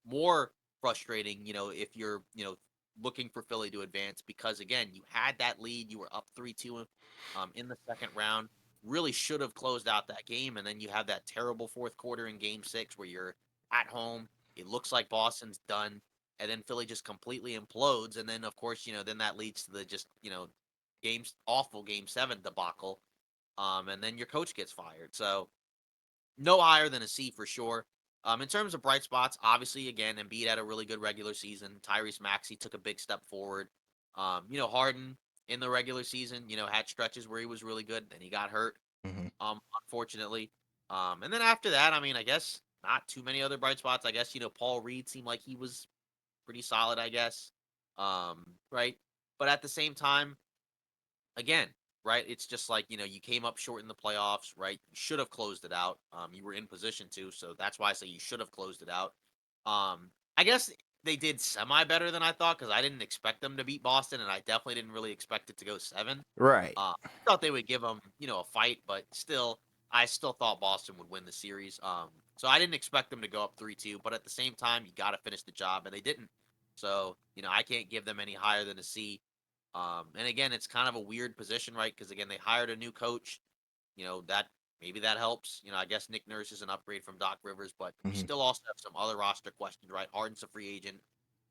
more frustrating, if you're, looking for Philly to advance because again, you had that lead, you were up 3-2 in the second round. Really should have closed out that game, and then you have that terrible fourth quarter in Game 6 where you're at home. It looks like Boston's done, and then Philly just completely implodes, and then of course then that leads to the just games awful Game 7 debacle, and then your coach gets fired. So no higher than a C for sure. In terms of bright spots, obviously, again, Embiid had a really good regular season. Tyrese Maxey took a big step forward. Harden in the regular season, had stretches where he was really good. Then he got hurt, Mm-hmm. unfortunately. And then after that, I mean, I guess not too many other bright spots. I guess, Paul Reed seemed like he was pretty solid, I guess. Right. But at the same time, again, right? It's just like, you came up short in the playoffs, right? You should have closed it out. You were in position to, so that's why I say you should have closed it out. I guess they did semi better than I thought because I didn't expect them to beat Boston, and I definitely didn't really expect it to go 7. Right. I thought they would give them, a fight, but still, I still thought Boston would win the series. So I didn't expect them to go up 3-2, but at the same time, you got to finish the job, and they didn't. So, I can't give them any higher than a C. And again, it's kind of a weird position, right? Because again, they hired a new coach. That maybe that helps. I guess Nick Nurse is an upgrade from Doc Rivers, but you Mm-hmm. still also have some other roster questions, right? Harden's a free agent.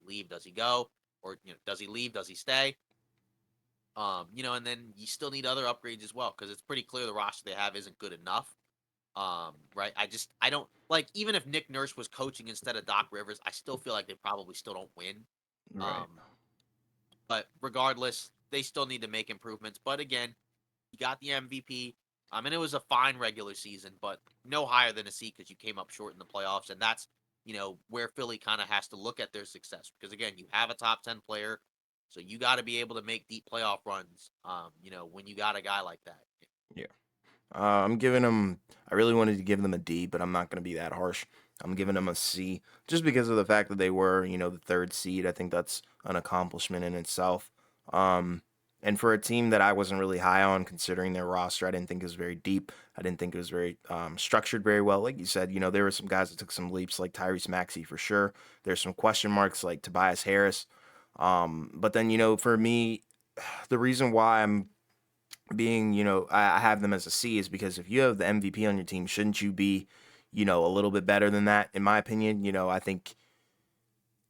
Leave? Does he go? Or does he leave? Does he stay? And then you still need other upgrades as well because it's pretty clear the roster they have isn't good enough. Right? I don't like even if Nick Nurse was coaching instead of Doc Rivers, I still feel like they probably still don't win. Right. Um, but regardless, they still need to make improvements. But again, you got the MVP. And it was a fine regular season, but no higher than a C because you came up short in the playoffs. And that's, where Philly kind of has to look at their success. Because again, you have a top 10 player. So you got to be able to make deep playoff runs, when you got a guy like that. Yeah. I'm giving them. I really wanted to give them a D, but I'm not going to be that harsh. I'm giving them a C just because of the fact that they were, the third seed. I think that's an accomplishment in itself. Um, and for a team that I wasn't really high on, considering their roster, I didn't think it was very deep. I didn't think it was very structured very well. Like you said, there were some guys that took some leaps, like Tyrese Maxey for sure. There's some question marks like Tobias Harris. But then, for me, the reason why I'm being, I have them as a C is because if you have the MVP on your team, shouldn't you be, a little bit better than that? In my opinion, I think,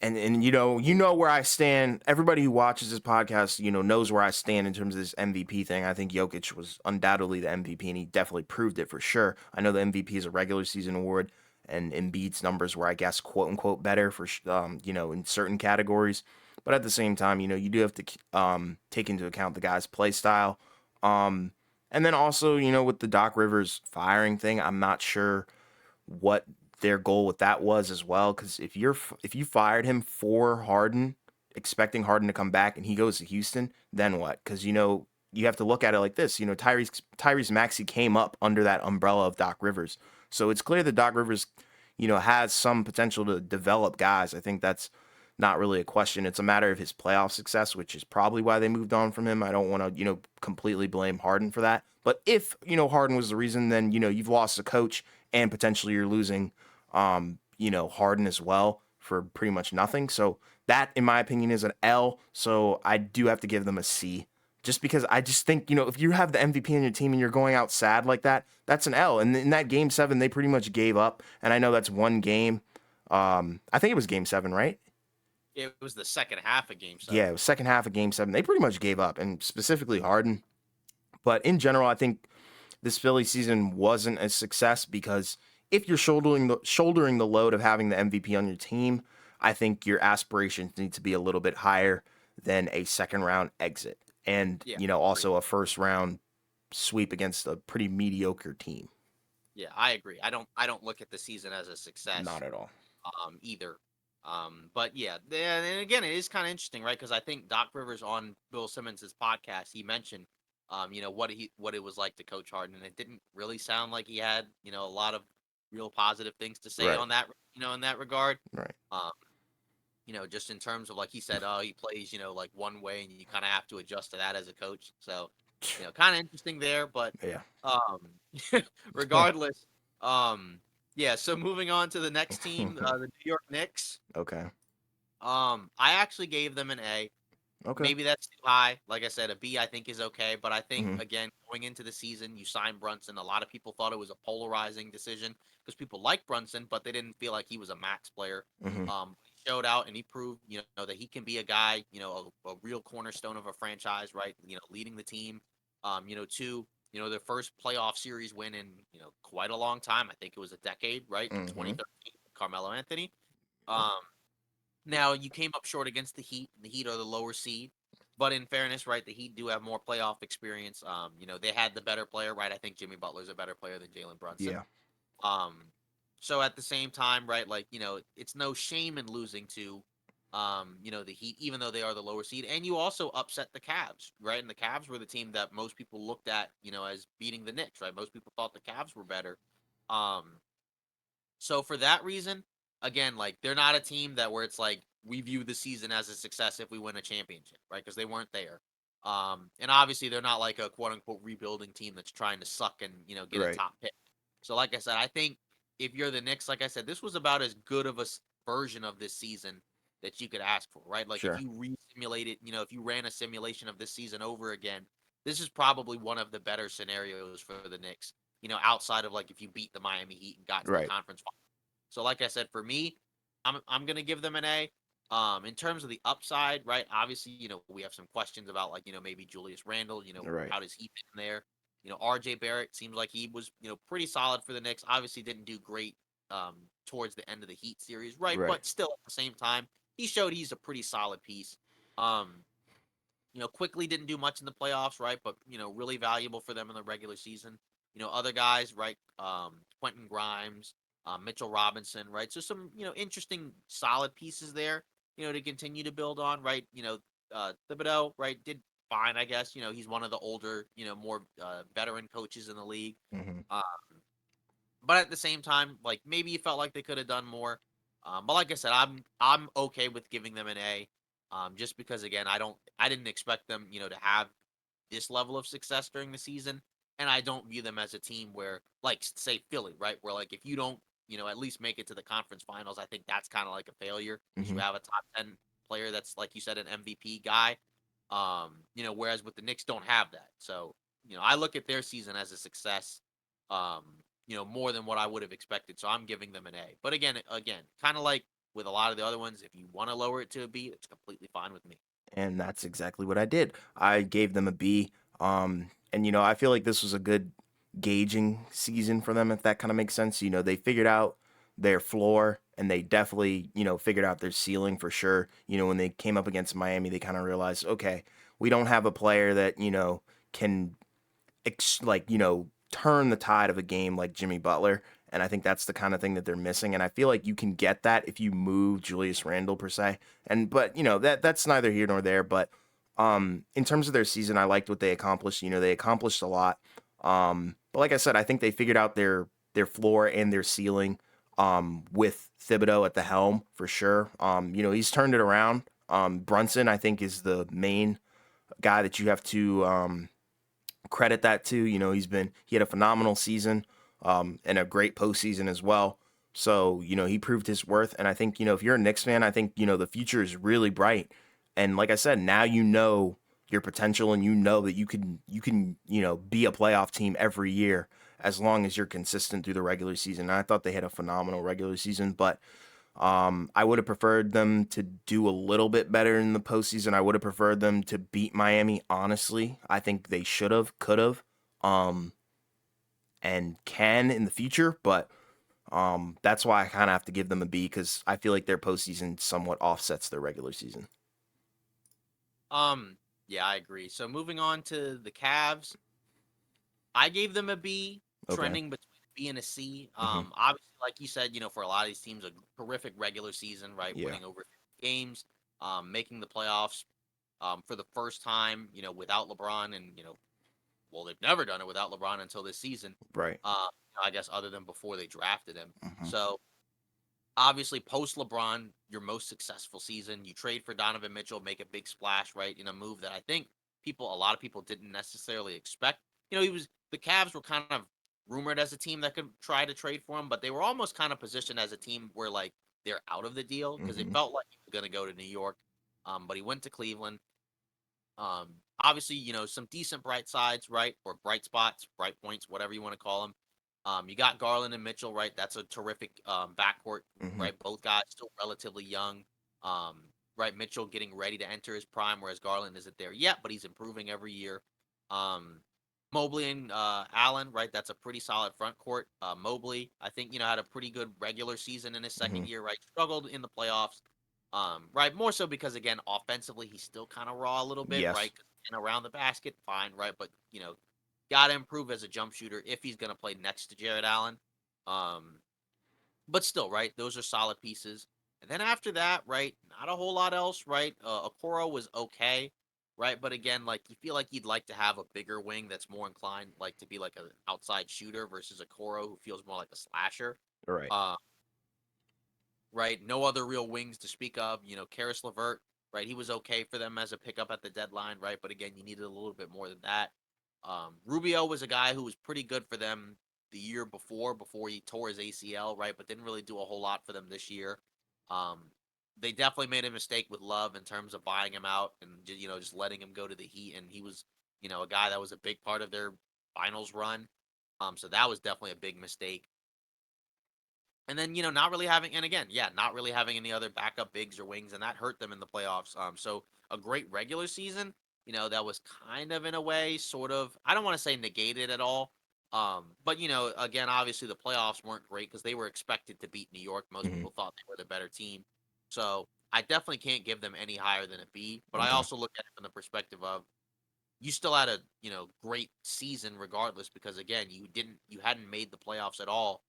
and where I stand. Everybody who watches this podcast, knows where I stand in terms of this MVP thing. I think Jokic was undoubtedly the MVP, and he definitely proved it for sure. I know the MVP is a regular season award, and Embiid's numbers were, I guess, quote unquote, better for, in certain categories. But at the same time, you do have to take into account the guy's play style. Um, and then also, with the Doc Rivers firing thing, I'm not sure what their goal with that was as well. Because if you fired him for Harden, expecting Harden to come back, and he goes to Houston, then what? Because you have to look at it like this. Tyrese Maxey came up under that umbrella of Doc Rivers, so it's clear that Doc Rivers, has some potential to develop guys. I think that's not really a question. It's a matter of his playoff success, which is probably why they moved on from him. I don't want to, completely blame Harden for that. But if, Harden was the reason, then, you've lost a coach and potentially you're losing, Harden as well for pretty much nothing. So that, in my opinion, is an L. So I do have to give them a C. Just because I just think, if you have the MVP on your team and you're going out sad like that, that's an L. And in that game 7, they pretty much gave up. And I know that's one game. I think it was game 7, right? It was the second half of Game Yeah, 7. it was second half of game 7. They pretty much gave up, and specifically Harden. But in general, I think this Philly season wasn't a success because if you're shouldering the load of having the MVP on your team, I think your aspirations need to be a little bit higher than a second round exit, and Yeah, agree. also a first round sweep against a pretty mediocre team. Yeah, I agree. I don't look at the season as a Not success at all. either. But yeah, and again, it is kind of interesting, right? Because I think Doc Rivers on Bill Simmons' podcast, he mentioned, what it was like to coach Harden, and it didn't really sound like he had, a lot of real positive things to say Right. on that, in that regard. Right. Um, just in terms of like he said, oh, he plays, like one way, and you kind of have to adjust to that as a coach. So, kind of interesting there, but Yeah. um, regardless, um, yeah. So moving on to the next team, the New York Knicks. Okay. I actually gave them an A. Okay. Maybe that's too high. Like I said, a B I think is okay, but I think Hmm. again, going into the season, you signed Brunson. A lot of people thought it was a polarizing decision because people like Brunson, but they didn't feel like he was a max player. Hmm. He showed out and he proved, that he can be a guy, a real cornerstone of a franchise, right? Leading the team. To their first playoff series win in quite a long time. I think it was a decade, right? In Hmm. 2013, Carmelo Anthony. Um, Now you came up short against the Heat. The Heat are the lower seed, but in fairness, right, the Heat do have more playoff experience. They had the better player, right? I think Jimmy Butler's a better player than Jalen Brunson. Yeah. Um, so at the same time, right, like it's no shame in losing to, the Heat, even though they are the lower seed, and you also upset the Cavs, right? And the Cavs were the team that most people looked at, as beating the Knicks, right? Most people thought the Cavs were better. Um, so for that reason, again, like they're not a team that where it's like we view the season as a success if we win a championship, right? Because they weren't there. And obviously they're not like a quote unquote rebuilding team that's trying to suck and get a Right. top pick. So like I said, I think if you're the Knicks, like I said, this was about as good of a version of this season that you could ask for, right? Like if Sure. you re-simulated, if you ran a simulation of this season over again, this is probably one of the better scenarios for the Knicks. Outside of like if you beat the Miami Heat and got to the Right. conference final. So like I said, for me, I'm gonna give them an A. In terms of the upside, right? Obviously, we have some questions about like, maybe Julius Randle, Right. how does he fit in there? RJ Barrett seems like he was, pretty solid for the Knicks. Obviously didn't do great towards the end of the Heat series, right? Right. But still at the same time, he showed he's a pretty solid piece. Um, quickly didn't do much in the playoffs, right? But really valuable for them in the regular season. Other guys, right? Quentin Grimes, Mitchell Robinson, right? So some interesting, solid pieces there. To continue to build on, right? Thibodeau, right? Did fine, I guess. He's one of the older, more veteran coaches in the league. Hmm. Uh, but at the same time, like maybe you felt like they could have done more. But like I said, I'm okay with giving them an A. Just because again, I didn't expect them, to have this level of success during the season, and I don't view them as a team where, like, say Philly, right, where like if you don't, at least make it to the conference finals, I think that's kind of like a failure because you Hmm. have a top 10 player that's like you said an MVP guy. Whereas with the Knicks don't have that, so I look at their season as a success. Um, more than what I would have expected. So I'm giving them an A. But again, kind of like with a lot of the other ones, if you want to lower it to a B, it's completely fine with me. And that's exactly what I did. I gave them a B. And I feel like this was a good gauging season for them, if that kind of makes sense. They figured out their floor and they definitely, figured out their ceiling for sure. When they came up against Miami, they kind of realized, okay, we don't have a player that, can turn the tide of a game like Jimmy Butler. And I think that's the kind of thing that they're missing. And I feel like you can get that if you move Julius Randle per se. But that's neither here nor there. But in terms of their season, I liked what they accomplished. They accomplished a lot. But like I said, I think they figured out their floor and their ceiling with Thibodeau at the helm for sure. He's turned it around. Brunson, I think, is the main guy that you have to credit that to. He had a phenomenal season and a great postseason as well. So, he proved his worth. And I think, if you're a Knicks fan, I think, the future is really bright. And like I said, now your potential and that you can, be a playoff team every year as long as you're consistent through the regular season. And I thought they had a phenomenal regular season, but I would have preferred them to do a little bit better in the postseason. I would have preferred them to beat Miami. Honestly, I think they should have, could have, um, and can in the future. But that's why I kind of have to give them a B because I feel like their postseason somewhat offsets their regular season. Um, yeah, I agree. So moving on to the Cavs, I gave them a B, Okay. trending between a B and a C. Hmm. Obviously, like you said, for a lot of these teams, a terrific regular season, right? Yeah. Winning over 50 games, making the playoffs, for the first time, without LeBron, and well, they've never done it without LeBron until this season. Right. I guess other than before they drafted him. Hmm. So obviously, post LeBron, your most successful season. You trade for Donovan Mitchell, make a big splash, right? In a move that I think a lot of people didn't necessarily expect. The Cavs were kind of rumored as a team that could try to trade for him, but they were almost kind of positioned as a team where like they're out of the deal because it Hmm. felt like he was going to go to New York. But he went to Cleveland. Obviously, some decent bright sides, right? Or bright spots, bright points, whatever you want to call them. You got Garland and Mitchell, right? That's a terrific backcourt, Hmm. right? Both guys still relatively young. Um, right? Mitchell getting ready to enter his prime, whereas Garland isn't there yet, but he's improving every year. Um, Mobley and Allen, right? That's a pretty solid front court. Mobley, I think, had a pretty good regular season in his Hmm. second year, right? Struggled in the playoffs. Right, more so because again, offensively, he's still kind of raw a little bit, right? Yes. And around the basket, fine, right? But got to improve as a jump shooter if he's going to play next to Jared Allen. Um, but still, right? Those are solid pieces. And then after that, right? Not a whole lot else, right? Okoro was okay, right? But again, like you feel like you'd like to have a bigger wing that's more inclined, like to be like an outside shooter versus Okoro who feels more like a slasher. All right. Uh, right? No other real wings to speak of. Karis LeVert, right? He was okay for them as a pickup at the deadline, right? But again, you needed a little bit more than that. Rubio was a guy who was pretty good for them the year before he tore his ACL, right? But didn't really do a whole lot for them this year. Um, they definitely made a mistake with Love in terms of buying him out and just letting him go to the Heat, and he was a guy that was a big part of their finals run. So that was definitely a big mistake. And then, not really having, and again, yeah, not really having any other backup bigs or wings, and that hurt them in the playoffs. So a great regular season, that was kind of in a way, sort of, I don't want to say negated at all. But again, obviously the playoffs weren't great because they were expected to beat New York. Most Hmm. people thought they were the better team. So I definitely can't give them any higher than a B. But I Okay. also look at it from the perspective of you still had a great season regardless because again you hadn't made the playoffs at all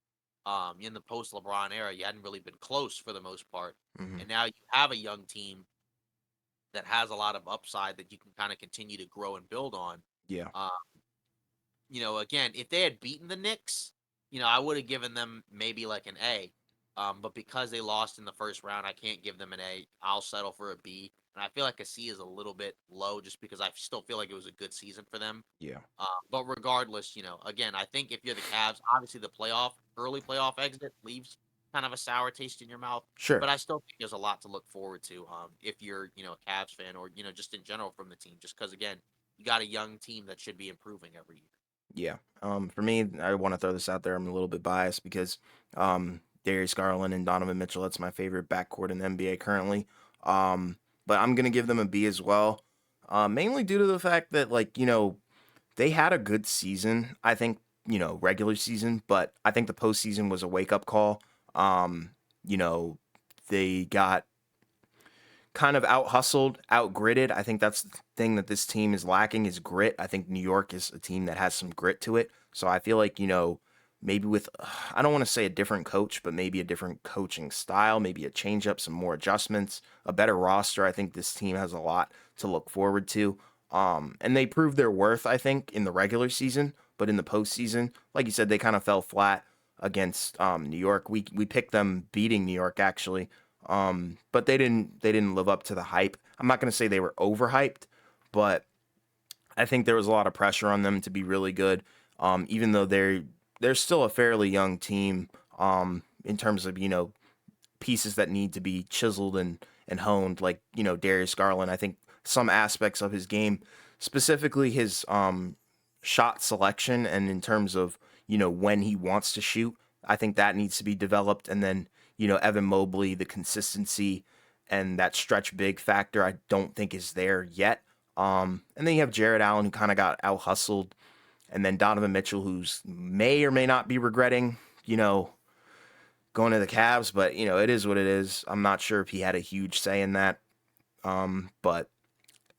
in the post LeBron era. You hadn't really been close for the most part, Hmm. and now you have a young team that has a lot of upside that you can kind of continue to grow and build on. Yeah. uh, Again, if they had beaten the Knicks, I would have given them maybe like an A. But because they lost in the first round, I can't give them an A. I'll settle for a B. And I feel like a C is a little bit low just because I still feel like it was a good season for them. Yeah. But regardless, again, I think if you're the Cavs, obviously the early playoff exit leaves kind of a sour taste in your mouth. Sure. But I still think there's a lot to look forward to if you're, a Cavs fan or, just in general from the team. Just because, again, you got a young team that should be improving every year. Yeah. For me, I want to throw this out there. I'm a little bit biased because Darius Garland and Donovan Mitchell, that's my favorite backcourt in the NBA currently. Um, but I'm going to give them a B as well. Mainly due to the fact that, like, they had a good season, I think, regular season, but I think the postseason was a wake up call. Um, you know, they got kind of out hustled, out gritted. I think that's the thing that this team is lacking is grit. I think New York is a team that has some grit to it. So I feel like, maybe with, I don't want to say a different coach, but maybe a different coaching style, maybe a change up, some more adjustments, a better roster. I think this team has a lot to look forward to. And they proved their worth, I think, in the regular season, but in the postseason, like you said, they kind of fell flat against New York. We picked them beating New York actually, but they didn't live up to the hype. I'm not going to say they were overhyped, but I think there was a lot of pressure on them to be really good. Even though they're still a fairly young team, in terms of pieces that need to be chiseled and honed, like Darius Garland. I think some aspects of his game, specifically his shot selection, and in terms of when he wants to shoot, I think that needs to be developed. And then Evan Mobley, the consistency and that stretch big factor, I don't think is there yet. And then you have Jared Allen, who kind of got out hustled, and then Donovan Mitchell, who's may or may not be regretting, going to the Cavs, but it is what it is. I'm not sure if he had a huge say in that. But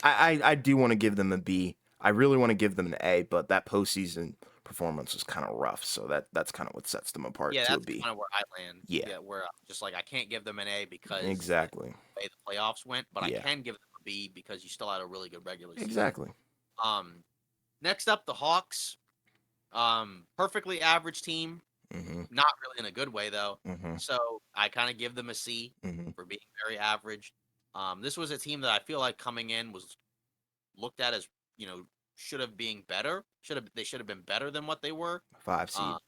I do want to give them a B. I really want to give them an A, but that postseason performance was kind of rough, so that's kind of what sets them apart Yeah, to a that's B. kind of where I land. Yeah, Yeah, where I'm just like I can't give them an A because the exactly. way the playoffs went, but I Yeah, can give them a B because you still had a really good regular season. exactly. Um, Next up, the Hawks. Perfectly average team, Mhm. not really in a good way though. Mhm. So I kind of give them a C Mhm. for being very average. This was a team that I feel like coming in was looked at as should have being better. Should have been better than what they were. 5 Uh, seed.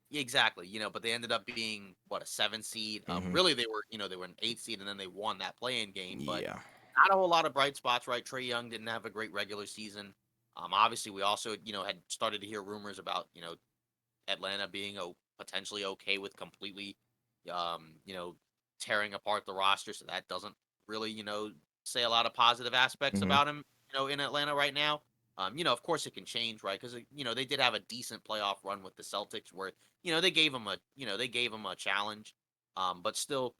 yeah, exactly. But they ended up being what, a 7 seed. Mhm. Really, they were an 8 seed, and then they won that play-in game. But Yeah. not a whole lot of bright spots, right? Trey Young didn't have a great regular season. Obviously, we also had started to hear rumors about Atlanta being potentially okay with completely, tearing apart the roster. So that doesn't really, say a lot of positive aspects Mhm. about him, in Atlanta right now. Of course it can change, right? Because they did have a decent playoff run with the Celtics, where they gave him a challenge, but still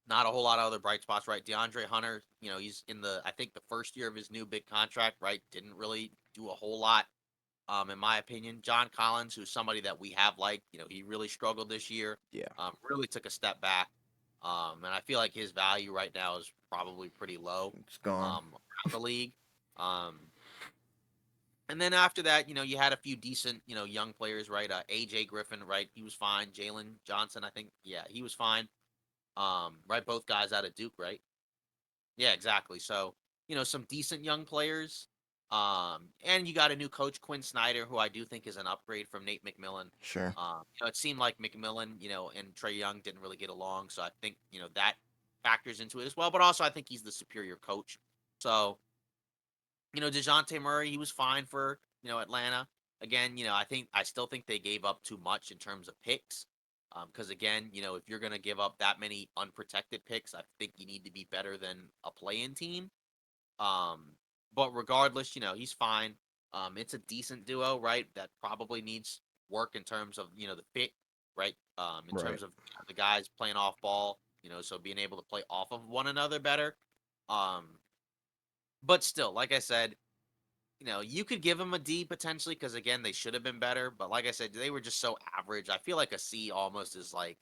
not a whole lot of other bright spots, right? DeAndre Hunter, he's in I think the first year of his new big contract, right? Didn't really do a whole lot, in my opinion. John Collins, who's somebody that we have liked, he really struggled this year. Yeah. Really took a step back. And I feel like his value right now is probably pretty low, It's gone. around the league. Um, and then after that, you had a few decent, young players, right? AJ Griffin, right? He was fine. Jalen Johnson, I think, yeah, he was fine. Right, both guys out of Duke, right? Yeah, exactly. So, some decent young players. And you got a new coach, Quinn Snyder, who I do think is an upgrade from Nate McMillan. Sure. It seemed like McMillan, and Trey Young didn't really get along. So I think, that factors into it as well. But also, I think he's the superior coach. So, DeJounte Murray, he was fine for, Atlanta. Again, I still think they gave up too much in terms of picks. Because again, if you're gonna give up that many unprotected picks, I think you need to be better than a play-in team. Um, but regardless, he's fine. It's a decent duo, right? That probably needs work in terms of the fit, right? In Right. terms of the guys playing off ball, so being able to play off of one another better. Um, but still, like I said, you could give them a D potentially because again, they should have been better. But like I said, they were just so average. I feel like a C almost is like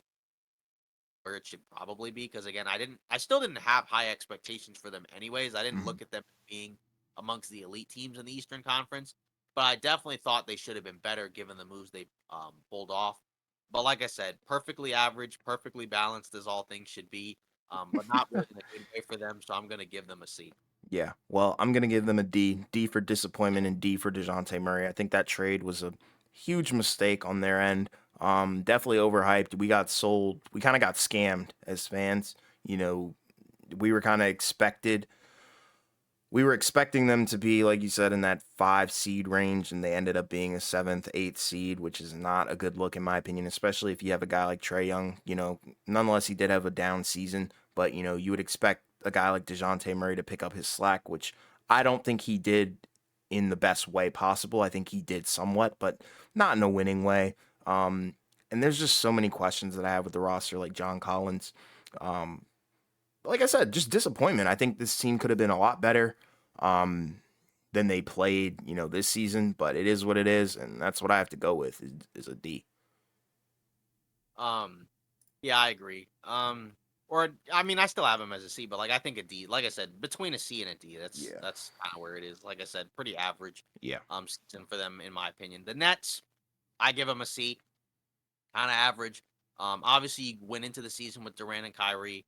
where it should probably be because again, I still didn't have high expectations for them anyways. I didn't Mhm. look at them being amongst the elite teams in the Eastern Conference, but I definitely thought they should have been better given the moves they pulled off. But like I said, perfectly average, perfectly balanced as all things should be, but not really in a good way for them. So I'm going to give them a C. Yeah. Well, I'm gonna give them a D. D for disappointment and D for Dejounte Murray. I think that trade was a huge mistake on their end. Definitely overhyped. We got sold. We kind of got scammed as fans. You know, we were kind of expected. We were expecting them to be, like you said, in that 5 seed range, and they ended up being a seventh, eighth seed, which is not a good look in my opinion, especially if you have a guy like Trey Young. Nonetheless, he did have a down season, but you would expect a guy like DeJounte Murray to pick up his slack, which I don't think he did in the best way possible. I think he did somewhat, but not in a winning way. Um, and there's just so many questions that I have with the roster, like John Collins. Um, like I said, just disappointment. I think this team could have been a lot better um, than they played, this season. But it is what it is, and that's what I have to go with is a D. Um, yeah, I agree. Or I mean, I still have him as a C, but like I think a D. Like I said, between a C and a D, that's Yeah. that's kind of where it is. Like I said, pretty average Yeah. season for them in my opinion. The Nets, I give them a C, kind of average. Obviously you went into the season with Durant and Kyrie.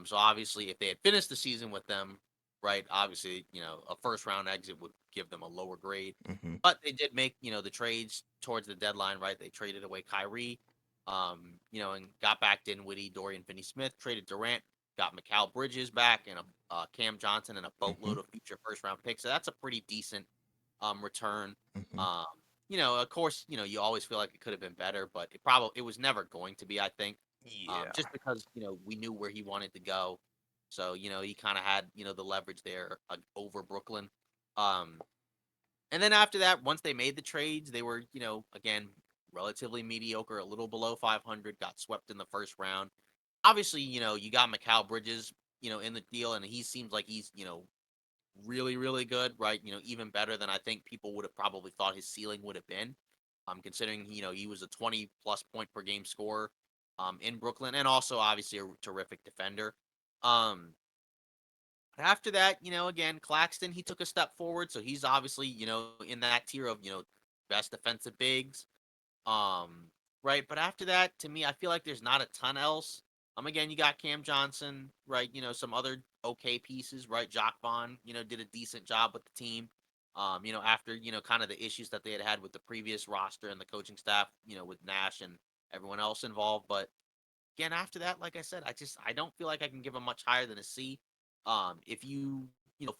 So obviously if they had finished the season with them, right, obviously, a first round exit would give them a lower grade. Hmm. But they did make, the trades towards the deadline, right? They traded away Kyrie, and got back Dinwiddie, Dorian Finney Smith, traded Durant, got Mikal Bridges back and a Cam Johnson and a Hmm. boatload of future first round picks. So that's a pretty decent return. Hmm. Um, of course, you always feel like it could have been better, but it was never going to be, I think. Yeah. Just because, we knew where he wanted to go. So, he kind of had, the leverage there over Brooklyn. Um, and then after that, once they made the trades, they were, again, relatively mediocre, a little below 500, got swept in the first round. Obviously, you got Mikal Bridges, in the deal, and he seems like he's, really, really good, right? Even better than I think people would have probably thought his ceiling would have been. Considering he was a 20 plus point per game scorer in Brooklyn, and also obviously a terrific defender. Um, After that, again, Claxton he took a step forward, so he's obviously in that tier of best defensive bigs. Um, right. But after that, to me, I feel like there's not a ton else. Again, you got Cam Johnson, right? Some other okay pieces, right? Jock Vaughn, did a decent job with the team. After kind of the issues that they had with the previous roster and the coaching staff, with Nash and everyone else involved. But again, after that, like I said, I don't feel like I can give them much higher than a C. If you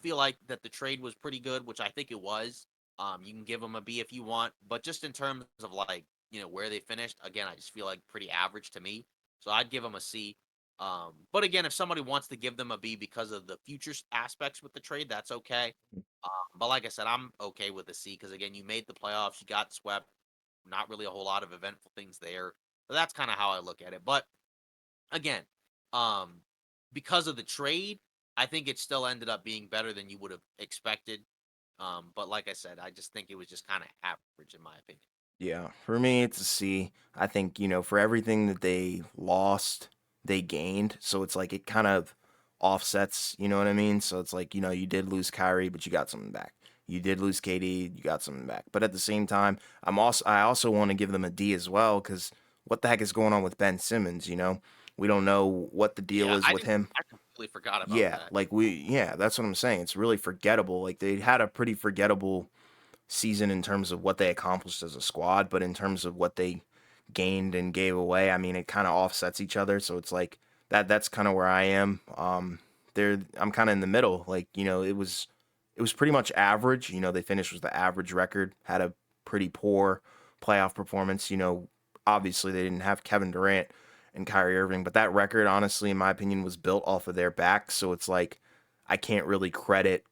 feel like that the trade was pretty good, which I think it was, you can give them a B if you want. But just in terms of like where they finished, again, I just feel like pretty average to me. So I'd give them a C. But again, if somebody wants to give them a B because of the future aspects with the trade, that's okay. But like I said, I'm okay with a C because again, you made the playoffs, you got swept, not really a whole lot of eventful things there. So that's kind of how I look at it. But again, um, because of the trade, I think it still ended up being better than you would have expected. But like I said, I just think it was just kind of average in my opinion. Yeah, for me, it's a C. I think, for everything that they lost, they gained. So it's like it kind of offsets, you know what I mean? So it's like, you did lose Kyrie, but you got something back. You did lose KD, you got something back. But at the same time, I also want to give them a D as well because what the heck is going on with Ben Simmons, you know? We don't know what the deal Yeah, is with him. I completely forgot about Yeah, that. yeah, that's what I'm saying. It's really forgettable. Like they had a pretty forgettable season in terms of what they accomplished as a squad, but in terms of what they gained and gave away, I mean, it kind of offsets each other. So it's like that's kind of where I am. I'm kind of in the middle. Like, it was pretty much average. They finished with the average record, had a pretty poor playoff performance. Obviously they didn't have Kevin Durant and Kyrie Irving, but that record, honestly, in my opinion, was built off of their backs. So it's like I can't really credit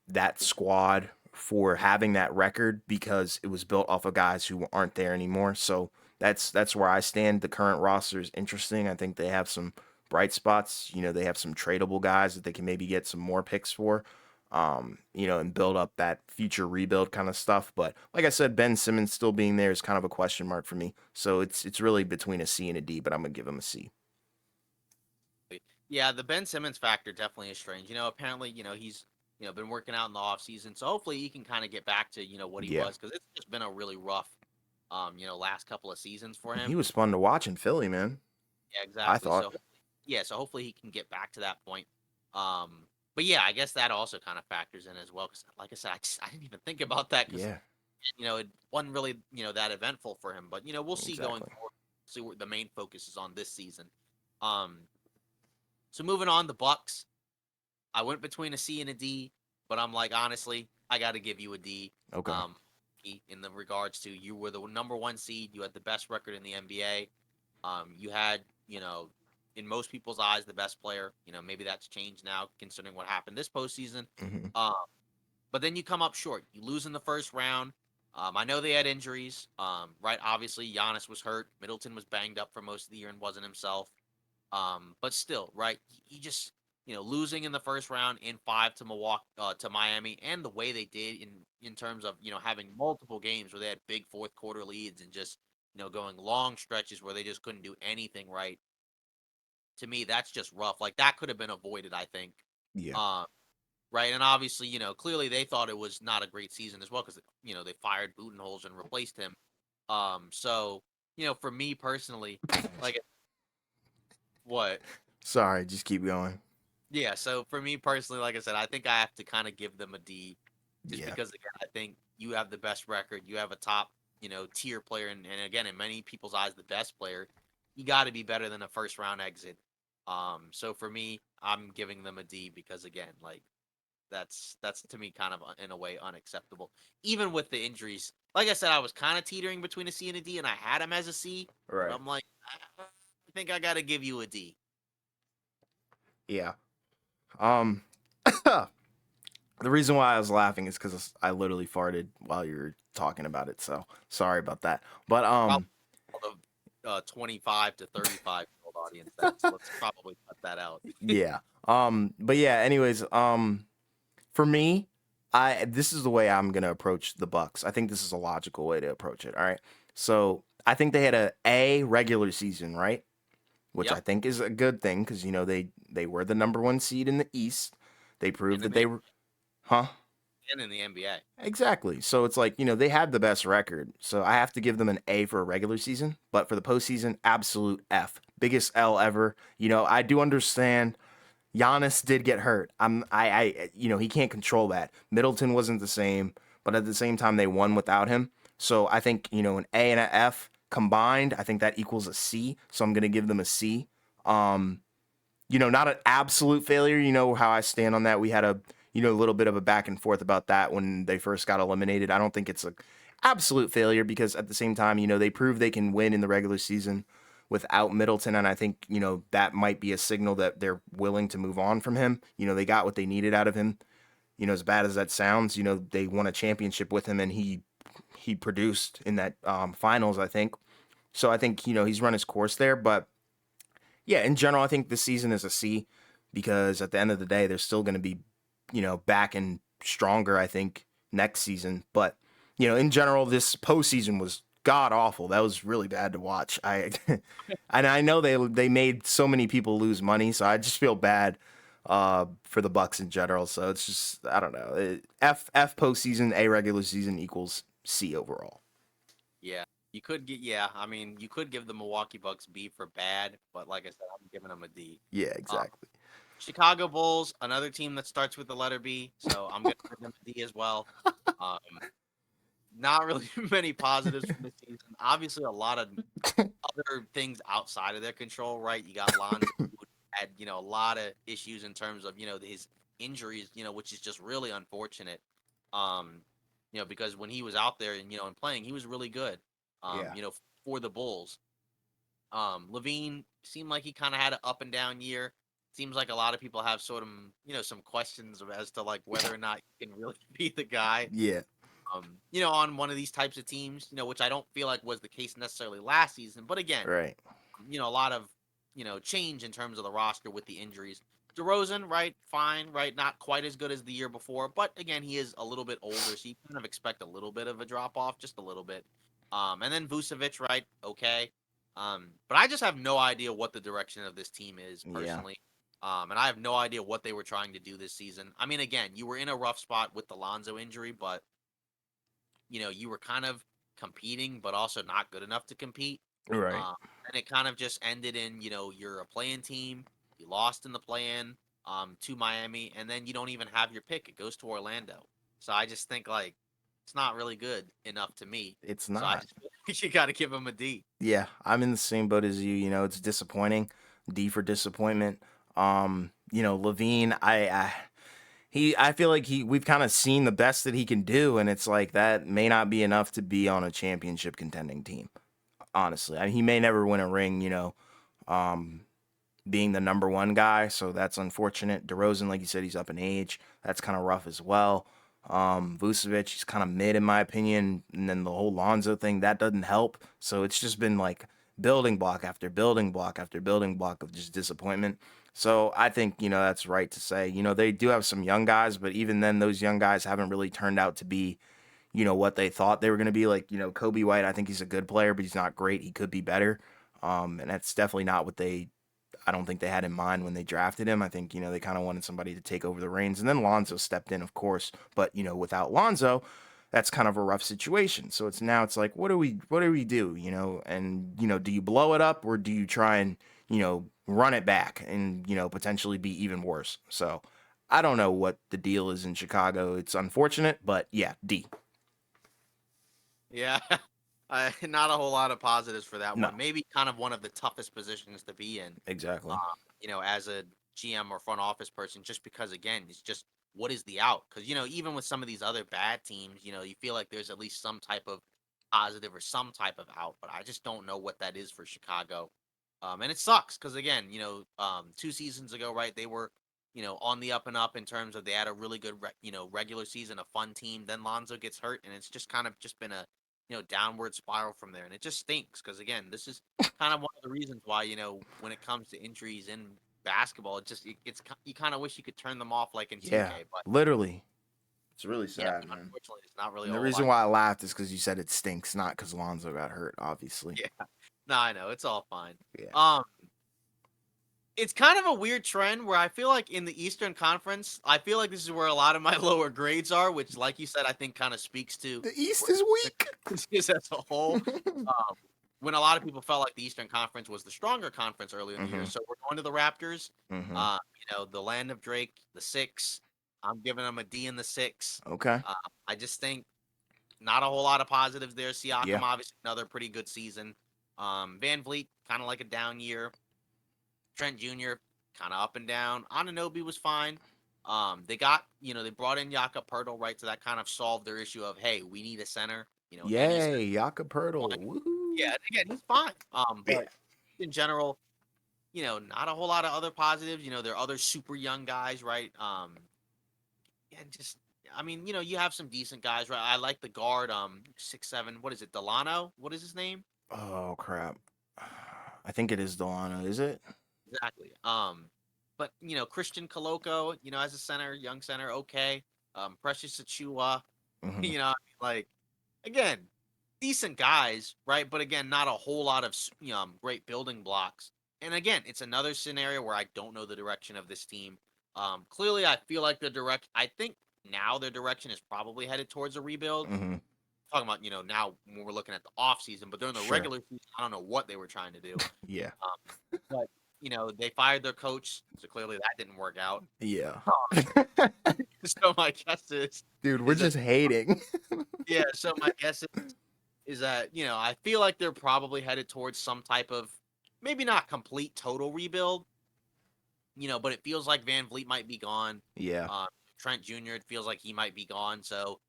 that squad for having that record because it was built off of guys who aren't there anymore. So that's where I stand. The current roster is interesting. I think they have some bright spots. They have some tradable guys that they can maybe get some more picks for. And build up that future rebuild kind of stuff. But like I said, Ben Simmons still being there is kind of a question mark for me. So it's really between a C and a D, but I'm gonna give him a C. Yeah, the Ben Simmons factor definitely is strange. Apparently, he's been working out in the off season, so hopefully he can kind of get back to what he Yeah, was because it's just been a really rough, last couple of seasons for he him. was fun to watch in Philly, man. Yeah, I exactly. thought. So hopefully he can get back to that point. But yeah, I guess that also kind of factors in as well. Because, like I said, I didn't even think about that because Yeah, it wasn't really that eventful for him. But we'll see going exactly. forward. See what the main focus is on this season. Um, so moving on, the Bucks. I went between a C and a D, but I'm like, honestly, I got to give you a D. Okay. Um, in the regards to you were the number one seed, you had the best record in the NBA. You had, in most people's eyes, the best player. Maybe that's changed now considering what happened this postseason. Hmm. Um, but then you come up short. You lose in the first round. I know they had injuries. Right? Obviously, Giannis was hurt. Middleton was banged up for most of the year and wasn't himself. But still, right? You just losing in the first round in five to Milwaukee, to Miami, and the way they did in terms of having multiple games where they had big fourth quarter leads and just going long stretches where they just couldn't do anything right. To me, that's just rough. Like that could have been avoided, I think. Yeah. Um, right, and obviously, clearly they thought it was not a great season as well because they fired Budenholzer and replaced him. So for me personally, like what? Sorry, just keep going. Yeah, so for me personally, like I said, I think I have to kind of give them a D, just Yeah. because again, I think you have the best record, you have a top, tier player, and again, in many people's eyes, the best player. You got to be better than a first round exit. So for me, I'm giving them a D because again, like that's to me kind of in a way unacceptable, even with the injuries. Like I said, I was kind of teetering between a C and a D, and I had him as a C, but Right. I'm like, I think I got to give you a D. Yeah. Um, the reason why I was laughing is because I literally farted while you were talking about it. So sorry about that. But Probably the 25 to 35-year-old audience then, so let's probably cut that out. yeah. But yeah. Anyways, for me, this is the way I'm gonna approach the Bucks. I think this is a logical way to approach it. All right. So I think they had a regular season, right? Which I Yep, think is a good thing because they were the number one seed in the East. They and proved then that they they were, huh? and in the NBA. Exactly. So it's like, they had the best record. So I have to give them an A for a regular season, but for the postseason, absolute F. Biggest L ever. I do understand Giannis did get hurt. He can't control that. Middleton wasn't the same, but at the same time they won without him. So I think, an A and an F combined, I think that equals a C. So I'm going to give them a C. Um not an absolute failure. You know how I stand on that. We had a little bit of a back and forth about that when they first got eliminated. I don't think it's a absolute failure because at the same time, they prove they can win in the regular season without Middleton. And I think, that might be a signal that they're willing to move on from him. They got what they needed out of him. As bad as that sounds, they won a championship with him and he produced in that finals, I think. So I think, he's run his course there, but yeah, in general, I think this season is a C because at the end of the day, they're still going to be, back and stronger, I think, next season. But, in general, this postseason was god awful. That was really bad to watch. And I know they made so many people lose money, so I just feel bad for the Bucks in general. So it's just I don't know. F postseason, A regular season equals C overall. Yeah, you could get. Yeah, I mean, you could give the Milwaukee Bucks B for bad, but like I said, I'm giving them a D. Yeah, Um, exactly. Chicago Bulls, another team that starts with the letter B, so I'm gonna give them a D as well. Um, Not really many positives from the season. Obviously, a lot of other things outside of their control, right? You got Lonzo who had, a lot of issues in terms of, his injuries, which is just really unfortunate. Um, because when he was out there and playing, he was really good. Yeah. For the Bulls. Levine seemed like he kind of had an up and down year. Seems like a lot of people have sort of, some questions as to like whether or not he can really be the guy Yeah. on one of these types of teams, which I don't feel like was the case necessarily last season. But again, Right. a lot of, change in terms of the roster with the injuries. DeRozan, right, fine, right, not quite as good as the year before, but again, he is a little bit older, so you kind of expect a little bit of a drop off, just a little bit. And then Vucevic, right, okay. But I just have no idea what the direction of this team is Yeah. personally. And I have no idea what they were trying to do this season. I mean, again, you were in a rough spot with the Lonzo injury, but you were kind of competing, but also not good enough to compete. Right. Um, and it kind of just ended in, you're a playing team, you lost in the play-in to Miami, and then you don't even have your pick. It goes to Orlando. So I just think like it's not really good enough to me. It's So I not. just feel like you got to give him a D. Yeah, I'm in the same boat as you. It's disappointing. D for disappointment. Levine, I feel like we've kind of seen the best that he can do, and it's like that may not be enough to be on a championship contending team. Honestly, he may never win a ring. Um, being the number one guy, so that's unfortunate. DeRozan, like you said, he's up in age. That's kind of rough as well. Vucevic, he's kind of mid in my opinion, and then the whole Lonzo thing that doesn't help. So it's just been like building block after building block after building block of just disappointment. So I think that's right to say. They do have some young guys, but even then, those young guys haven't really turned out to be what they thought they were going to be. Like Kobe White, I think he's a good player, but he's not great. He could be better. And that's definitely not what I don't think they had in mind when they drafted him. I think, they kind of wanted somebody to take over the reins. And then Lonzo stepped in, of course. But, without Lonzo, that's kind of a rough situation. So it's like, what do we do? And, do you blow it up or do you try and, run it back and, potentially be even worse? So I don't know what the deal is in Chicago. It's unfortunate, but yeah, D. Yeah. Not a whole lot of positives for that No, one. Maybe kind of one of the toughest positions to be in, exactly. as a GM or front office person, just because, again, it's just what is the out? Because, even with some of these other bad teams, you feel like there's at least some type of positive or some type of out, but I just don't know what that is for Chicago. And it sucks because, again, 2 seasons ago, right, they were, on the up and up in terms of they had a really good, regular season, a fun team. Then Lonzo gets hurt, and it's just kind of just been a downward spiral from there. And it just stinks because, again, this is kind of one of the reasons why, when it comes to injuries in basketball, you kind of wish you could turn them off like in Yeah, 2K. But literally. It's really yeah, sad, man. unfortunately, it's not really And a the whole reason lot. why I laughed is because you said it stinks, not because Lonzo got hurt, obviously. Yeah, no, I know it's all fine. Yeah. Um, it's kind of a weird trend where I feel like in the Eastern Conference, I feel like this is where a lot of my lower grades are, which, like you said, I think kind of speaks to The East where is the weak. conference is as a whole. Um, when a lot of people felt like the Eastern Conference was the stronger conference earlier in the year. hmm So we're going to the Raptors, hmm the land of Drake, the six. I'm giving them a D in the six. Okay. Uh, I just think not a whole lot of positives there. Siakam, Yeah. obviously, another pretty good season. Van Vliet, kind of like a down year. Trent Jr. kind of up and down. Anunoby was fine. They brought in Jakob Pertl, right? So that kind of solved their issue of, hey, we need a center. Any center Yay, Jakob one. Pertl. Yeah, Woohoo. and again, he's fine. Yeah. But in general, not a whole lot of other positives. There are other super young guys, right? Yeah, just I mean, you have some decent guys, right? I like the guard, 6'7", what is it, Delano? What is his name? Oh crap. I think it is Delano, is it? Exactly. But Christian Koloko, as a center, young center, okay. Precious Achua, hmm you know, I mean, like again, decent guys, right? But again, not a whole lot of great building blocks. And again, it's another scenario where I don't know the direction of this team. Clearly, I feel like I think now their direction is probably headed towards a rebuild. hmm Talking about now when we're looking at the off season, but during the Sure. regular season, I don't know what they were trying to do. Yeah. Um, but they fired their coach, so clearly that didn't work out. Yeah. So my guess Dude, we're is that just hating. yeah. So my guess is that I feel like they're probably headed towards some type of maybe not complete total rebuild, but it feels like Van Vliet might be gone. Yeah. Trent Jr. It feels like he might be gone. So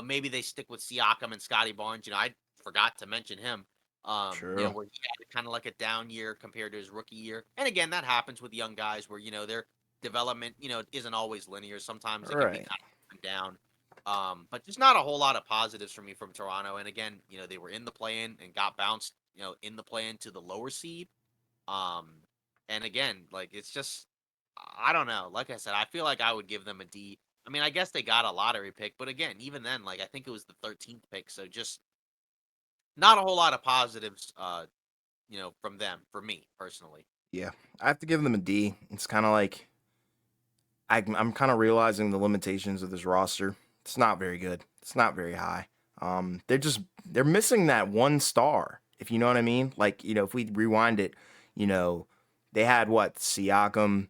maybe they stick with Siakam and Scotty Barnes. I forgot to mention him. True. Where he had kind of like a down year compared to his rookie year. And again, that happens with young guys where their development isn't always linear. Sometimes All it can be right. kind of up and down. But just not a whole lot of positives for me from Toronto. And again, they were in the play-in and got bounced, in the play-in to the lower seed. Um, and again, like it's just I don't know. Like I said, I feel like I would give them a D. I mean, I guess they got a lottery pick, but again, even then, like I think it was the 13th pick, so just not a whole lot of positives from them for me personally. Yeah. I have to give them a D. It's kind of like I'm kind of realizing the limitations of this roster. It's not very good. It's not very high. They're missing that one star. If you know what I mean. Like if we rewind it, you know, they had what Siakam,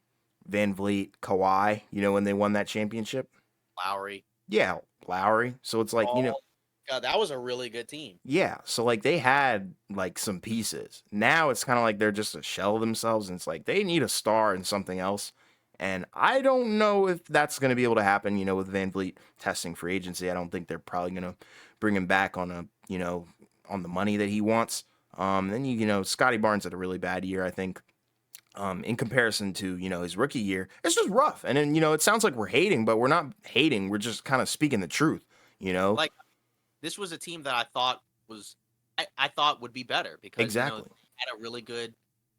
Van Vliet, Kawhi. When they won that championship. Lowry. Yeah, Lowry. So it's like Oh God, that was a really good team. yeah. So like they had like some pieces. Now it's kind of like they're just a shell of themselves, and it's like they need a star and something else. And I don't know if that's going to be able to happen, with Van Vliet testing free agency. I don't think they're probably going to bring him back on on the money that he wants. Then Scotty Barnes had a really bad year, I think. in comparison to his rookie year. It's just rough, and then it sounds like we're hating, but we're not hating. We're just kind of speaking the truth. You know Like this was a team that I thought was I thought would be better because they exactly. had a really good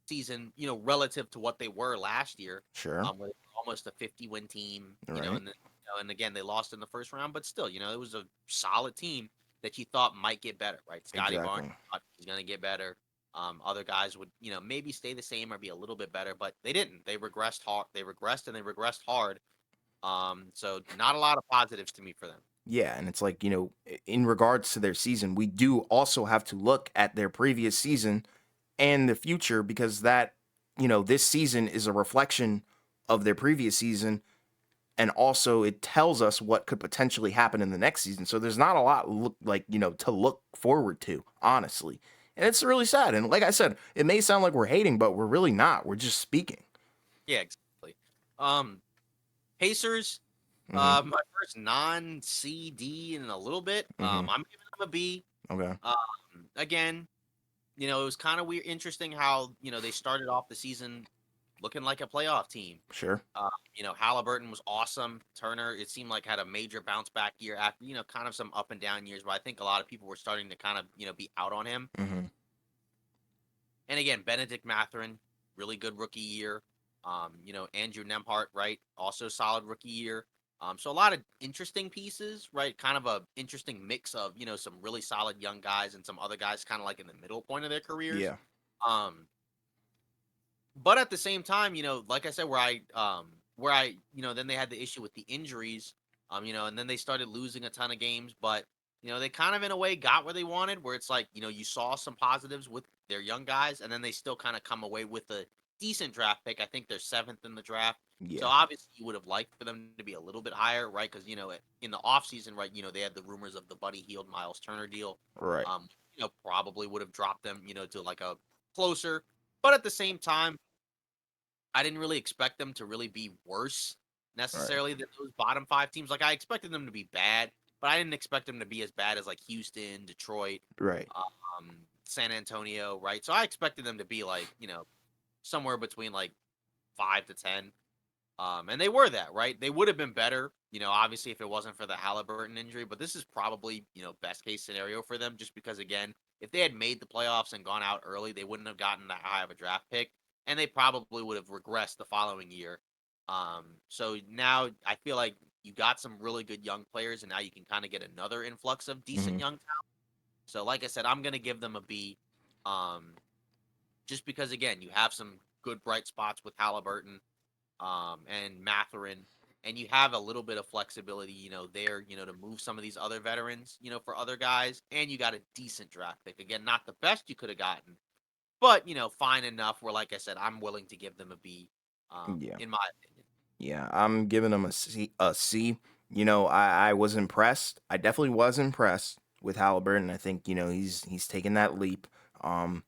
season, relative to what they were last year. Sure. Where they were almost a 50-win team, Right. and then, and again they lost in the first round, but still, it was a solid team that you thought might get better, right? Scotty Barnes Exactly. thought he's going to get better. Other guys would, maybe stay the same or be a little bit better, but they didn't. They regressed hard. They regressed and they regressed hard. So not a lot of positives to me for them. Yeah, and it's like, in regards to their season, we do also have to look at their previous season and the future because this season is a reflection of their previous season. And also, it tells us what could potentially happen in the next season. So there's not a lot to look forward to, honestly. And it's really sad. And like I said, it may sound like we're hating, but we're really not. We're just speaking. Yeah, exactly. Um, Pacers, Hmm. my first non-CD in a little bit. Hmm. I'm giving them a B. Okay. Again, it was kind of weird, interesting how they started off the season looking like a playoff team. Sure. Halliburton was awesome. Turner, it seemed like had a major bounce back year after kind of some up and down years, but I think a lot of people were starting to kind of be out on him. Hmm. And again, Benedict Mathurin, really good rookie year. Andrew Nemhart, right? Also solid rookie year. So a lot of interesting pieces, right? Kind of a interesting mix of, some really solid young guys and some other guys kind of like in the middle point of their careers. Yeah. Um, but at the same time, like I said, then they had the issue with the injuries, and then they started losing a ton of games, but they kind of in a way got where they wanted, where it's like, you saw some positives with their young guys, and then they still kind of come away with a decent draft pick. I think they're seventh in the draft. So Yeah. obviously you would have liked for them to be a little bit higher, right? Because in the offseason, right, they had the rumors of the Buddy Healed Miles Turner deal. Right. Probably would have dropped them, to like a closer. But at the same time, I didn't really expect them to really be worse Right. necessarily than those bottom five teams. Like I expected them to be bad, but I didn't expect them to be as bad as like Houston, Detroit, Right. San Antonio, right? So I expected them to be like, somewhere between like 5 to 10. And they were that, right? They would have been better, obviously if it wasn't for the Halliburton injury, but this is probably, best case scenario for them just because again, if they had made the playoffs and gone out early, they wouldn't have gotten that high of a draft pick and they probably would have regressed the following year. So now I feel like you got some really good young players and now you can kind of get another influx of decent Hmm. young talent. So like I said, I'm going to give them a B. Um, just because again, you have some good bright spots with Halliburton and Matherin, and you have a little bit of flexibility, there, to move some of these other veterans, for other guys, and you got a decent draft pick. Again, not the best you could have gotten, but fine enough. Where, like I said, I'm willing to give them a B, Yeah. in my opinion. Yeah. I'm giving them a C. A C. I was impressed. I definitely was impressed with Halliburton. I think he's taken that leap. Um,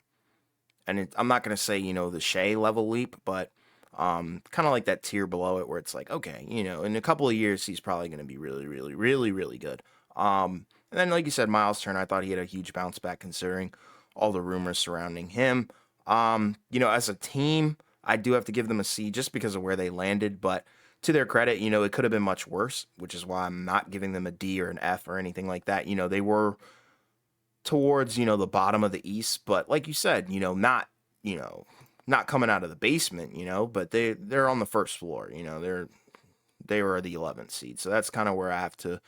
and I'm not gonna say the Shea level leap, but kind of like that tier below it, where it's like, okay, in a couple of years he's probably gonna be really, really, really, really good. And then like you said, Miles Turner, I thought he had a huge bounce back considering all the rumors surrounding him. As a team, I do have to give them a C just because of where they landed, but to their credit, it could have been much worse, which is why I'm not giving them a D or an F or anything like that. They were towards the bottom of the East, but like you said, you know not coming out of the basement, but they're on the first floor. They were the 11th seed, so that's kind of where I have to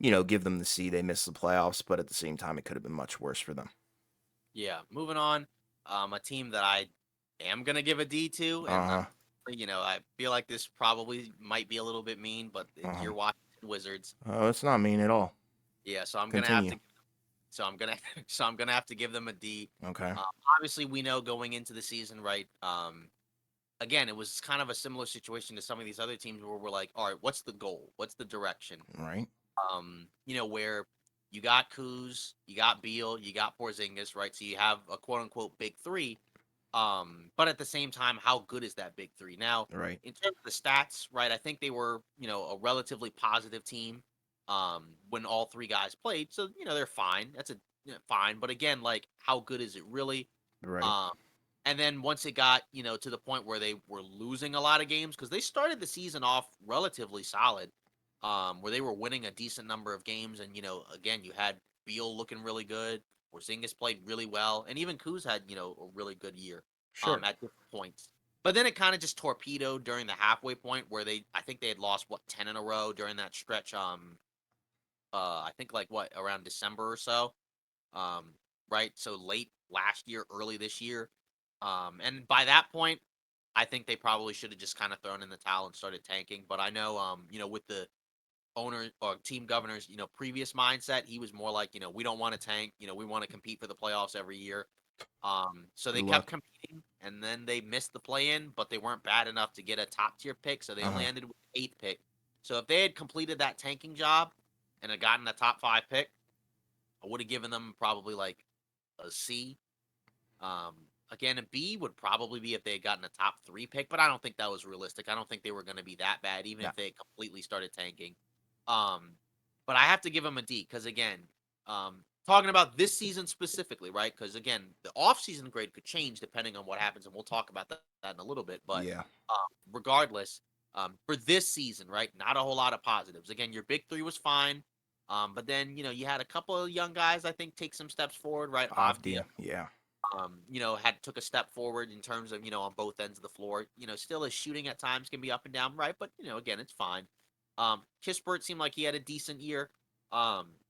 give them the C. They missed the playoffs, but at the same time, it could have been much worse for them. Yeah, moving on. A team that I am gonna give a D to, and Uh I feel like this probably might be a little bit mean, but huh. your Washington Wizards. Oh, it's not mean at all. Yeah, so I'm gonna have Continue. to So I'm gonna so I'm gonna have to give them a D. Okay. Um, Obviously, we know going into the season, right? Again, it was kind of a similar situation to some of these other teams where we're like, all right, what's the goal? What's the direction? Right. Where you got Kuz, you got Beal, you got Porzingis, right? So you have a quote unquote big three. But at the same time, how good is that big three? Now, Right. in terms of the stats, right? I think they were, a relatively positive team when all three guys played. So, they're fine. That's fine. But again, like how good is it really? Right. Um And then once it got, to the point where they were losing a lot of games, because they started the season off relatively solid, where they were winning a decent number of games. And, again, you had Beal looking really good. Porzingis played really well. And even Kuz had, a really good year Sure. at different points. But then it kind of just torpedoed during the halfway point where I think they had lost, 10 in a row during that stretch. I think like around December or so. Um, right? So late last year, early this year. And by that point, I think they probably should have just kind of thrown in the towel and started tanking. But I know, with the owner or team governor's, previous mindset, he was more like, we don't want to tank. We want to compete for the playoffs every year. So they Good kept luck. competing, and then they missed the play-in, but they weren't bad enough to get a top-tier pick, so they only Uh-huh. ended with the eighth pick. So if they had completed that tanking job and had gotten a top 5 pick, I would have given them probably like a C. Um, Again, a B would probably be if they had gotten a top 3 pick, but I don't think that was realistic. I don't think they were going to be that bad, even Yeah. if they had completely started tanking. Um, but I have to give them a D because again, talking about this season specifically, right? Because again, the offseason grade could change depending on what happens, and we'll talk about that in a little bit. But Yeah. regardless, for this season, right? Not a whole lot of positives. Again, your big three was fine. But then, you had a couple of young guys, I think, take some steps forward, right? Avdia, Avdia. Yeah. had took a step forward in terms of, on both ends of the floor. Still his shooting at times can be up and down, right? But, again, it's fine. Kispert seemed like he had a decent year. Um,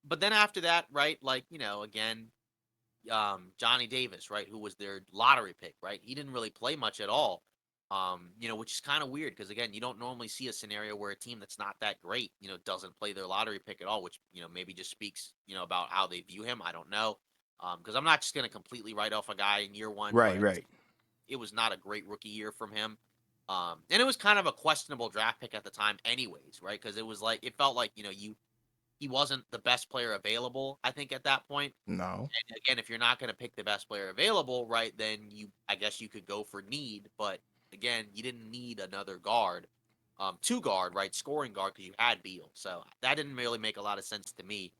but then after that, right, like, again, Johnny Davis, right, who was their lottery pick, right? He didn't really play much at all. Which is kind of weird because again, you don't normally see a scenario where a team that's not that great, doesn't play their lottery pick at all, which, maybe just speaks, about how they view him. I don't know. Because I'm not just gonna completely write off a guy in year one, but Right, at the right. same, it was not a great rookie year from him. And it was kind of a questionable draft pick at the time, anyways, right? Because it was like it felt like, he wasn't the best player available, I think, at that point. No. And again, if you're not going to pick the best player available, right, then I guess you could go for need. But again, you didn't need another guard, two guard, right, scoring guard because you had Beal. So that didn't really make a lot of sense to me.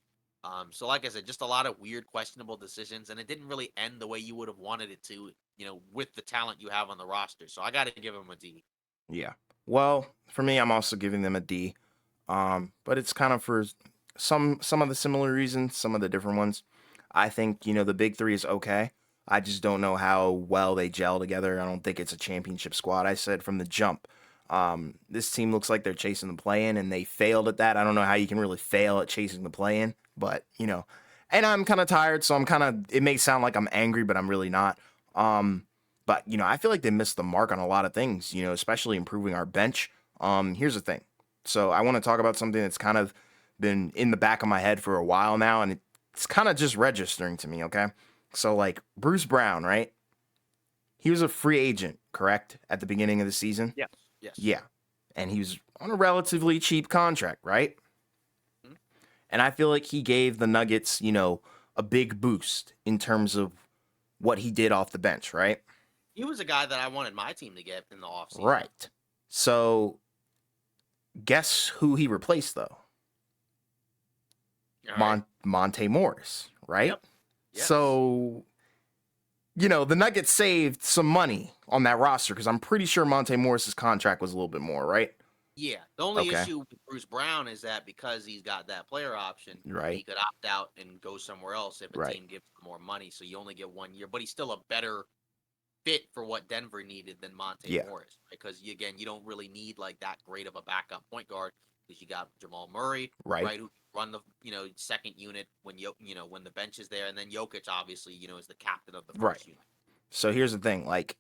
So like I said, just a lot of weird, questionable decisions, and it didn't really end the way you would have wanted it to, with the talent you have on the roster. So I got to give him a D. Yeah. Well, for me, I'm also giving them a D. But it's kind of for some of the similar reasons, some of the different ones. I think, the big three is okay. I just don't know how well they gel together. I don't think it's a championship squad. I said from the jump. This team looks like they're chasing the play in and they failed at that. I don't know how you can really fail at chasing the play in, but and I'm kind of tired, so it may sound like I'm angry, but I'm really not. But I feel like they missed the mark on a lot of things, especially improving our bench. Here's the thing. So I want to talk about something that's kind of been in the back of my head for a while now, and it's kind of just registering to me, okay? So, like, Bruce Brown, right? He was a free agent, correct, at the beginning of the season? Yes. Yes. Yeah. And he was on a relatively cheap contract, right? Mhm. And I feel like he gave the Nuggets, a big boost in terms of what he did off the bench, right? He was a guy that I wanted my team to get in the offseason. Right. So, guess who he replaced, though? All right. Monte Morris, right? Yep. Yes. So, the Nuggets saved some money on that roster because I'm pretty sure Monte Morris's contract was a little bit more, right? Yeah, the only Okay. issue with Bruce Brown is that because he's got that player option, he Right. could opt out and go somewhere else if a Right. team gives him more money. So you only get 1 year, but he's still a better fit for what Denver needed than Monte Yeah. Morris. Because again, you don't really need like that great of a backup point guard because you got Jamal Murray, Right. right, who can run the second unit when when the bench is there, and then Jokic obviously is the captain of the Right. first unit. So here's the thing. Like,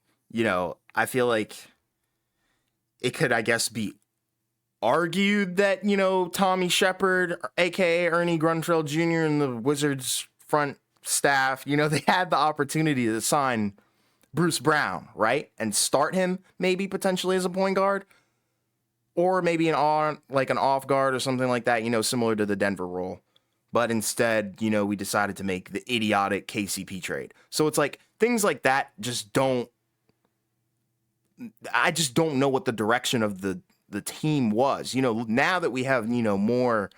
I feel like it could, I guess, be argued that, Tommy Shepard, aka Ernie Grunfeld Jr. and the Wizards front staff, they had the opportunity to sign Bruce Brown, right? And start him maybe potentially as a point guard. Or maybe an off guard or something like that, similar to the Denver role. But instead, we decided to make the idiotic KCP trade. So it's like things like that I just don't know what the direction of the team was. Now that we have, more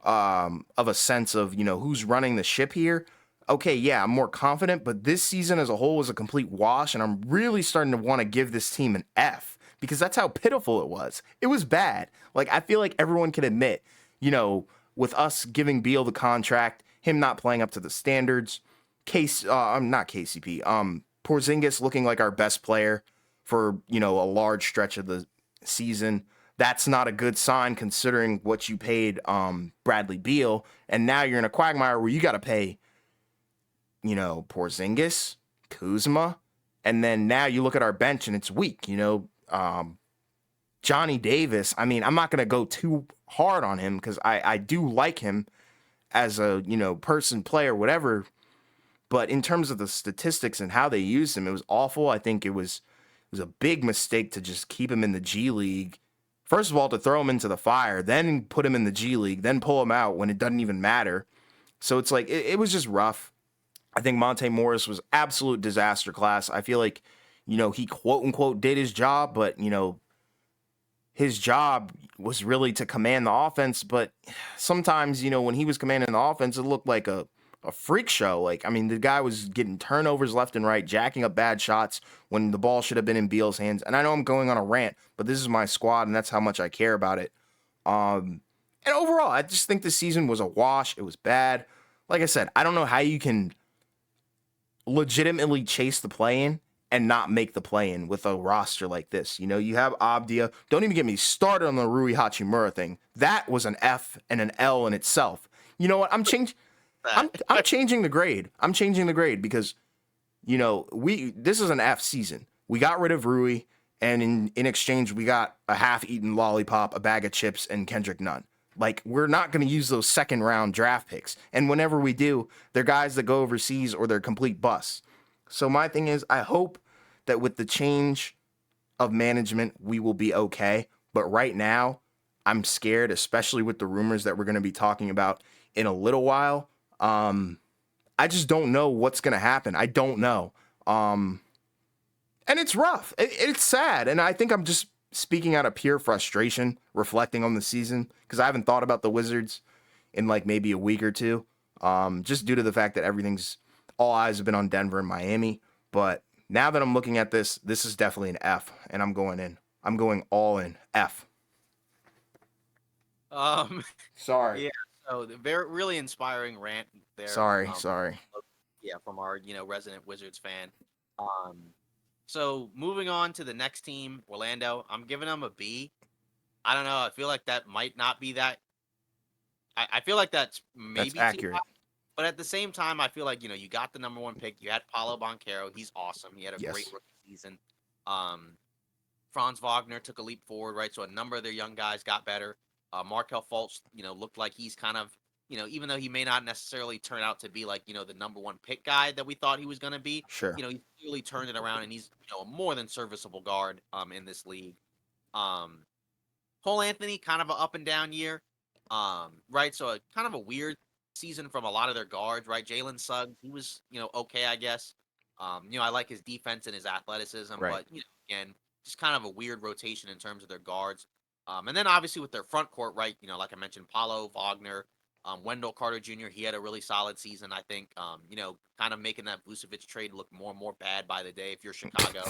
of a sense of, who's running the ship here, okay, yeah, I'm more confident, but this season as a whole was a complete wash, and I'm really starting to want to give this team an F because that's how pitiful it was. It was bad. Like, I feel like everyone can admit, you know, with us giving Beal the contract, him not playing up to the standards, I'm not KCP, Porzingis looking like our best player for, you know, a large stretch of the season. That's not a good sign considering what you paid Bradley Beal, and now you're in a quagmire where you got to pay, you know, Porzingis, Kuzma, and then now you look at our bench and it's weak. You know, Johnny Davis. I mean, I'm not going to go too hard on him because I do like him as a, you know, person, player, whatever. But in terms of the statistics and how they used him, it was awful. I think it was a big mistake to just keep him in the G League. First of all, to throw him into the fire, then put him in the G League, then pull him out when it doesn't even matter. So it's like it was just rough. I think Monte Morris was absolute disaster class. I feel like, you know, he quote unquote did his job, but, you know, his job was really to command the offense. But sometimes, you know, when he was commanding the offense, it looked like a freak show. Like, I mean, the guy was getting turnovers left and right, jacking up bad shots when the ball should have been in Beal's hands. And I know I'm going on a rant, but this is my squad, and that's how much I care about it. And overall, I just think the season was a wash. It was bad. Like I said, I don't know how you can legitimately chase the play in and not make the play in with a roster like this. You know, you have Abdia. Don't even get me started on the Rui Hachimura thing. That was an F and an L in itself. You know what? I'm That. I'm changing the grade. I'm changing the grade because, you know, this is an F season. We got rid of Rui, and in exchange we got a half-eaten lollipop, a bag of chips, and Kendrick Nunn. Like, we're not going to use those second round draft picks. And whenever we do, they're guys that go overseas or they're complete busts. So my thing is, I hope that with the change of management, we will be okay. But right now, I'm scared, especially with the rumors that we're going to be talking about in a little while. I just don't know what's going to happen. I don't know. And it's rough. It's sad. And I think I'm just speaking out of pure frustration, reflecting on the season, because I haven't thought about the Wizards in like maybe a week or two, just due to the fact that all eyes have been on Denver and Miami. But now that I'm looking at this, this is definitely an F, and I'm going in. I'm going all in. F. Um, Sorry. yeah. So the very really inspiring rant there. Sorry. Sorry. Yeah, from our resident Wizards fan. Um, so moving on to the next team, Orlando. I'm giving them a B. I don't know. I feel like that might not be that. I feel like that's That's maybe too high. accurate. But at the same time, I feel like you got the number one pick. You had Paulo Banchero. He's awesome. He had a great Yes. rookie season. Um, Franz Wagner took a leap forward, right? So a number of their young guys got better. Markel Fultz, looked like he's kind of, even though he may not necessarily turn out to be like, the number one pick guy that we thought he was going to be, Sure. he's really turned it around and he's, a more than serviceable guard in this league. Um, Cole Anthony, kind of an up and down year, right? So a kind of a weird season from a lot of their guards, right? Jalen Suggs, he was, okay, I guess. I like his defense and his athleticism, Right. but again, just kind of a weird rotation in terms of their guards. And then obviously with their front court, right? Like I mentioned, Paulo Wagner, Wendell Carter Jr. He had a really solid season, I think. Kind of making that Vucevic trade look more and more bad by the day if you're Chicago.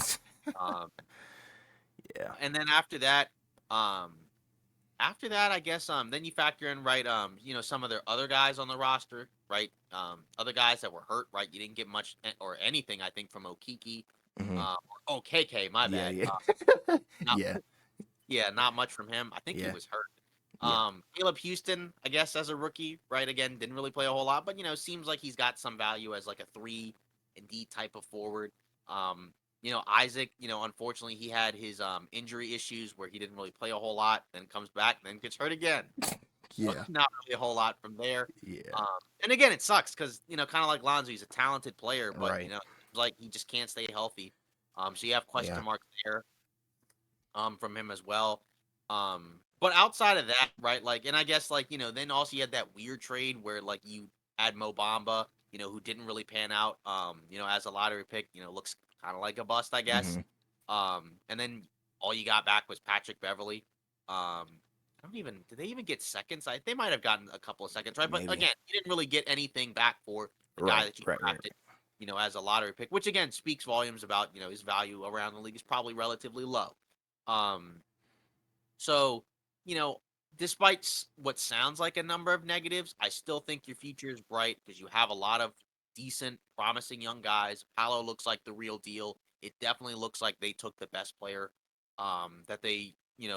Um, Yeah. and then um, after that, I guess then you factor in right some of their other guys on the roster, right? Other guys that were hurt, right? You didn't get much or anything, I think, from Okiki, Hmm. or OKK, my Yeah. bad. Yeah. Not Yeah. Yeah, not much from him. I think he Yeah. was hurt. Yeah. Caleb Houston, I guess, as a rookie, right? Again, didn't really play a whole lot, but seems like he's got some value as like a 3 and D type of forward. Um, Isaac, unfortunately he had his injury issues where he didn't really play a whole lot, then comes back, then gets hurt again. So Yeah. not really a whole lot from there. Yeah. Um, and again, it sucks because kind of like Lonzo, he's a talented player, but Right. like he just can't stay healthy. So you have Yeah. question marks there from him as well. But outside of that, right, like, and I guess like then also you had that weird trade where like you had Mo Bamba, who didn't really pan out, as a lottery pick, looks kind of like a bust, I guess. Hmm. And then all you got back was Patrick Beverly. Um, I don't even did they even get seconds? They might have gotten a couple of seconds, right? But Maybe. again, you didn't really get anything back for the guy Right, that you right, right, drafted, as a lottery pick, which again speaks volumes about, his value around the league is probably relatively low. Um, so, you know, despite what sounds like a number of negatives, I still think your future is bright because you have a lot of decent, promising young guys. Paolo looks like the real deal. It definitely looks like they took the best player that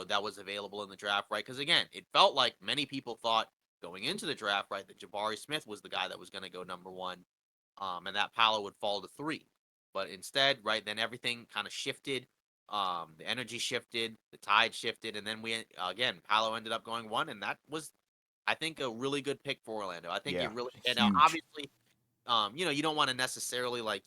that was available in the draft, right? Because again, it felt like many people thought going into the draft, right, that Jabari Smith was the guy that was going to go number one, and that Paolo would fall to three. But instead, right, then everything kind of shifted. The energy shifted, the tide shifted, and then again, Paolo ended up going one, and that was, I think, a really good pick for Orlando. I think it Yeah, really, and huge. obviously, you don't want to necessarily like,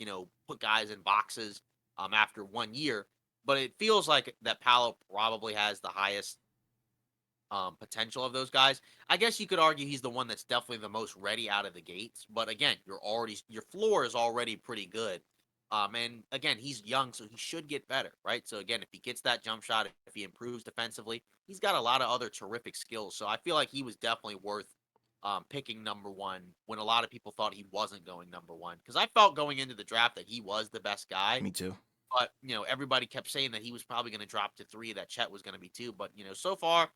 put guys in boxes after 1 year, but it feels like that Paolo probably has the highest potential of those guys. I guess you could argue he's the one that's definitely the most ready out of the gates. But again, your floor is already pretty good. And again, he's young, so he should get better, right? So again, if he gets that jump shot, if he improves defensively, he's got a lot of other terrific skills. So I feel like he was definitely worth picking number one when a lot of people thought he wasn't going number one. Because I felt going into the draft that he was the best guy, Me too. but, everybody kept saying that he was probably gonna drop to 3, that Chet was gonna be 2, but, so far,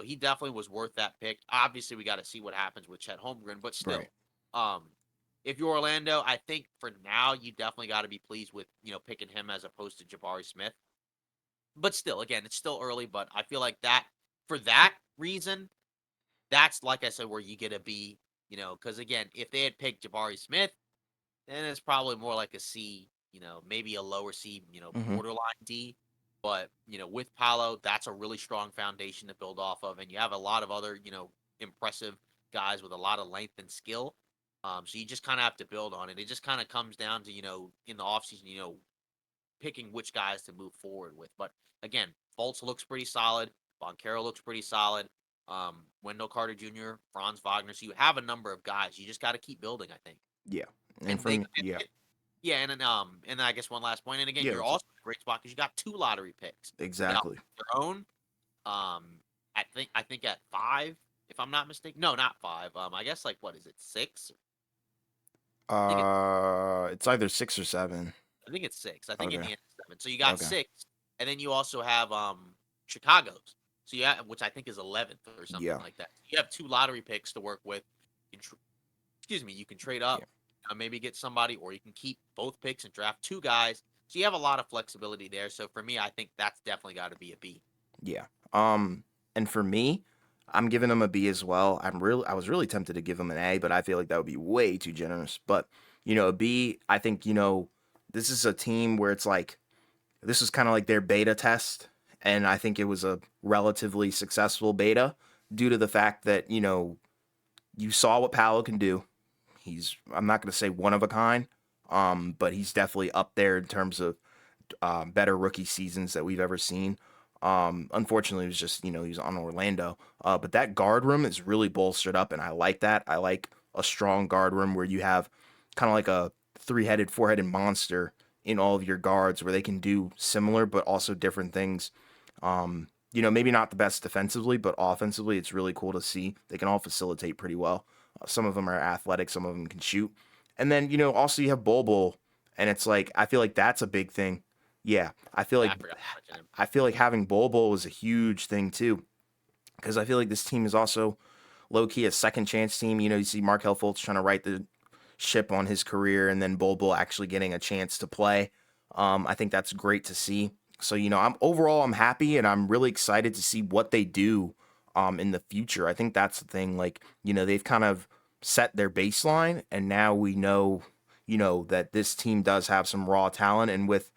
he definitely was worth that pick. Obviously, we gotta see what happens with Chet Holmgren, but Right. still, if you're Orlando, I think for now, you definitely gotta be pleased with, picking him as opposed to Jabari Smith. But still, again, it's still early, but I feel like that for that reason, that's, like I said, where you get a B, because again, if they had picked Jabari Smith, then it's probably more like a C, maybe a lower C, Hmm. borderline D. But, with Paolo, that's a really strong foundation to build off of. And you have a lot of other, impressive guys with a lot of length and skill. So you just kind of have to build on it. It just kind of comes down to, in the offseason, picking which guys to move forward with. But again, Fultz looks pretty solid. Boncaro looks pretty solid. Wendell Carter Jr., Franz Wagner. So you have a number of guys. You just got to keep building, I think. Yeah. And And for me, yeah, yeah, and then I guess one last point, and again, yeah, you're also in a great spot because you got 2 lottery picks. You got exactly. your own, I think at 5, if I'm not mistaken. No, not 5. I guess like what is it, 6? I think It's either 6 or 7. it's 6. I think in Okay. the end it's 7. So you got Okay. 6, and then you also have Chicago's. So you have, which I think is 11th or something Yeah. like that. You have 2 lottery picks to work with. You can excuse me, you can trade up, Yeah. maybe get somebody, or you can keep both picks and draft 2 guys. So you have a lot of flexibility there. So for me, I think that's definitely got to be a B. Yeah. And for me, I'm giving him a B as well. I was really tempted to give him an A, but I feel like that would be way too generous. But, a B, I think, this is a team where it's like this is kind of like their beta test, and I think it was a relatively successful beta due to the fact that, you saw what Paolo can do. I'm not going to say one of a kind, but he's definitely up there in terms of better rookie seasons that we've ever seen. Unfortunately, it was just, he was on Orlando. But that guard room is really bolstered up, and I like that. I like a strong guard room where you have kind of like a three-headed, four-headed monster in all of your guards where they can do similar but also different things. Maybe not the best defensively, but offensively, it's really cool to see. They can all facilitate pretty well. Some of them are athletic, some of them can shoot. And then, also you have Bol, and it's like I feel like that's a big thing. Yeah, Yeah, I forgot to mention him. I feel like having Bol is a huge thing too, because I feel like this team is also low key a second chance team. You see Markel Fultz trying to right the ship on his career, and then Bol actually getting a chance to play. I think that's great to see. So I'm happy, and I'm really excited to see what they do in the future. I think that's the thing. Like they've kind of set their baseline, and now we know that this team does have some raw talent, and with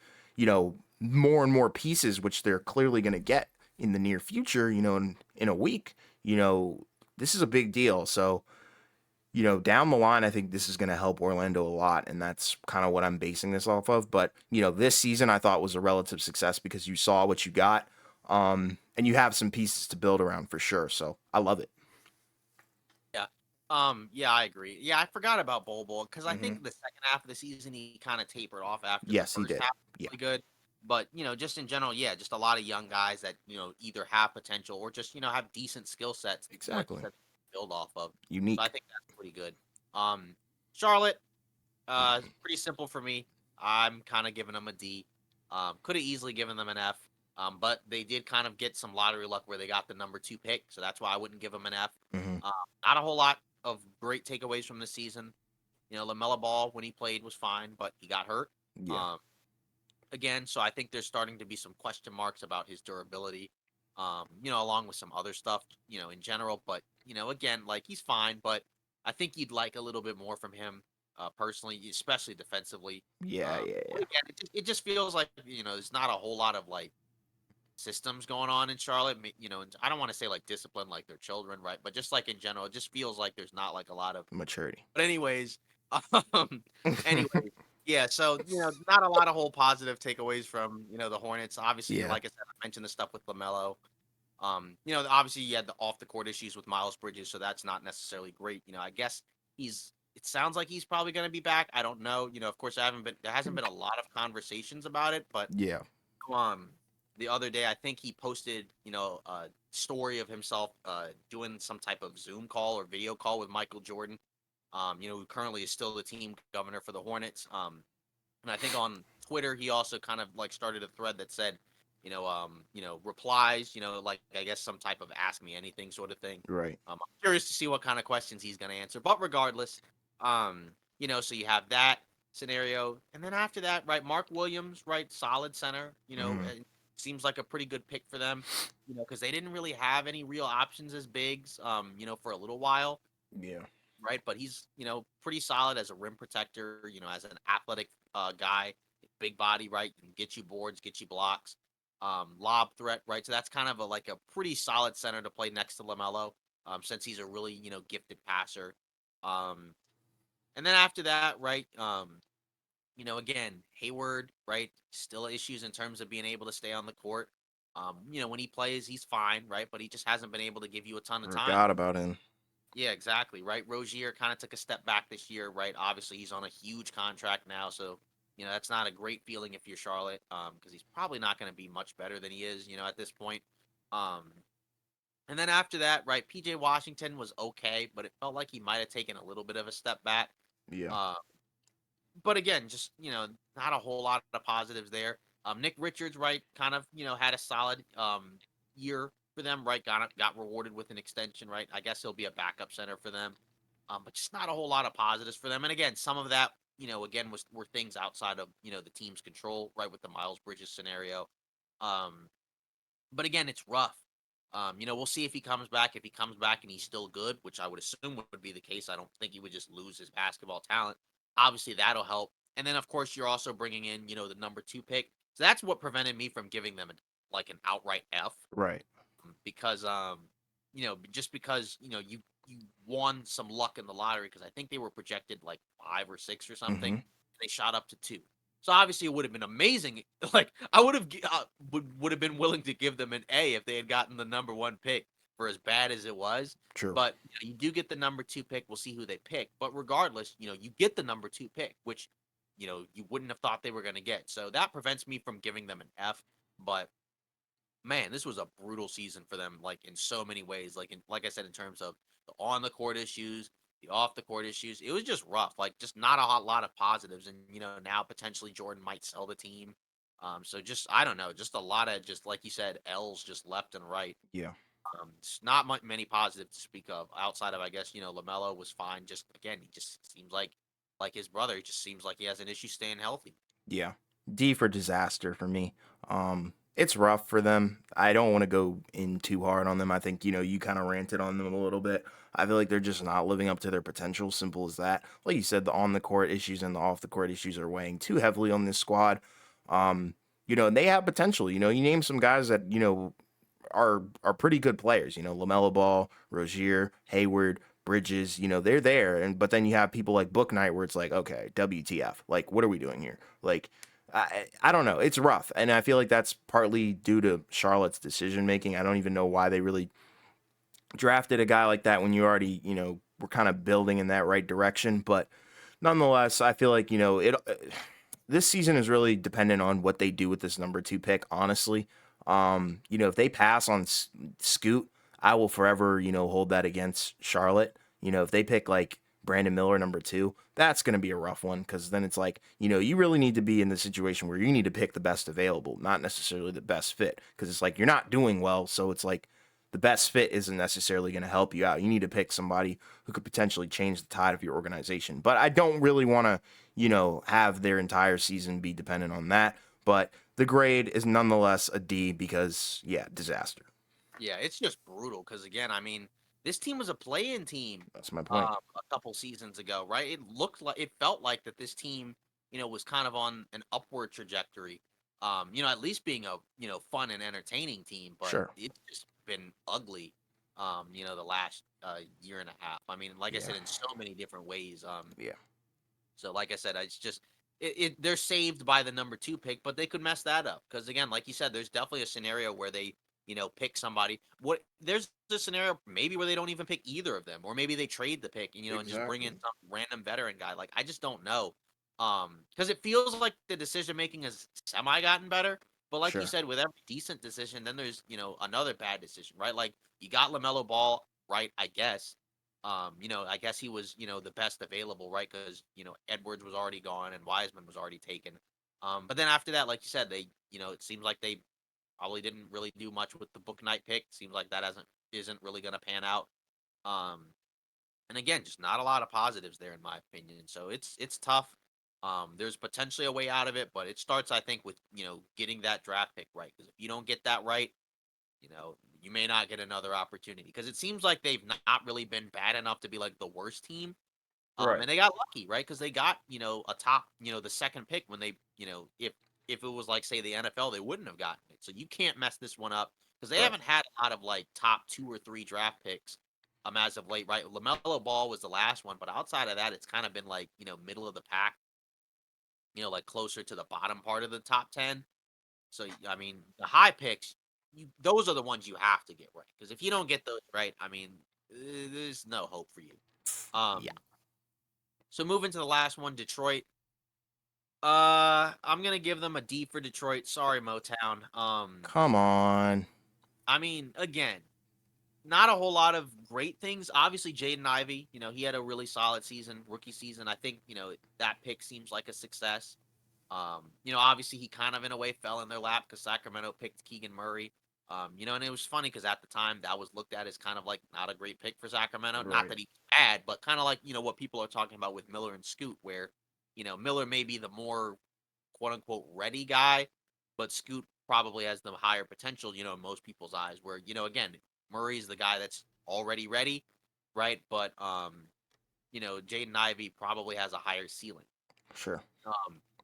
more and more pieces, which they're clearly going to get in the near future. In a week. This is a big deal. So down the line, I think this is going to help Orlando a lot, and that's kind of what I'm basing this off of. But this season I thought was a relative success because you saw what you got, and you have some pieces to build around for sure. So I love it. Yeah. Yeah, I agree. Yeah, I forgot about Bol because I Hmm. think the second half of the season he kind of tapered off after the Yes, he first did. half Yeah, was really good. But just in general, yeah, just a lot of young guys that either have potential or just have decent skill sets, like you Exactly. said, to build off of. So I Unique. think that's pretty good. Charlotte, pretty simple for me. I'm kind of giving them a D. Could have easily given them an F. But they did kind of get some lottery luck where they got the number 2 pick, so that's why I wouldn't give them an F. Hmm. Um, Not a whole lot of great takeaways from the season. LaMelo Ball when he played was fine, but he got hurt. Yeah. Um, Again, so I think there's starting to be some question marks about his durability. Along with some other stuff, in general. But again, like he's fine, but I think you'd like a little bit more from him, personally, especially defensively. Yeah. Yeah. But Yeah. again, it just feels like there's not a whole lot of like systems going on in Charlotte. And I don't want to say like discipline, like their children, right? But just like in general, it just feels like there's not like a lot of. Maturity. But anyways, um, anyways, yeah. So not a lot of whole positive takeaways from the Hornets. Obviously, Yeah. like I said, I mentioned the stuff with Lamelo. Obviously you had the off the court issues with Miles Bridges, so that's not necessarily great. I guess he's. It sounds like he's probably going to be back. I don't know. Of course, there hasn't been a lot of conversations about it, but Yeah. um, the other day I think he posted a story of himself doing some type of Zoom call or video call with Michael Jordan. Who currently is still the team governor for the Hornets. And I think on Twitter he also kind of like started a thread that said, replies, like I guess some type of ask me anything sort of thing. Right. I'm curious to see what kind of questions he's going to answer. But regardless, so you have that scenario, and then after that, right, Mark Williams, right, solid center, Hmm. and seems like a pretty good pick for them, because they didn't really have any real options as bigs, for a little while, Yeah. right? But he's, pretty solid as a rim protector, as an athletic guy, big body, right? Can get you boards, get you blocks, lob threat, right? So that's kind of like a pretty solid center to play next to Lamelo, since he's a really, gifted passer. Um, and then after that, right? Again, Hayward, right? Still issues in terms of being able to stay on the court. When he plays, he's fine, right? But he just hasn't been able to give you a ton of time. Forgot about him. Yeah, exactly. Right. Rozier kind of took a step back this year. Right. Obviously, he's on a huge contract now, so that's not a great feeling if you're Charlotte, because he's probably not going to be much better than he is, at this point. Um, and then after that, right, PJ Washington was okay, but it felt like he might have taken a little bit of a step back. Yeah. Uh, but again, just not a whole lot of positives there. Nick Richards, right, kind of had a solid year for them, right? Got rewarded with an extension, right? I guess he'll be a backup center for them, but just not a whole lot of positives for them. And again, some of that, again, were things outside of the team's control, right, with the Miles Bridges scenario. Um, but again, it's rough. We'll see if he comes back. If he comes back and he's still good, which I would assume would be the case, I don't think he would just lose his basketball talent. Obviously, that'll help. And then, of course, you're also bringing in, the number 2 pick. So that's what prevented me from giving them like an outright F, Right. because just because you won some luck in the lottery, because I think they were projected like 5 or 6 or something. Hmm. They shot up to 2. So obviously it would have been amazing. Like I would have would have been willing to give them an A if they had gotten the number 1 pick, for as bad as it was. True. But you do get the number 2 pick. We'll see who they pick. But regardless, you get the number 2 pick, which you wouldn't have thought they were going to get. So that prevents me from giving them an F. But man, this was a brutal season for them, like in so many ways. Like I said, in terms of the on the court issues, the off the court issues, it was just rough. Like just not a lot of positives, and now potentially Jordan might sell the team. So just I don't know, just a lot of just like you said, L's just left and right. Yeah. It's not many positives to speak of outside of I guess Lamelo was fine. Just again, he just seems like his brother. He just seems like he has an issue staying healthy. Yeah. D for disaster for me. It's rough for them. I don't want to go in too hard on them. I think, you kind of ranted on them a little bit. I feel like they're just not living up to their potential. Simple as that. Like you said, the on the court issues and the off the court issues are weighing too heavily on this squad. And they have potential. You name some guys that, are pretty good players. LaMelo Ball, Rozier, Hayward, Bridges. They're there. And but then you have people like Book Knight, where it's like, okay, WTF? Like, what are we doing here? Like, I don't know. It's rough, and I feel like that's partly due to Charlotte's decision making. I don't even know why they really drafted a guy like that when you already, were kind of building in that right direction. But nonetheless, I feel like it. this season is really dependent on what they do with this number two pick, honestly. If they pass on Scoot, I will forever, hold that against Charlotte. If they pick like Brandon Miller number two, that's going to be a rough one because then it's like, you really need to be in the situation where you need to pick the best available, not necessarily the best fit because it's like you're not doing well. So it's like the best fit isn't necessarily going to help you out. You need to pick somebody who could potentially change the tide of your organization. But I don't really want to, have their entire season be dependent on that. But the grade is nonetheless a D because, yeah, disaster. Yeah, it's just brutal because again, I mean, this team was a play-in team That's my point. a couple seasons ago, right? It felt like that this team, was kind of on an upward trajectory. At least being a fun and entertaining team, but Sure. it's just been ugly. The last year and a half. I mean, like I Yeah. said, in so many different ways. Yeah. So like I said, it's just they're saved by the number two pick, but they could mess that up because again, like you said, there's definitely a scenario where they pick somebody. What there's a scenario maybe where they don't even pick either of them, or maybe they trade the pick, and just bring in Exactly. some random veteran guy. Like I just don't know, because it feels like the decision making has semi gotten better. But like you Sure. said, with every decent decision, then there's another bad decision, right? Like you got Lamelo Ball, right? I guess I guess he was, the best available, right? Because, Edwards was already gone and Wiseman was already taken. But then after that, like you said, it seems like they probably didn't really do much with the book night pick. Seems like that isn't really going to pan out. Um, and again, just not a lot of positives there in my opinion. So it's tough. There's potentially a way out of it, but it starts, I think, with getting that draft pick right. Because if you don't get that right, you may not get another opportunity because it seems like they've not really been bad enough to be like the worst team. Right. And they got lucky, right? Because they got a top, the second pick when they, if it was like say the NFL, they wouldn't have gotten it. So you can't mess this one up because they Right. haven't had a lot of like top two or three draft picks. As of late, right? Lamelo Ball was the last one, but outside of that, it's kind of been like middle of the pack, like closer to the bottom part of the top 10. So, I mean, the high picks, those are the ones you have to get right. Because if you don't get those right, I mean, there's no hope for you. Yeah. Um, so moving to the last one, Detroit. I'm gonna give them a D for Detroit. Sorry, Motown. Come on. I mean, again, not a whole lot of great things. Obviously, Jaden Ivey, he had a really solid season, rookie season. I think, that pick seems like a success. Obviously he kind of in a way fell in their lap because Sacramento picked Keegan Murray. And it was funny because at the time that was looked at as kind of like not a great pick for Sacramento. Not Right. that he's bad, but kind of like, what people are talking about with Miller and Scoot, where, Miller may be the more quote unquote ready guy, but Scoot probably has the higher potential, in most people's eyes, where, again, Murray's the guy that's already ready, right? But Jaden Ivey probably has a higher ceiling. Sure.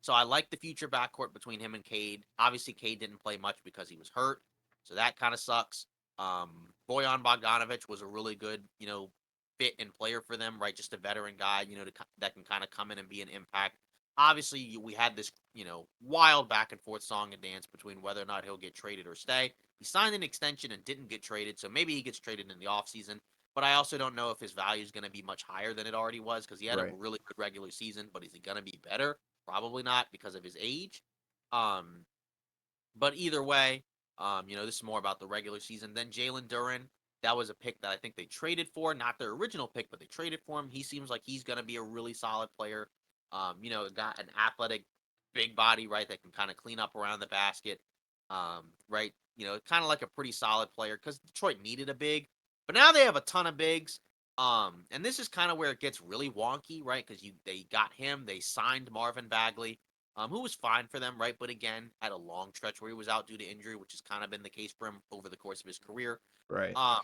So I like the future backcourt between him and Cade. Obviously, Cade didn't play much because he was hurt, so that kind of sucks. Bojan Bogdanovic was a really good, fit and player for them, right? Just a veteran guy, that can kind of come in and be an impact. Obviously, we had this, wild back and forth song and dance between whether or not he'll get traded or stay. He signed an extension and didn't get traded, so maybe he gets traded in the offseason. But I also don't know if his value is going to be much higher than it already was because he had a Right. really good regular season. But is he going to be better? Probably not because of his age. Um, but either way, this is more about the regular season. Then Jalen Duran, that was a pick that I think they traded for, not their original pick, but they traded for him. He seems like he's going to be a really solid player. Got an athletic, big body, right, that can kind of clean up around the basket. Right, kind of like a pretty solid player because Detroit needed a big, but now they have a ton of bigs. And this is kind of where it gets really wonky, right? Because they got him, they signed Marvin Bagley, who was fine for them, right? But again, had a long stretch where he was out due to injury, which has kind of been the case for him over the course of his career. Right. Um,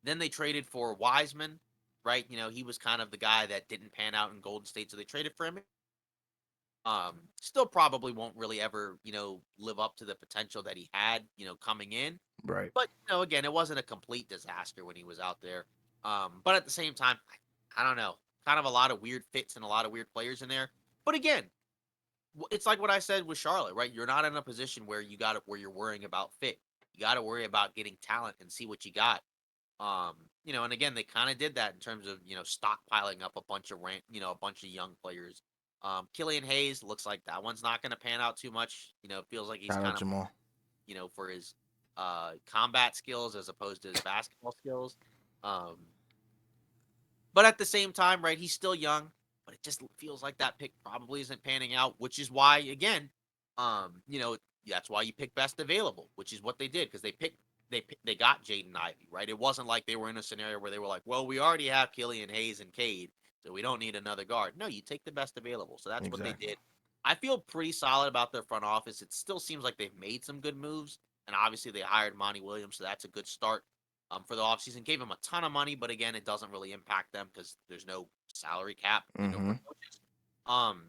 then they traded for Wiseman, right? He was kind of the guy that didn't pan out in Golden State, so they traded for him. Still probably won't really ever, live up to the potential that he had, coming in. Right. But again, it wasn't a complete disaster when he was out there. But at the same time, I don't know, kind of a lot of weird fits and a lot of weird players in there. But again, it's like what I said with Charlotte, right? You're not in a position where where you're worrying about fit. You got to worry about getting talent and see what you got. And again, they kind of did that in terms of stockpiling up a bunch of a bunch of young players. Killian Hayes looks like that one's not going to pan out too much. It feels like he's Shout out kind of, Jamal. for his combat skills as opposed to his basketball skills. Um, but at the same time, right, he's still young, but it just feels like that pick probably isn't panning out, which is why, again, that's why you pick best available, which is what they did because they got Jaden Ivey, right? It wasn't like they were in a scenario where they were like, well, we already have Killian Hayes and Cade, so we don't need another guard. No, you take the best available. So that's what they Exactly. did. I feel pretty solid about their front office. It still seems like they've made some good moves, and obviously they hired Monty Williams, so that's a good start for the offseason. Gave him a ton of money, but again, it doesn't really impact them because there's no salary cap, Mm-hmm. for coaches. Um,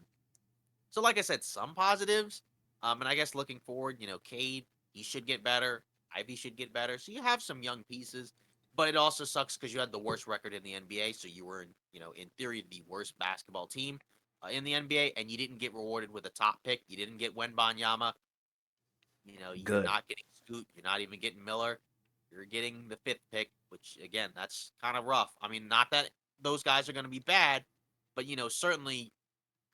so like I said, some positives. And I guess looking forward, Cade, he should get better. Ivy should get better. So you have some young pieces, but it also sucks because you had the worst record in the NBA. So you were in theory, the worst basketball team in the NBA, and you didn't get rewarded with a top pick. You didn't get Wenbanyama. You're Good. not getting Scoot. You're not even getting Miller. You're getting the fifth pick, which again, that's kind of rough. I mean, not that those guys are going to be bad, but certainly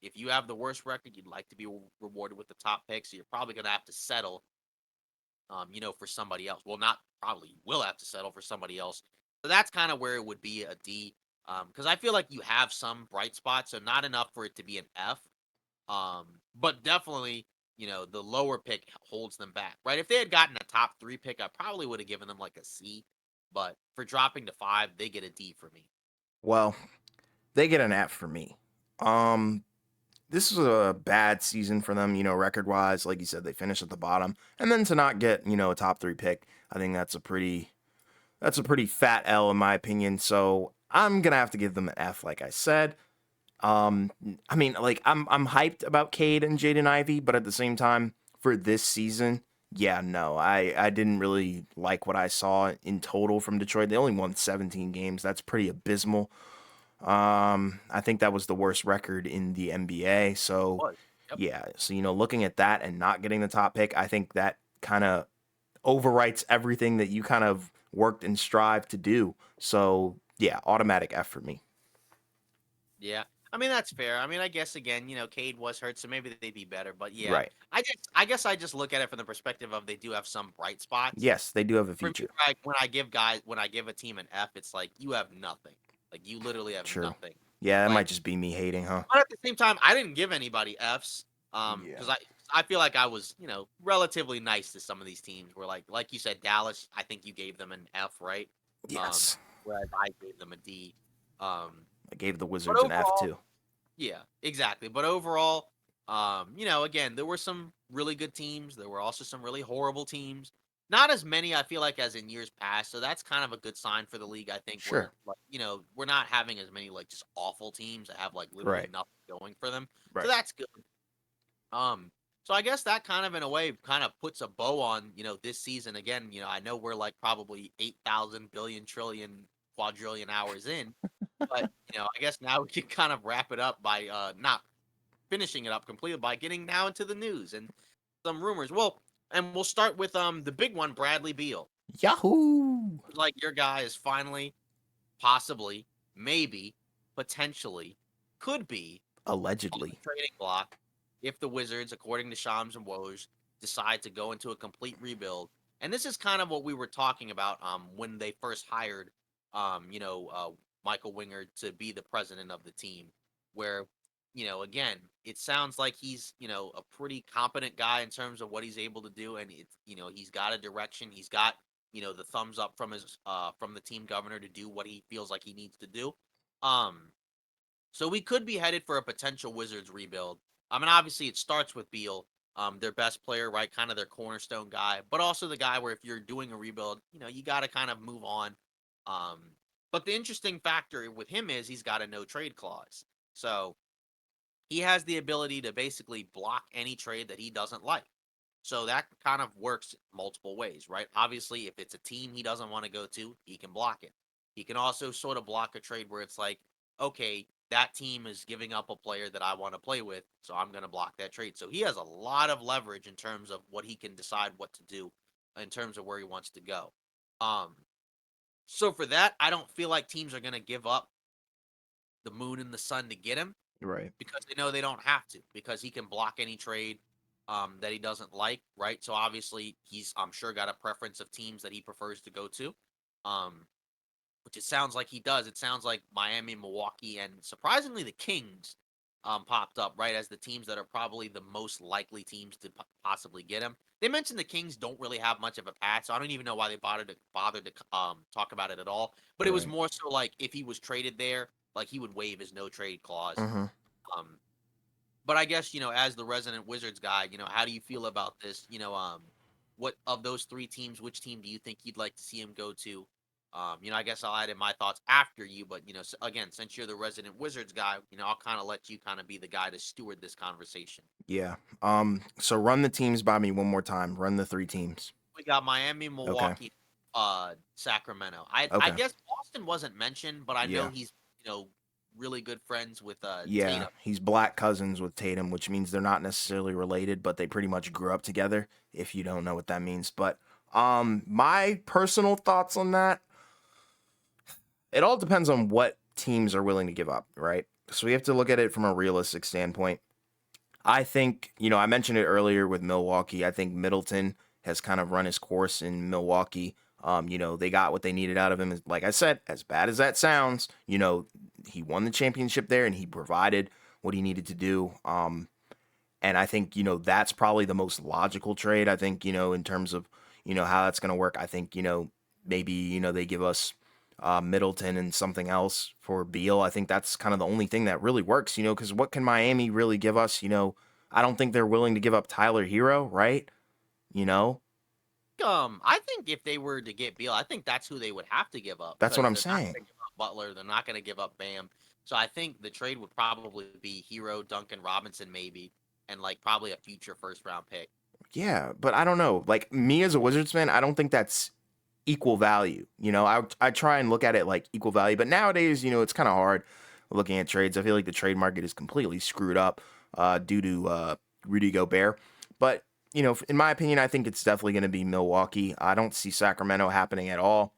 if you have the worst record, you'd like to be rewarded with the top pick. So you're probably going to have to settle, for somebody else. Well, not probably. You will have to settle for somebody else. So that's kind of where it would be a D. Because I feel like you have some bright spots, so not enough for it to be an F. Um, but definitely, the lower pick holds them back, right? If they had gotten a top 3 pick, I probably would have given them like a C. But for dropping to 5, they get a D for me. Well, they get an F for me. Um, this was a bad season for them, record wise. Like you said, they finished at the bottom, and then to not get, a top 3 pick, I think that's a pretty fat L in my opinion. So I'm gonna have to give them an F, like I said. I mean, like I'm hyped about Cade and Jaden Ivey, but at the same time, for this season, yeah, no, I didn't really like what I saw in total from Detroit. They only won 17 games. That's pretty abysmal. I think that was the worst record in the NBA. So, Was. Yep. yeah, so looking at that and not getting the top pick, I think that kind of overwrites everything that you kind of worked and strived to do. So, yeah, automatic F for me. Yeah. I mean, that's fair. I mean, I guess again, Cade was hurt, so maybe they'd be better. But yeah, Right. I guess I just look at it from the perspective of they do have some bright spots. Yes, they do have a For me, future. when I give a team an F, it's like you have nothing. Like you literally have True. nothing. Yeah, that might Like, just be me hating, huh? but at the same time, I didn't give anybody Fs. Yeah. Because I feel like I was, relatively nice to some of these teams. Where like you said, Dallas, I think you gave them an F, right? Um, Yes. whereas I gave them a D. Um, I gave the but Wizards an F overall, too. yeah, exactly. But overall, again, there were some really good teams. There were also some really horrible teams. Not as many, I feel like, as in years past. So that's kind of a good sign for the league. I think where Sure. like we're not having as many like just awful teams that have like literally Right. nothing going for them. So Right. that's good. Um, so I guess that kind of in a way kind of puts a bow on this season. Again, I know we're like probably 8,000 billion trillion quadrillion hours in, but I guess now we can kind of wrap it up by not finishing it up completely by getting now into the news and some rumors. Well, and we'll start with the big one, Bradley Beal. Yahoo! Like your guy is finally, possibly, maybe, potentially, could be on the Allegedly. trading block if the Wizards, according to Shams and Woj, decide to go into a complete rebuild. And this is kind of what we were talking about when they first hired Michael Winger to be the president of the team, where again, it sounds like he's a pretty competent guy in terms of what he's able to do, and it's he's got a direction, he's got the thumbs up from the team governor to do what he feels like he needs to do. Um, so we could be headed for a potential Wizards rebuild. I mean, obviously, it starts with Beal, their best player, right? Kind of their cornerstone guy, but also the guy where if you're doing a rebuild, you got to kind of move on. Um, but the interesting factor with him is he's got a no trade clause. So he has the ability to basically block any trade that he doesn't like. So that kind of works multiple ways, right? Obviously, if it's a team he doesn't want to go to, he can block it. He can also sort of block a trade where it's like, okay, that team is giving up a player that I want to play with, so I'm going to block that trade. So he has a lot of leverage in terms of what he can decide what to do in terms of where he wants to go. Um, so for that, I don't feel like teams are going to give up the moon and the sun to get him. Right. because they know they don't have to, because he can block any trade that he doesn't like, right? So obviously he's, I'm sure, got a preference of teams that he prefers to go to, um, which it sounds like he does. It sounds like Miami, Milwaukee, and surprisingly the Kings popped up, right, as the teams that are probably the most likely teams to possibly get him. They mentioned the Kings don't really have much of a path, so I don't even know why they bothered to talk about it at all. But it was Right. more so like if he was traded there, like he would waive his no trade clause. Hmm. Um, but I guess, as the resident Wizards guy, how do you feel about this? What of those three teams, which team do you think you'd like to see him go to? I guess I'll add in my thoughts after you, but again, since you're the resident Wizards guy, I'll kind of let you kind of be the guy to steward this conversation. Yeah. So run the teams by me one more time. Run the three teams. We got Miami, Okay. Milwaukee, Sacramento. I Okay. guess Boston wasn't mentioned, but I know Yeah. he's really good friends with Yeah. Tatum. He's black cousins with Tatum, which means they're not necessarily related, but they pretty much grew up together, if you don't know what that means. But my personal thoughts on that, it all depends on what teams are willing to give up, right? So we have to look at it from a realistic standpoint. I think, I mentioned it earlier with Milwaukee. I think Middleton has kind of run his course in Milwaukee. They got what they needed out of him. Like I said, as bad as that sounds, he won the championship there and he provided what he needed to do. And I think, that's probably the most logical trade. I think, in terms of, how that's going to work. I think, maybe, they give us Middleton and something else for Beal. I think that's kind of the only thing that really works, because what can Miami really give us? I don't think they're willing to give up Tyler Hero, right? You know, I think if they were to get Beal, I think that's who they would have to give up that's what because I'm they're not saying. going to give up Butler. They're not going to give up Bam. So I think the trade would probably be Hero, Duncan Robinson, maybe, and like probably a future first round pick. Yeah, but I don't know. Like me as a Wizards fan, I don't think that's equal value. I try and look at it like equal value, but nowadays, it's kind of hard looking at trades. I feel like the trade market is completely screwed up due to Rudy Gobert. But in my opinion, I think it's definitely going to be Milwaukee. I don't see Sacramento happening at all.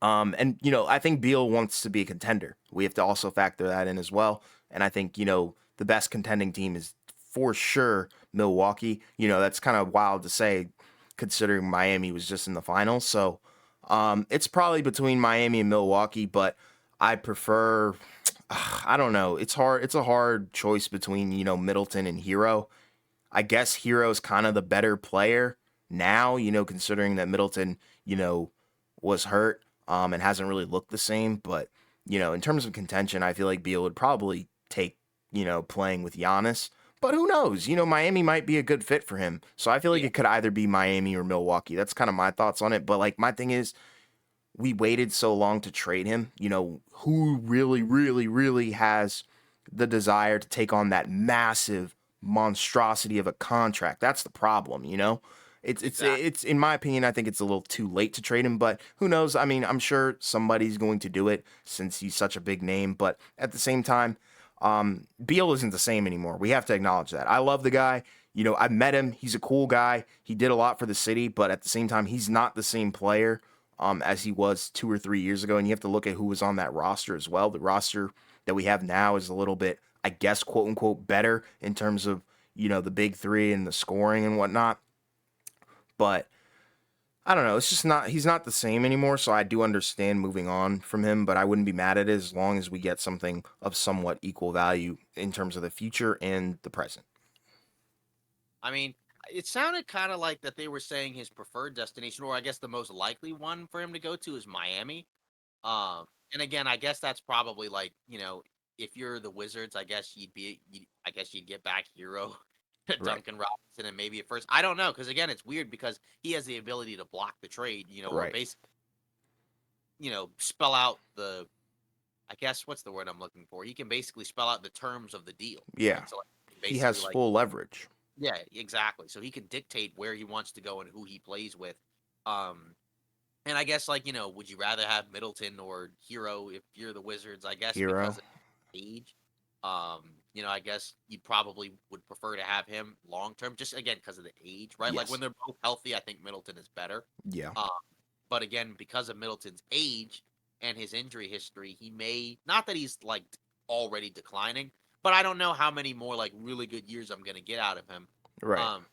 And I think Beal wants to be a contender. We have to also factor that in as well. And I think the best contending team is for sure Milwaukee. That's kind of wild to say, considering Miami was just in the finals. So it's probably between Miami and Milwaukee, but I prefer. I don't know. It's hard. It's a hard choice between Middleton and Hero. I guess Hero's kind of the better player now, considering that Middleton, was hurt and hasn't really looked the same. But, in terms of contention, I feel like Beal would probably take, playing with Giannis. But who knows? Miami might be a good fit for him. So I feel like Yeah, it could either be Miami or Milwaukee. That's kind of my thoughts on it. But, like, my thing is, we waited so long to trade him. Who really, really, really has the desire to take on that massive monstrosity of a contract? That's the problem. exactly. It's in my opinion, I think it's a little too late to trade him, but who knows? I mean, I'm sure somebody's going to do it since he's such a big name, but at the same time, Beal isn't the same anymore. We have to acknowledge that. I love the guy. I've met him. He's a cool guy. He did a lot for the city, but at the same time, he's not the same player as he was 2 or 3 years ago. And you have to look at who was on that roster as well. The roster that we have now is a little bit, I guess, quote unquote, better in terms of, the big three and the scoring and whatnot. But I don't know. It's just not, he's not the same anymore. So I do understand moving on from him, but I wouldn't be mad at it as long as we get something of somewhat equal value in terms of the future and the present. I mean, it sounded kind of like that they were saying his preferred destination, or I guess the most likely one for him to go to is Miami. And again, I guess that's probably like, if you're the Wizards, I guess I guess you'd get back Hero, Right. Duncan Robinson, and maybe at first. I don't know, because again, it's weird because he has the ability to block the trade, or Right. basically, spell out the. I guess what's the word I'm looking for? He can basically spell out the terms of the deal, Yeah. right? So like, He basically, has like, full leverage. yeah, exactly. So he can dictate where he wants to go and who he plays with. Um, and I guess, like, would you rather have Middleton or Hero if you're the Wizards? I guess because Hero. of age. I guess you probably would prefer to have him long term, just again because of the age, right? Like when Yes. they're both healthy, I think Middleton is better. Yeah. Um, but again, because of Middleton's age and his injury history, he may not that he's like already declining, but I don't know how many more like really good years I'm gonna get out of him. Right. Um,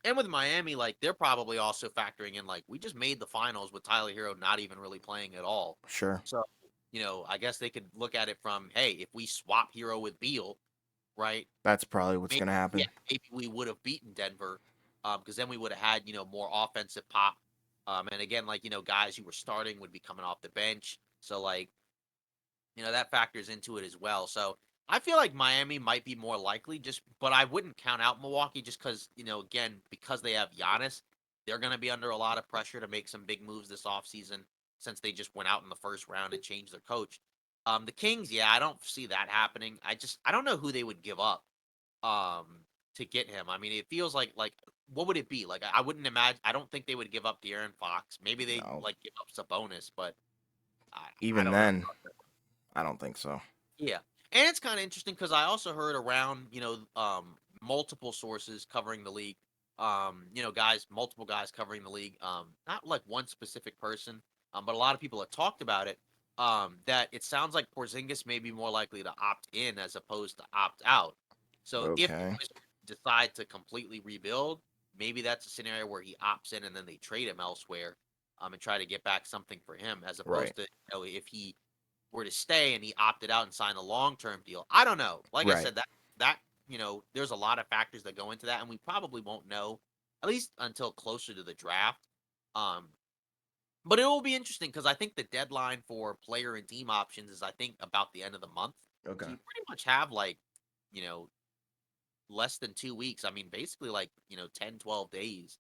and with Miami, like they're probably also factoring in like we just made the finals with Tyler Hero not even really playing at all. Sure. So, I guess they could look at it from, hey, if we swap Hero with Beal, right? That's probably what's Maybe, going to yeah, happen. maybe we would have beaten Denver, because then we would have had more offensive pop. And again, like guys who were starting would be coming off the bench, so like that factors into it as well. So I feel like Miami might be more likely, but I wouldn't count out Milwaukee just because again because they have Giannis, they're going to be under a lot of pressure to make some big moves this offseason since they just went out in the first round and changed their coach. The Kings, yeah, I don't see that happening. I don't know who they would give up um to get him. I mean, it feels like what would it be? Like I wouldn't imagine. I don't think they would give up De'Aaron Fox. Maybe they No. like give up Sabonis, but I Even don't know. then, I don't think so. Yeah. And it's kind of interesting because I also heard around, multiple sources covering the league, multiple guys covering the league, not like one specific person, but a lot of people have talked about it, that it sounds like Porzingis may be more likely to opt in as opposed to opt out. So if the Okay. Wizards decide to completely rebuild, maybe that's a scenario where he opts in and then they trade him elsewhere, and try to get back something for him as Right. opposed to, if he were to stay and he opted out and signed a long-term deal. I don't know. Like I Right. said, that there's a lot of factors that go into that, and we probably won't know at least until closer to the draft. Um, but it will be interesting because I think the deadline for player and team options is I think about the end of the month. Okay. So you pretty much have like you know less than 2 weeks. I mean, basically like 10, 12 days.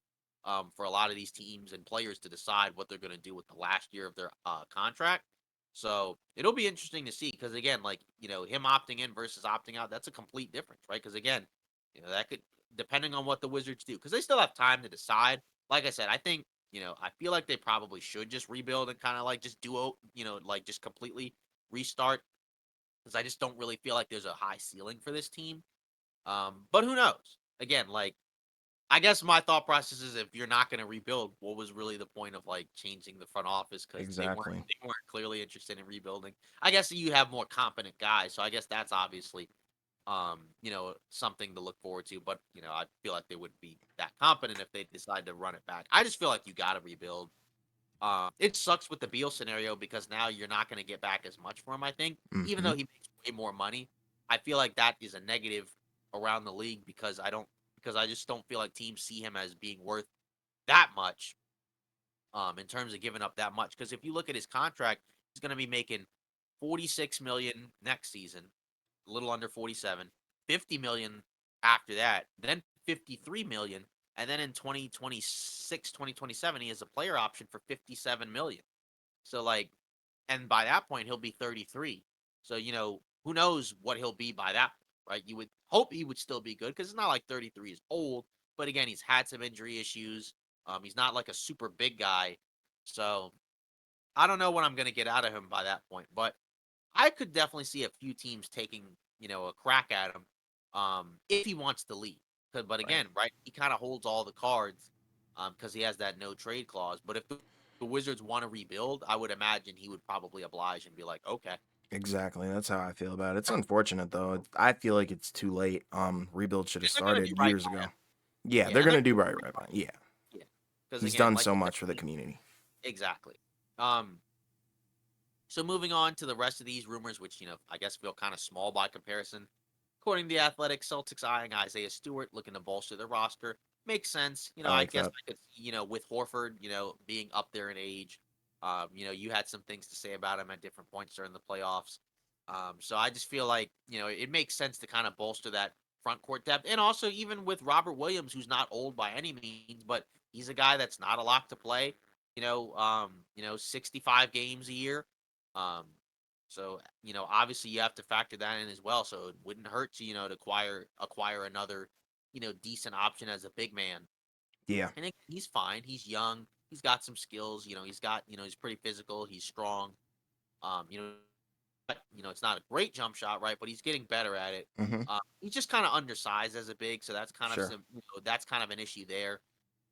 For a lot of these teams and players to decide what they're going to do with the last year of their contract. So it'll be interesting to see because again, like him opting in versus opting out, that's a complete difference, right? Because again, that could depending on what the Wizards do, because they still have time to decide. Like I said, I think I feel like they probably should just rebuild and kind of like just like just completely restart because I just don't really feel like there's a high ceiling for this team. But who knows? Again, like I guess my thought process is if you're not going to rebuild, what was really the point of like changing the front office because they weren't Exactly. they weren't clearly interested in rebuilding. I guess you have more competent guys, so I guess that's obviously something to look forward to. But I feel like they wouldn't be that competent if they decide to run it back. I just feel like you got to rebuild. It sucks with the Beal scenario because now you're not going to get back as much for him. I think, even Mm-hmm. though he makes way more money, I feel like that is a negative around the league because I just don't feel like teams see him as being worth that much. In terms of giving up that much, because if you look at his contract, he's going to be making 46 million next season, a little under 47, 50 million after that, then 53 million, and then in 2026, 2027, he has a player option for 57 million. So like, and by that point he'll be 33. So who knows what he'll be by that point, right? You would hope he would still be good because it's not like 33 is old, but again, he's had some injury issues. He's not like a super big guy, so I don't know what I'm gonna get out of him by that point. But I could definitely see a few teams taking a crack at him, if he wants to leave. But Right. again, right, he kind of holds all the cards, because he has that no trade clause. But if the Wizards want to rebuild, I would imagine he would probably oblige and be like, okay, Exactly. That's how I feel about it. It's unfortunate though. I feel like it's too late. Rebuild should have and they're gonna do started right years by ago. him. Yeah, Yeah, they're and they're gonna do gonna do right right by. by Yeah, him. Yeah, because he's again, done like so you said, much for the community. exactly. Um, so moving on to the rest of these rumors, which I guess feel kind of small by comparison. According to the Athletic, Celtics eyeing Isaiah Stewart, looking to bolster their roster. Makes sense. I I like guess that. I could see, with Horford, being up there in age. You had some things to say about him at different points during the playoffs. So I just feel like, it makes sense to kind of bolster that front court depth. And also even with Robert Williams, who's not old by any means, but he's a guy that's not a lot to play, 65 games a year. Um, so, obviously you have to factor that in as well. So it wouldn't hurt to, to acquire another, decent option as a big man. Yeah. And he's fine. He's young. He's got some skills. He's pretty physical. He's strong. But it's not a great jump shot, right? But he's getting better at it. Mm-hmm. He's just kind of undersized as a big, so that's kind of Sure. that's kind of an issue there.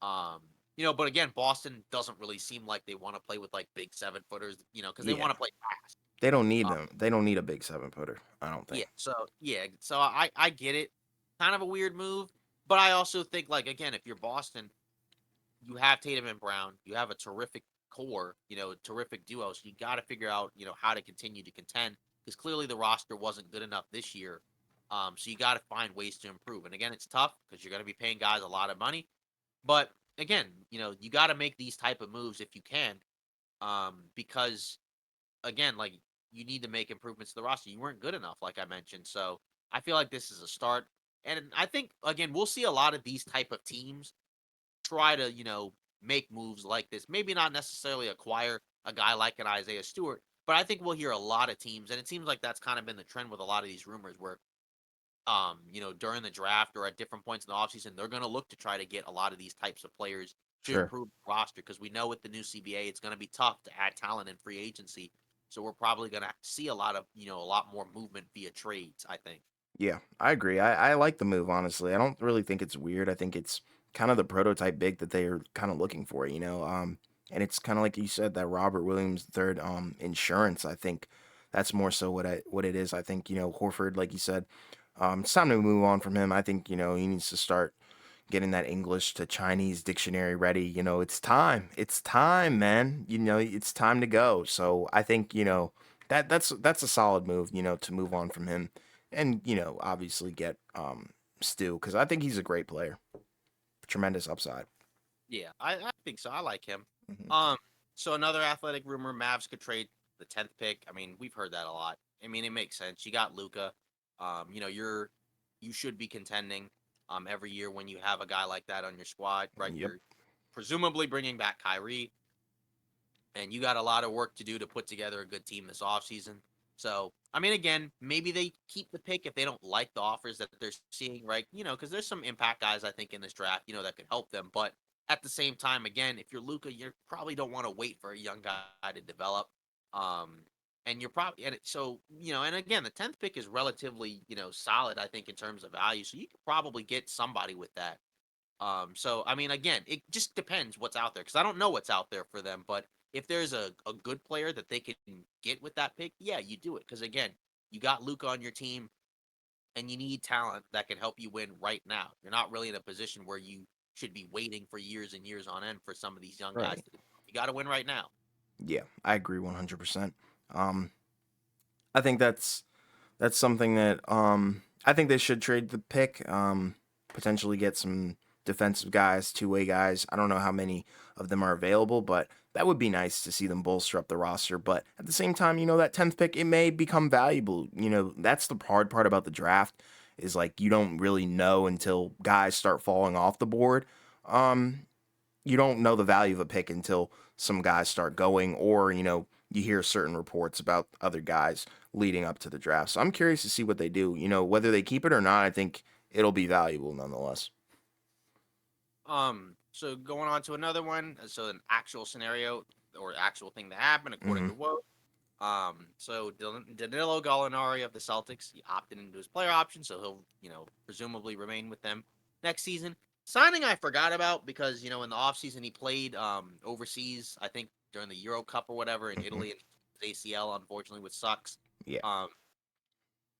Um, but again, Boston doesn't really seem like they want to play with like big 7 footers, because they Yeah. want to play fast. They don't need Uh, them. They don't need a big 7-footer, I don't yeah, think. so I get it. Kind of a weird move, but I also think like again, if you're Boston, you have Tatum and Brown, you have a terrific core, terrific duo. So you got to figure out, how to continue to contend because clearly the roster wasn't good enough this year. So you got to find ways to improve. And again, it's tough because you're going to be paying guys a lot of money. But again, you got to make these type of moves if you can, because again, like you need to make improvements to the roster. You weren't good enough, like I mentioned. So I feel like this is a start. And I think again, we'll see a lot of these type of teams try to, make moves like this. Maybe not necessarily acquire a guy like an Isaiah Stewart, but I think we'll hear a lot of teams, and it seems like that's kind of been the trend with a lot of these rumors where during the draft or at different points in the offseason, they're gonna look to try to get a lot of these types of players to Sure. improve the roster because we know with the new CBA it's gonna be tough to add talent in free agency. So we're probably gonna see a lot of, a lot more movement via trades, I think. Yeah, I agree. I like the move, honestly. I don't really think it's weird. I think it's kind of the prototype big that they're kind of looking for, you know. And it's kind of like you said, that Robert Williams third insurance. I think that's more so what it is. I think, Horford, like you said, it's time to move on from him. I think, he needs to start getting that English to Chinese dictionary ready. It's time. It's time, man. It's time to go. So I think, that's a solid move, to move on from him and, obviously get Stu because I think he's a great player. Tremendous upside. Yeah, I think so. I like him. Hmm. Um, so another athletic rumor: Mavs could trade the 10th pick. I mean, we've heard that a lot. I mean, it makes sense. You got Luca. You should be contending every year when you have a guy like that on your squad, right? Yep. You're presumably bringing back Kyrie, and you got a lot of work to do to put together a good team this offseason. So, I mean, again, maybe they keep the pick if they don't like the offers that they're seeing, right? Because there's some impact guys I think in this draft, that could help them. But at the same time, again, if you're Luca, you probably don't want to wait for a young guy to develop. Um, and you're probably so and again, the 10th pick is relatively solid, I think, in terms of value. So you could probably get somebody with that. So I mean, again, it just depends what's out there because I don't know what's out there for them. But if there's a good player that they can get with that pick, yeah, you do it. Because again, you got Luca on your team and you need talent that can help you win right now. You're not really in a position where you should be waiting for years and years on end for some of these young guys Right. to develop. You got to win right now. Yeah, I agree 100%. Um, I think that's something that I think they should trade the pick. Potentially get some defensive guys, two-way guys. I don't know how many of them are available, but that would be nice to see them bolster up the roster. But at the same time, that 10th pick, it may become valuable. That's the hard part about the draft is like you don't really know until guys start falling off the board. Um, you don't know the value of a pick until some guys start going or, you hear certain reports about other guys leading up to the draft. So I'm curious to see what they do. Whether they keep it or not, I think it'll be valuable nonetheless. So going on to another one. So an actual scenario or actual thing that happened according Hmm. to Woe. So Danilo Gallinari of the Celtics, he opted into his player option, so he'll, presumably remain with them next season. Signing I forgot about because, in the offseason he played overseas, I think during the Euro Cup or whatever in Hmm. Italy and his ACL, unfortunately, which sucks. Yeah. Um,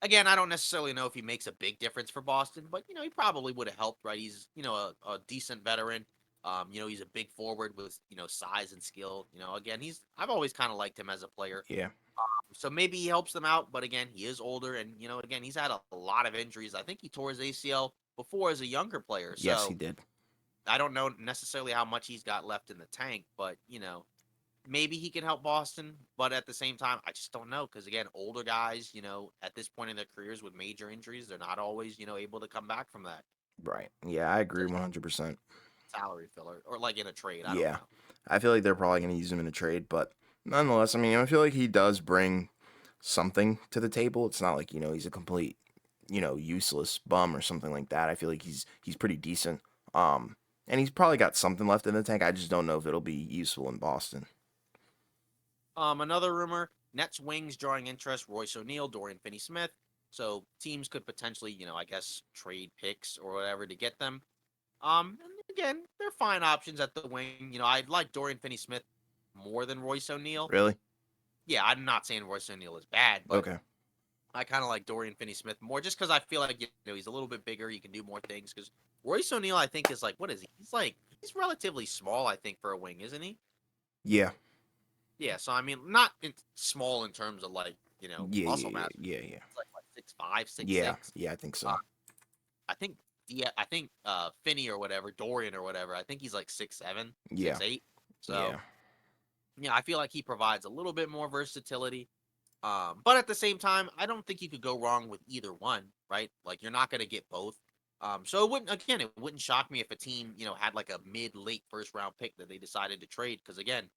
again, I don't necessarily know if he makes a big difference for Boston, but he probably would have helped, right? He's, a decent veteran. He's a big forward with, size and skill. Again, I've always kind of liked him as a player. Yeah. So maybe he helps them out, but again, he is older, and again, he's had a lot of injuries. I think he tore his ACL before as a younger player, Yes, he so did. I don't know necessarily how much he's got left in the tank. But maybe he can help Boston. But at the same time, I just don't know because again, older guys, at this point in their careers with major injuries, they're not always able to come back from that. Right. Yeah, I agree Just 100%. salary filler or like in a trade. I don't Yeah. know. I feel like they're probably going to use him in a trade, but nonetheless, I mean, I feel like he does bring something to the table. It's not like, he's a complete, useless bum or something like that. I feel like he's pretty decent. Um and he's probably got something left in the tank. I just don't know if it'll be useful in Boston. Another rumor: Nets wings drawing interest. Royce O'Neal, Dorian Finney-Smith. So teams could potentially, I guess, trade picks or whatever to get them. And again, they're fine options at the wing. I'd like Dorian Finney-Smith more than Royce O'Neal. Really? Yeah, I'm not saying Royce O'Neal is bad, but Okay. I kind of like Dorian Finney-Smith more just because I feel like he's a little bit bigger. He can do more things. Because Royce O'Neal, I think, is like what is he? He's relatively small. I think for a wing, isn't he? Yeah. Yeah. So I mean, not small in terms of like Yeah, muscle yeah, mass. yeah, yeah, yeah. He's like what, 6'5", six Yeah, six. yeah, I think Uh, so. I think I think Finney or whatever, Dorian or whatever. I think he's like 6'7", Yeah. 6'8". So Yeah. yeah, I feel like he provides a little bit more versatility. But at the same time, I don't think you could go wrong with either one, right? Like you're not going to get both. So it wouldn't shock me if a team, had like a late first round pick that they decided to trade because again,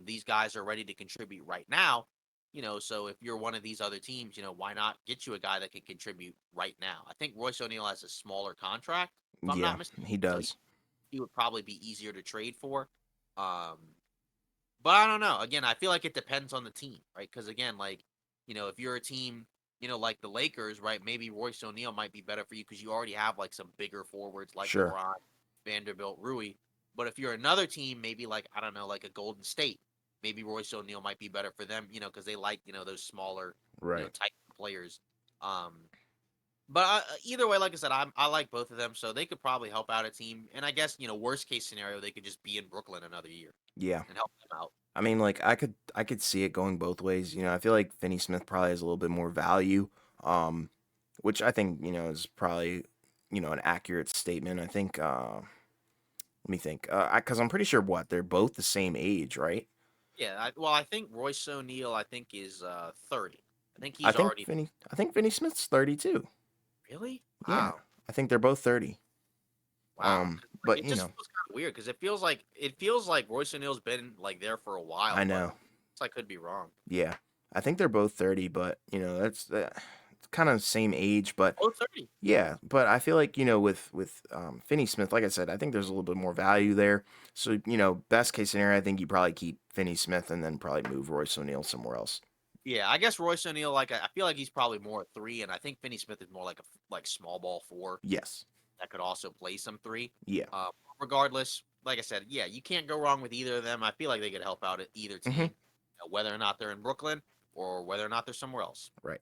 these guys are ready to contribute right now. So if you're one of these other teams, why not get you a guy that can contribute right now? I think Royce O'Neal has a smaller contract, if I'm not Yeah, mistaken, he so does. he would probably be easier to trade for. Um, but I don't know. Again, I feel like it depends on the team, right? Because again, like, if you're a team, like the Lakers, right? Maybe Royce O'Neal might be better for you because you already have like some bigger forwards like Sure. LeBron, Vanderbilt, Rui. But if you're another team, maybe like I don't know, like a Golden State, maybe Royce O'Neal might be better for them, because they like those smaller, Right. type players. Um, but either way, like I said, I like both of them, so they could probably help out a team. And I guess worst case scenario, they could just be in Brooklyn another year Yeah. and help them out. I mean, like I could see it going both ways. I feel like Finney Smith probably has a little bit more value, um, which I think is probably an accurate statement. I think. Let me think. Because I'm pretty sure they're both the same age, right? Yeah, well, I think Royce O'Neal, I think is 30. I think I he's think already Finney. I think Finney Smith's 32. really. Yeah, Wow, I think they're both 30. wow. 'Cause, like, But it just feels kind of weird because it feels like Royce O'Neal's been like there for a I while, but know. I could be wrong. Yeah, I think they're both 30. But that's kind of same age. But Oh, 30. yeah, but I feel like with Finney Smith, like I said, I think there's a little bit more value there. So best case scenario, I think you probably keep Finney Smith and then probably move Royce O'Neal somewhere else. Yeah, I guess Royce O'Neal, like I feel like he's probably more a three, and I think Finney Smith is more like like small ball four Yes. that could also play some three. Yeah. Uh, Regardless, like I said, yeah, you can't go wrong with either of them. I feel like they could help out at either Hmm. team, whether or not they're in Brooklyn or whether or not they're somewhere else. Right.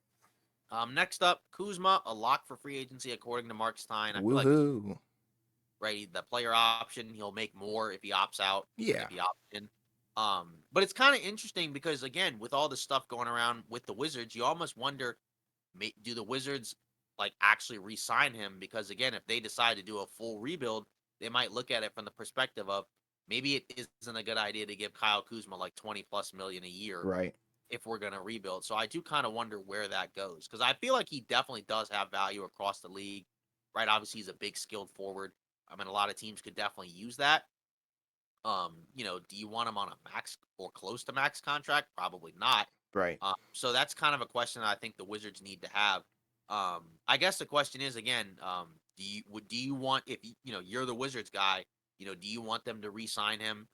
Next up, Kuzma, a lock for free agency according to Mark Stein. I feel like this Woohoo. right. The player option, he'll make more if he opts out than Yeah. if he opts in. But it's kind of interesting because again, with all the stuff going around with the Wizards, you almost wonder, do the Wizards like actually re-sign him? Because again, if they decide to do a full rebuild, they might look at it from the perspective of maybe it isn't a good idea to give Kyle Kuzma like 20 plus million a year Right. if we're going to rebuild. So I do kind of wonder where that goes because I feel like he definitely does have value across the league, right? Obviously, he's a big skilled forward. I mean, a lot of teams could definitely use that. Do you want him on a max or close to max contract? Probably not. Right. So that's kind of a question I think the Wizards need to have. I guess the question is again, do you want if you're the Wizards guy, do you want them to re-sign him?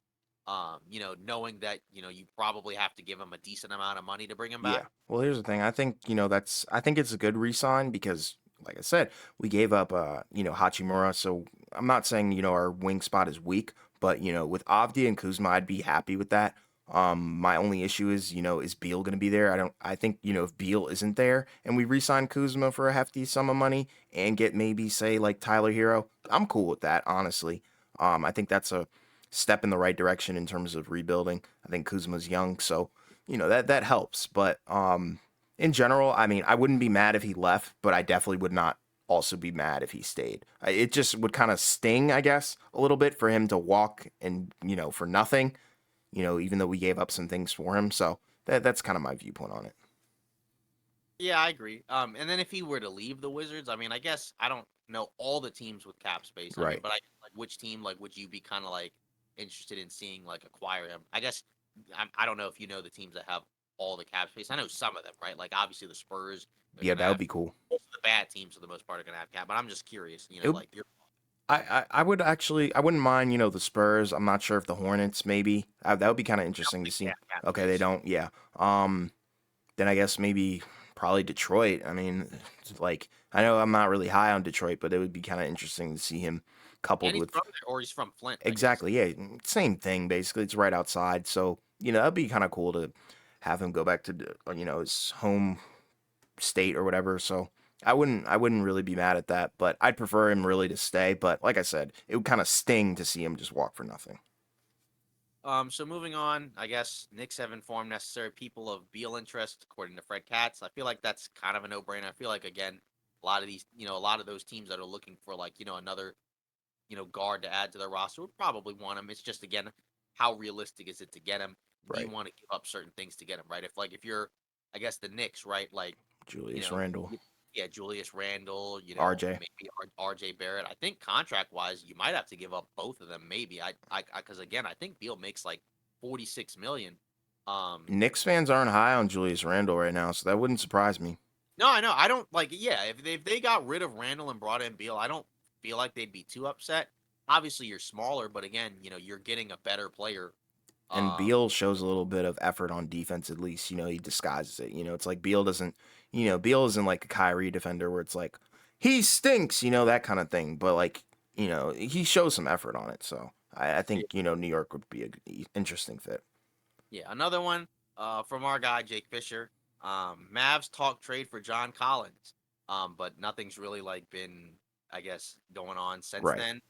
Knowing that you probably have to give him a decent amount of money to bring him Yeah. back. Well, here's the thing. I think, I think it's a good re-sign because, like I said, we gave up, Hachimura. So I'm not saying, our wing spot is weak, but, with Avdi and Kuzma, I'd be happy with that. My only issue is, is Beal going to be there? I think, if Beal isn't there and we re-sign Kuzma for a hefty sum of money and get maybe, say, like Tyler Hero, I'm cool with that, honestly. I think that's a step in the right direction in terms of rebuilding. I think Kuzma's young, so that helps. But in general, I mean, I wouldn't be mad if he left, but I definitely would not also be mad if he stayed. It just would kind of sting, I guess, a little bit for him to walk and for nothing. Even though we gave up some things for him, so that's kind of my viewpoint on it. Yeah, I agree. And then if he were to leave the Wizards, I mean, I guess I don't know all the teams with cap space. I mean, Right. but like which team like would you be kind of like interested in seeing like acquire him? I guess I don't know if you know the teams that have all the cap space. I know some of them, right? Like obviously the Spurs, they're Yeah, gonna that would have be cool. most of the bad teams for the most part are gonna have cap. But I'm just curious, It like you're I would actually I wouldn't mind the Spurs. I'm not sure if the Hornets maybe that would be kind of I don't interesting to think they see. have cap Okay, they space. don't. Yeah. Then I guess maybe probably Detroit. I mean, it's like I know I'm not really high on Detroit, but it would be kind of interesting to see him coupled And he's with from there, or he's from Flint, I guess. exactly, yeah, same thing basically. It's right outside, so that'd be kind of cool to have him go back to his home state or whatever. So I wouldn't really be mad at that, but I'd prefer him really to stay. But like I said, it would kind of sting to see him just walk for nothing. So moving on, I guess Knicks have informed necessary people of Beal interest, according to Fred Katz. I feel like that's kind of a no-brainer. I feel like again, a lot of those teams that are looking for like, another, guard to add to their roster would probably want him. It's just again, how realistic is it to get him? Do you Right. want to give up certain things to get him, right? If you're, I guess the Knicks, right? Like, you Julius know, Randle, yeah, Julius Randle, RJ. maybe RJ Barrett. I think contract wise, you might have to give up both of them. Maybe because again, I think Beal makes like 46 million. Knicks fans aren't high on Julius Randle right now, so that wouldn't surprise me. No, I know. I don't like. Yeah, if they got rid of Randle and brought in Beal, I don't feel like they'd be too upset. Obviously, you're smaller, but again, you're getting a better player. And Um, Beal shows a little bit of effort on defense at least. He disguises it. It's like Beal doesn't, Beal isn't like a Kyrie defender where it's like, he stinks, that kind of thing. But like, he shows some effort on it. So I yeah, think, New York would be a interesting fit. yeah, another one from our guy Jake Fisher. Mavs talk trade for John Collins, but nothing's really like been, I guess, going on since Right. then.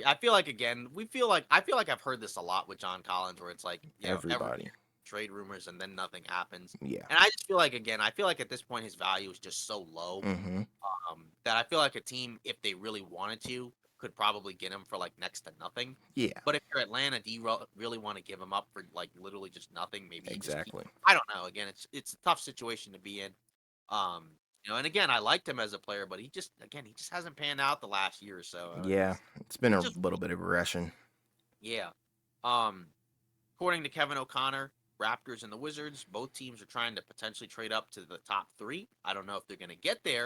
I feel like again, I feel like I've heard this a lot with John Collins, where it's like every Everybody. year trade rumors and then nothing happens, Yeah. and I just feel like again, I feel like at this point his value is just so low, Mm-hmm. that I feel like a team, if they really wanted to, could probably get him for like next to nothing. Yeah. But if you're Atlanta, do you really want to give him up for like literally just nothing? Maybe you just keep. Exactly. I don't know. Again, it's a tough situation to be in. Um, and again, I liked him as a player, but he just hasn't panned out the last year or so. Yeah. It's been He's a just little bit of regression. yeah. Um, According to Kevin O'Connor, Raptors and the Wizards, both teams are trying to potentially trade up to the top three. I don't know if they're going to get there,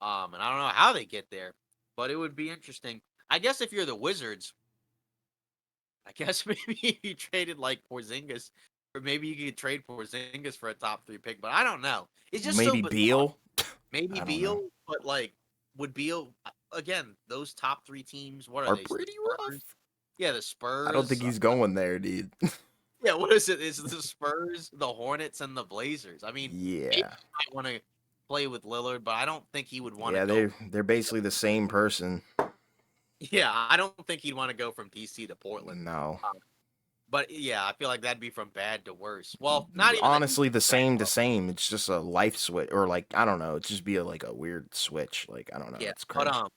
and I don't know how they get there, but it would be interesting. I guess if you're the Wizards, I guess maybe if you traded like Porzingis, or maybe you could trade Porzingis for a top three pick, but I don't know. It's just so Maybe bizarre. Beal. Maybe I don't know. Beal, but like, would Beal again? Those top three teams, what are Are they? The pretty rough. Spurs. Yeah, the I don't think Spurs. he's going there, dude. Yeah, what is it? Is the Spurs, the Hornets, and the Blazers? I mean, maybe Yeah. he might want to play with Lillard, but I don't think he would want to Yeah, go. they're basically the same person. Yeah, I don't think he'd want to go from DC to Portland. No. Um, but yeah, I feel like that'd be from bad to worse. Well, not even that he'd Honestly, be the bad. same to same. It's just a life switch, or like I don't know. It's just be like a weird switch. Like I don't know. Yeah, It's but cringe.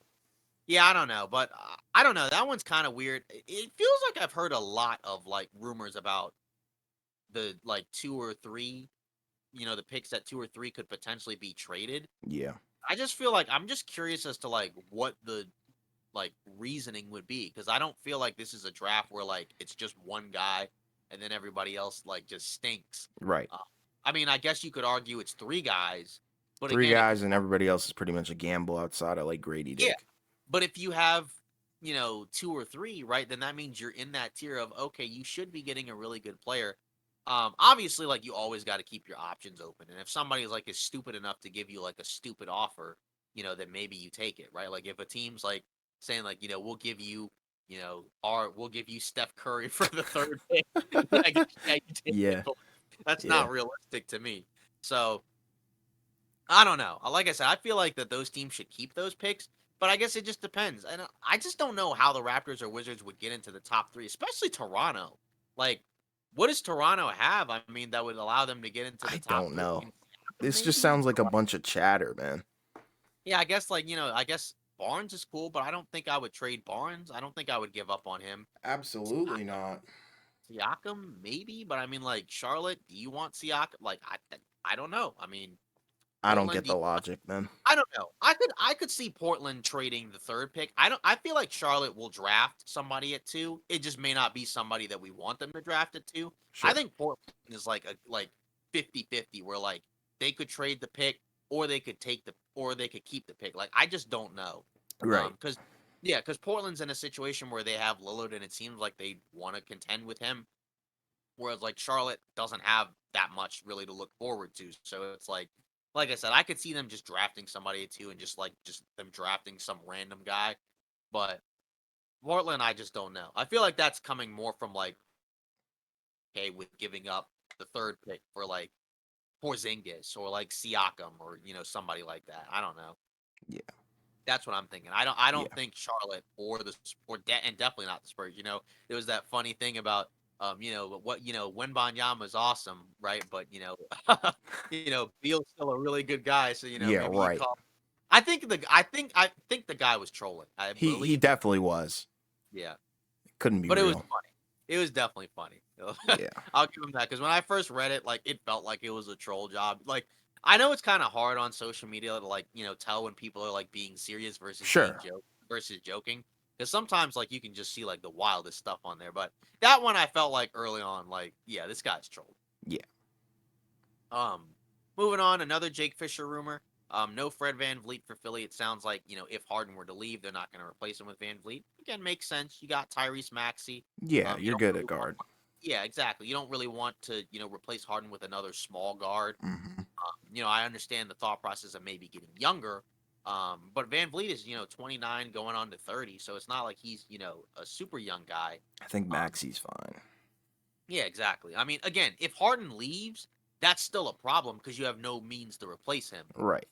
yeah, I don't know, but I don't know. That one's kind of weird. It feels like I've heard a lot of like rumors about the like two or three, the picks that two or three could potentially be traded. Yeah. I just feel like I'm just curious as to like what the like reasoning would be, because I don't feel like this is a draft where like it's just one guy and then everybody else like just stinks. Right. Uh, I mean, I guess you could argue it's three guys, but Three again, if you guys and everybody else is pretty much a gamble outside of like Grady yeah, Dick. but if you have two or three, right, then that means you're in that tier of okay, you should be getting a really good player. Obviously, like you always got to keep your options open, and if somebody's like is stupid enough to give you like a stupid offer, then maybe you take it, right? Like if a team's like saying like we'll give you we'll give you Steph Curry for the third pick, yeah, I guess, yeah, you take it, Yeah. but that's Yeah. not realistic to me. So I don't know. Like I said, I feel like that those teams should keep those picks, but I guess it just depends. And I just don't know how the Raptors or Wizards would get into the top three, especially Toronto. Like, what does Toronto have? I mean, that would allow them to get into the I top don't three. know. I mean, This just maybe. sounds like a bunch of chatter, man. Yeah, I guess like I guess Barnes is cool, but I don't think I would trade Barnes. I don't think I would give up on him. Absolutely not. Siakam, maybe, but I mean, like Charlotte, do you want Siakam? Like, I don't know. I mean, I don't Portland, get do you the logic, man. I don't know. I could see Portland trading the third pick. I feel like Charlotte will draft somebody at 2. It just may not be somebody that we want them to draft at 2. I Sure. think Portland is like a 50-50 where like they could trade the pick or they could keep the pick. Like I just don't know. Right. Cuz yeah, cuz Portland's in a situation where they have Lillard and it seems like they want to contend with him, whereas like Charlotte doesn't have that much really to look forward to. So it's like I said, I could see them just drafting somebody at 2 and just them drafting some random guy. But Portland, I just don't know. I feel like that's coming more from like, okay, with giving up the third pick for like Porzingis or like Siakam or somebody like that. I don't know. Yeah. That's what I'm thinking. I don't Yeah. think Charlotte or and definitely not the Spurs. There was that funny thing about Wembanyama is awesome, right? But Beal's still a really good guy, so Yeah, maybe you right. call. I think the guy was trolling. I He believe he. definitely was. Yeah, Couldn't be but it was real. funny. It was definitely funny. Yeah. I'll give him that because when I first read it, like it felt like it was a troll job. Like I know it's kind of hard on social media to like tell when people are like being serious versus being Sure. joking. Because sometimes like you can just see like the wildest stuff on there. But that one I felt like early on, like yeah, this guy's trolled. Yeah. Um, moving on, another Jake Fisher rumor. No Fred Van Vliet for Philly. It sounds like if Harden were to leave, they're not going to replace him with Van Vliet. Again, makes sense. You got Tyrese Maxey. Yeah, You you're don't good at really want. guard. Yeah, exactly. You don't really want to replace Harden with another small guard. Hmm. I understand the thought process of maybe getting younger. But Van Vliet is 29 going on to 30, so it's not like he's a super young guy. I think Um, Maxie's fine. yeah, exactly. I mean, again, if Harden leaves, that's still a problem because you have no means to replace him. Right.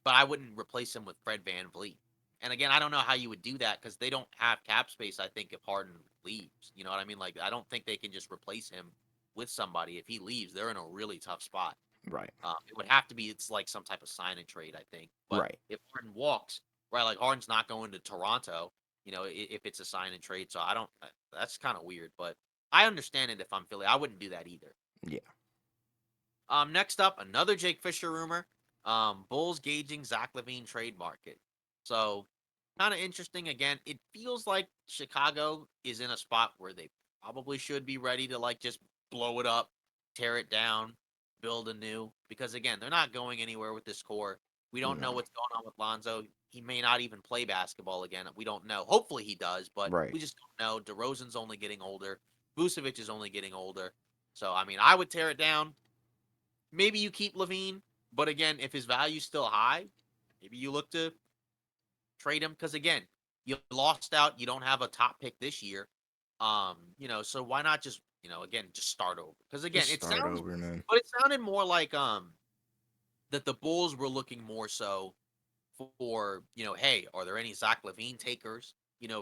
But I wouldn't replace him with Fred Van Vliet. And again, I don't know how you would do that because they don't have cap space, I think, if Harden leaves. You know what I mean? Like, I don't think they can just replace him with somebody. If he leaves, they're in a really tough spot. Right. It would have to be it's like some type of sign and trade, I think. But Right. if Harden walks, right, like Harden's not going to Toronto, if it's a sign and trade. So I don't. That's kind of weird, but I understand it if I'm Philly. I wouldn't do that either. Yeah. Next up, another Jake Fisher rumor. Bulls gauging Zach Levine trade market. So kind of interesting. Again, it feels like Chicago is in a spot where they probably should be ready to like just blow it up, tear it down, build anew. Because again, they're not going anywhere with this core. We don't know No. what's going on with Lonzo. He may not even play basketball again. We don't know. Hopefully he does, but Right. we just don't know. DeRozan's only getting older. Vucevic is only getting older. So I mean, I would tear it down. Maybe you keep Levine, but again, if his value's still high, maybe you look to trade him because again, you lost out. You don't have a top pick this year. So why not just again just start over? Because again, Just it start sounds, over, man. but it sounded more like that the Bulls were looking more so for hey, are there any Zach Levine takers?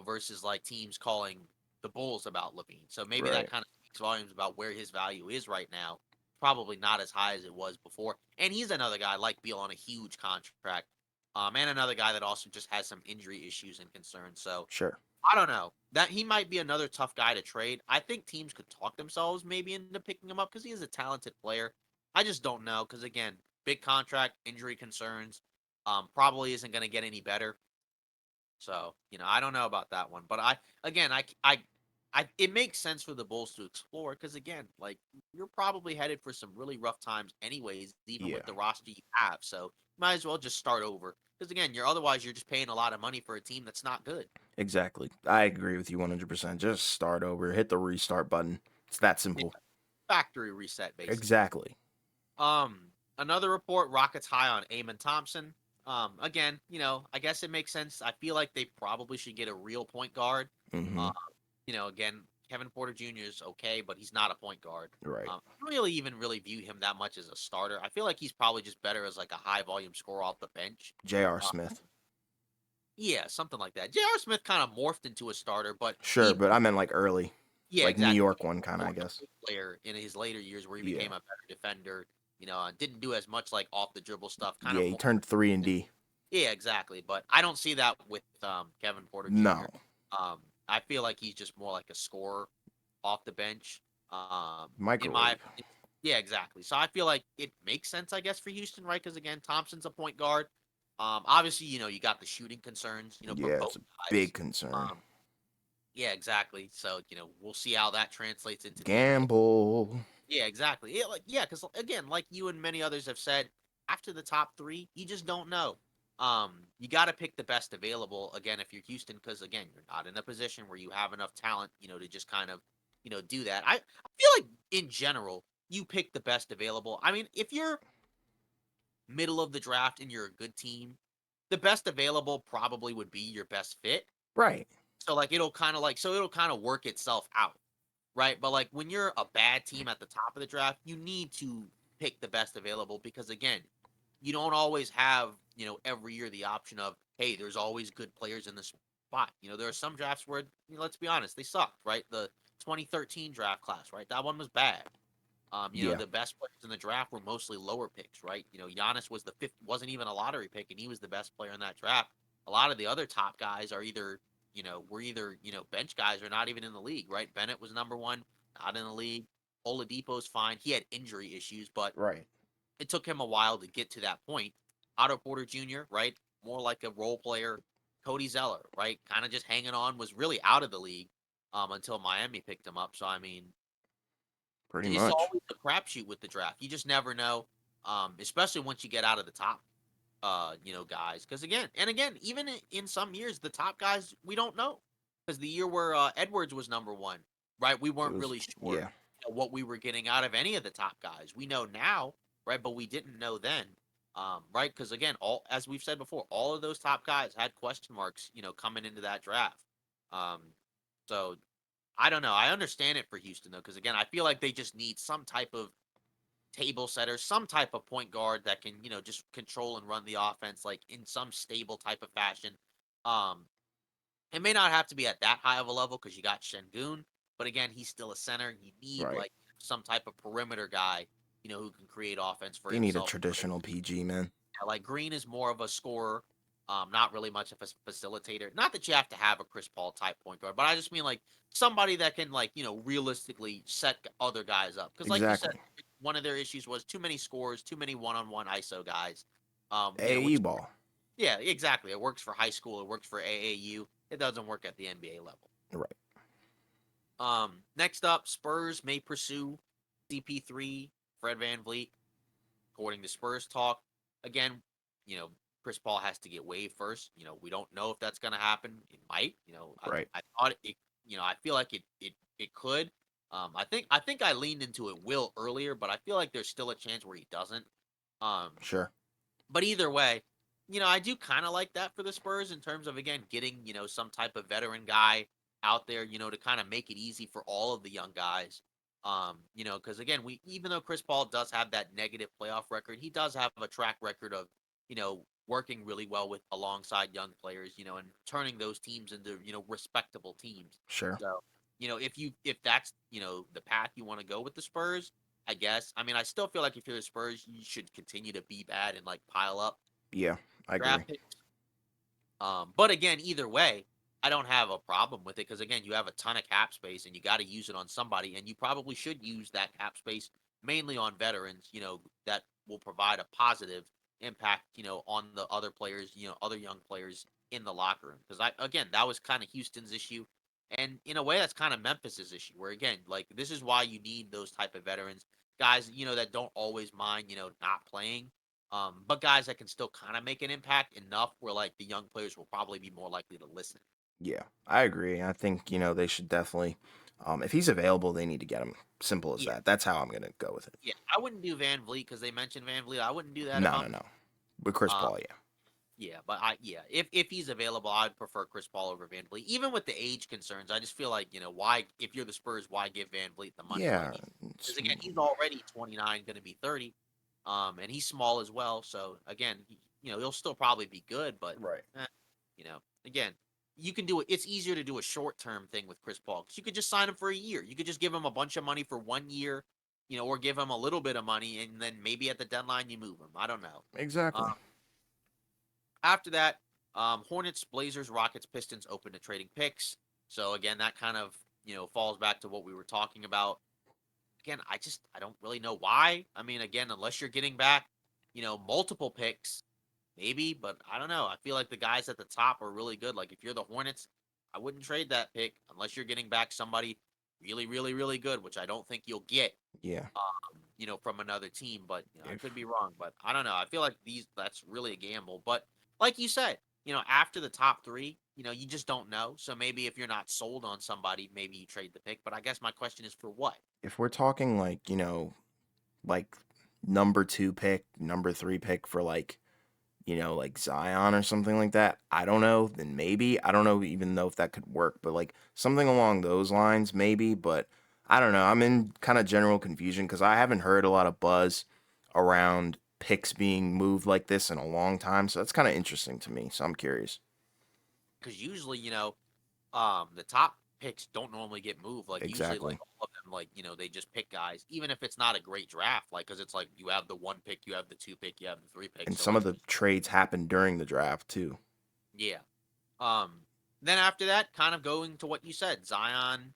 Versus like teams calling the Bulls about Levine. So maybe that Right. kind of speaks volumes about where his value is right now. Probably not as high as it was before. And he's another guy like Beal on a huge contract. And another guy that also just has some injury issues and concerns. So Sure. I don't know. That he might be another tough guy to trade. I think teams could talk themselves maybe into picking him up because he is a talented player. I just don't know because again, big contract, injury concerns, probably isn't going to get any better. So I don't know about that one, but again, it makes sense for the Bulls to explore because again, like you're probably headed for some really rough times anyways, even with Yeah. the roster you have. So might as well just start over because again, you're just paying a lot of money for a team that's not good. Exactly. I agree with you 100%. Just start over. Hit the restart button. It's that Yeah, simple. factory reset basically. Exactly. Another report: Rockets high on Amon Thompson. Again, I guess it makes sense. I feel like they probably should get a real point guard. Hmm. Um, again, Kevin Porter Jr. is okay, but he's not a point guard. Right. I don't really even really view him that much as a starter. I feel like he's probably just better as like a high volume scorer off the bench. J.R. Uh, Smith. yeah, something like that. J.R. Smith kind of morphed into a starter, but Sure, but I meant like early. yeah, Like New exactly. York one kind of, More I of a guess. good player in his later years where he Yeah. became a better defender. Didn't do as much like off the dribble stuff. Kind Yeah, of he more. turned 3 and D. Yeah, exactly. But I don't see that with Kevin Porter No. Jr. I feel like he's just more like a scorer off the bench. In my Microwave. opinion. Yeah, exactly. So I feel like it makes sense, I guess, for Houston, right? Because again, Thompson's a point guard. Obviously, you got the shooting concerns, for Yeah, it's both a guys. big concern. Um, yeah, exactly. So we'll see how that translates into the NBA. Gamble. Yeah, exactly. Because again, like you and many others have said, after the top three, you just don't know. You got to pick the best available again if you're Houston, because again, you're not in a position where you have enough talent, to just kind of, do that. I feel like in general, you pick the best available. I mean, if you're middle of the draft and you're a good team, the best available probably would be your best fit. Right. So like it'll kind of work itself out, right? But like when you're a bad team at the top of the draft, you need to pick the best available because again, you don't always have, every year the option of, hey, there's always good players in the spot. There are some drafts where, let's be honest, they sucked, right? The 2013 draft class, right? That one was bad. Yeah. The best players in the draft were mostly lower picks, right? Giannis was the fifth, wasn't even a lottery pick, and he was the best player in that draft. A lot of the other top guys are either, were either, bench guys or not even in the league, right? Bennett was number one, not in the league. Oladipo's fine. He had injury issues, but Right. it took him a while to get to that point. Otto Porter Jr., right? More like a role player. Cody Zeller, right? Kind of just hanging on, was really out of the league until Miami picked him up. So, I mean, Pretty it's much. always a crapshoot with the draft. You just never know, especially once you get out of the top, guys. Because again, even in some years, the top guys we don't know. Because the year where Edwards was number one, right? We It weren't was, really sure yeah. what we were getting out of any of the top guys. We know now, right? But we didn't know then, right? Because again, all as we've said before, all of those top guys had question marks, coming into that draft. Um, so I don't know. I understand it for Houston though, because again, I feel like they just need some type of table setter, some type of point guard that can, just control and run the offense like in some stable type of fashion. Um, it may not have to be at that high of a level because you got Shengun, but again, he's still a center. You need Right. like some type of perimeter guy, who can create offense for They need a himself. traditional PG, man. Like Green is more of a scorer, not really much of a facilitator. Not that you have to have a Chris Paul type point guard, but I just mean like somebody that can like realistically set other guys up. Because like you said, Exactly. one of their issues was too many scores, too many one-on-one ISO guys. AAU Which ball. yeah, exactly. It works for high school. It works for AAU. It doesn't work at the NBA level. Right. Next up, Spurs may pursue CP3, Fred Van Vliet. According to Spurs talk, again, you know, Chris Paul has to get waived first. We don't know if that's going to happen. It might. Right. I thought it. I feel like it could. I think I leaned into it will earlier, but I feel like there's still a chance where he doesn't. Um, Sure. but either way, I do kind of like that for the Spurs in terms of again getting some type of veteran guy out there, to kind of make it easy for all of the young guys. Because again, we even though Chris Paul does have that negative playoff record, he does have a track record of working really well with alongside young players, and turning those teams into respectable teams. Sure. So if that's the path you want to go with the Spurs, I guess. I mean, I still feel like if you're the Spurs, you should continue to be bad and like pile up Yeah. I agree. draft picks. But again, either way, I don't have a problem with it because again, you have a ton of cap space and you got to use it on somebody, and you probably should use that cap space mainly on veterans. That will provide a positive impact. On the other players. Other young players in the locker room. Because that was kind of Houston's issue, and in a way, that's kind of Memphis's issue. Where again, like this is why you need those type of veterans, guys. That don't always mind. Not playing but guys that can still kind of make an impact enough where like the young players will probably be more likely to listen. Yeah. I agree. I think, they should definitely, if he's available, they need to get him. Simple as Yeah, that. That's how I'm going to go with it. yeah. I wouldn't do Van Vliet because they mentioned Van Vliet. I wouldn't do that if No, I'm. no, no. With Chris Um, Paul, yeah. yeah, but if he's available, I'd prefer Chris Paul over Van Vliet. Even with the age concerns, I just feel like why if you're the Spurs, why give Van Vliet the money? Like Yeah. because again, he's already 29, going to be 30, and he's small as well. So again, he'll still probably be good, but Right. again, you can do it. It's easier to do a short term thing with Chris Paul because you could just sign him for a year. You could just give him a bunch of money for 1 year, or give him a little bit of money, and then maybe at the deadline you move him. I don't know. Exactly. Um, After that, Hornets, Blazers, Rockets, Pistons open to trading picks. So again, that kind of falls back to what we were talking about. Again, I don't really know why. I mean, again, unless you're getting back, multiple picks, maybe, but I don't know. I feel like the guys at the top are really good. Like if you're the Hornets, I wouldn't trade that pick unless you're getting back somebody really, really, really good, which I don't think you'll get, Yeah. from another team. But I If could be wrong. But I don't know. I feel like that's really a gamble. But like you said, after the top three, you just don't know. So maybe if you're not sold on somebody, maybe you trade the pick. But I guess my question is for what? if we're talking like, like number 2 pick, number 3 pick for like, like Zion or something like that. I don't know. Then maybe. I don't know even know if that could work, but like something along those lines, maybe. But I don't know. I'm in kind of general confusion because I haven't heard a lot of buzz. around picks being moved like this in a long time. So that's kind of interesting to me. So I'm curious. because usually, the top picks don't normally get moved. Like usually, like Exactly. all of them, like they just pick guys, even if it's not a great draft. Like because it's like you have the one pick, you have the two pick, you have the three pick. And So some of it's the trades happen during the draft too. yeah. Um, then after that, kind of going to what you said, Zion.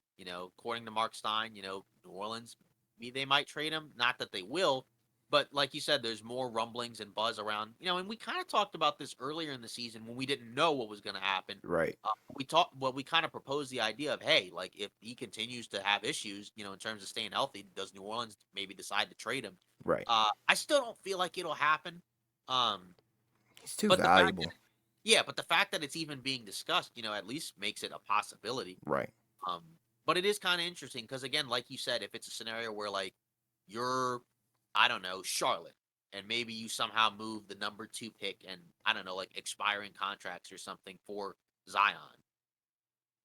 According to Mark Stein, New Orleans, they might trade him. Not that they will, but like you said, there's more rumblings and buzz around. And we kind of talked about this earlier in the season when we didn't know what was going to happen. Right. We kind of proposed the idea of, hey, like if he continues to have issues, in terms of staying healthy, does New Orleans maybe decide to trade him? Right. I still don't feel like it'll happen. Um, He's too but the fact valuable. yeah, but the fact that it's even being discussed, at least makes it a possibility. Right. Um, but it is kind of interesting because, again, like you said, if it's a scenario where like you're, I don't know, Charlotte, and maybe you somehow move the number two pick and I don't know, like expiring contracts or something for Zion,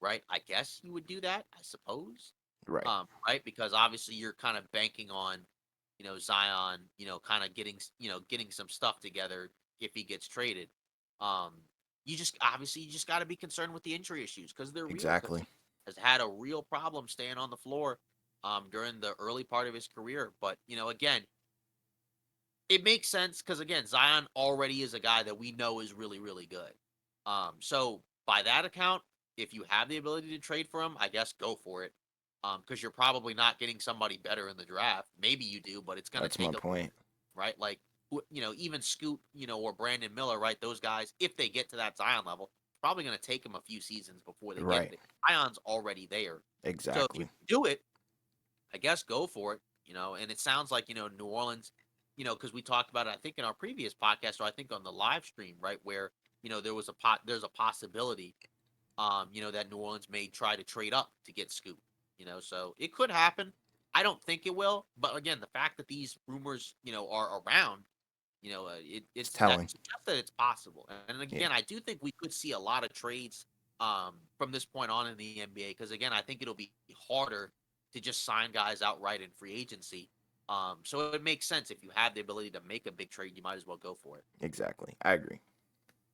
right? I guess you would do that, I suppose. Right. Right, because obviously you're kind of banking on, Zion, kind of getting some stuff together if he gets traded. Um, you just got to be concerned with the injury issues because they're real. Because Exactly. he has had a real problem staying on the floor, during the early part of his career. But again, it makes sense because again, Zion already is a guy that we know is really, really good. So by that account, if you have the ability to trade for him, I guess go for it. Because you're probably not getting somebody better in the draft. Maybe you do, but it's gonna That's my take a point. right. Like even Scoot, or Brandon Miller, right? Those guys, if they get to that Zion level, probably gonna take them a few seasons before they get Right. there. Zion's already there, so if you Exactly. do it, I guess go for it. And it sounds like New Orleans, because we talked about it, I think in our previous podcast, or I think on the live stream, right, where there's a possibility, that New Orleans may try to trade up to get Scoot. So it could happen. I don't think it will, but again, the fact that these rumors, are around, It's that telling. suggests that it's possible. And Yeah. again, I do think we could see a lot of trades, from this point on in the NBA because again, I think it'll be harder to just sign guys outright in free agency. So it makes sense if you have the ability to make a big trade, you might as well go for it. Exactly. I agree.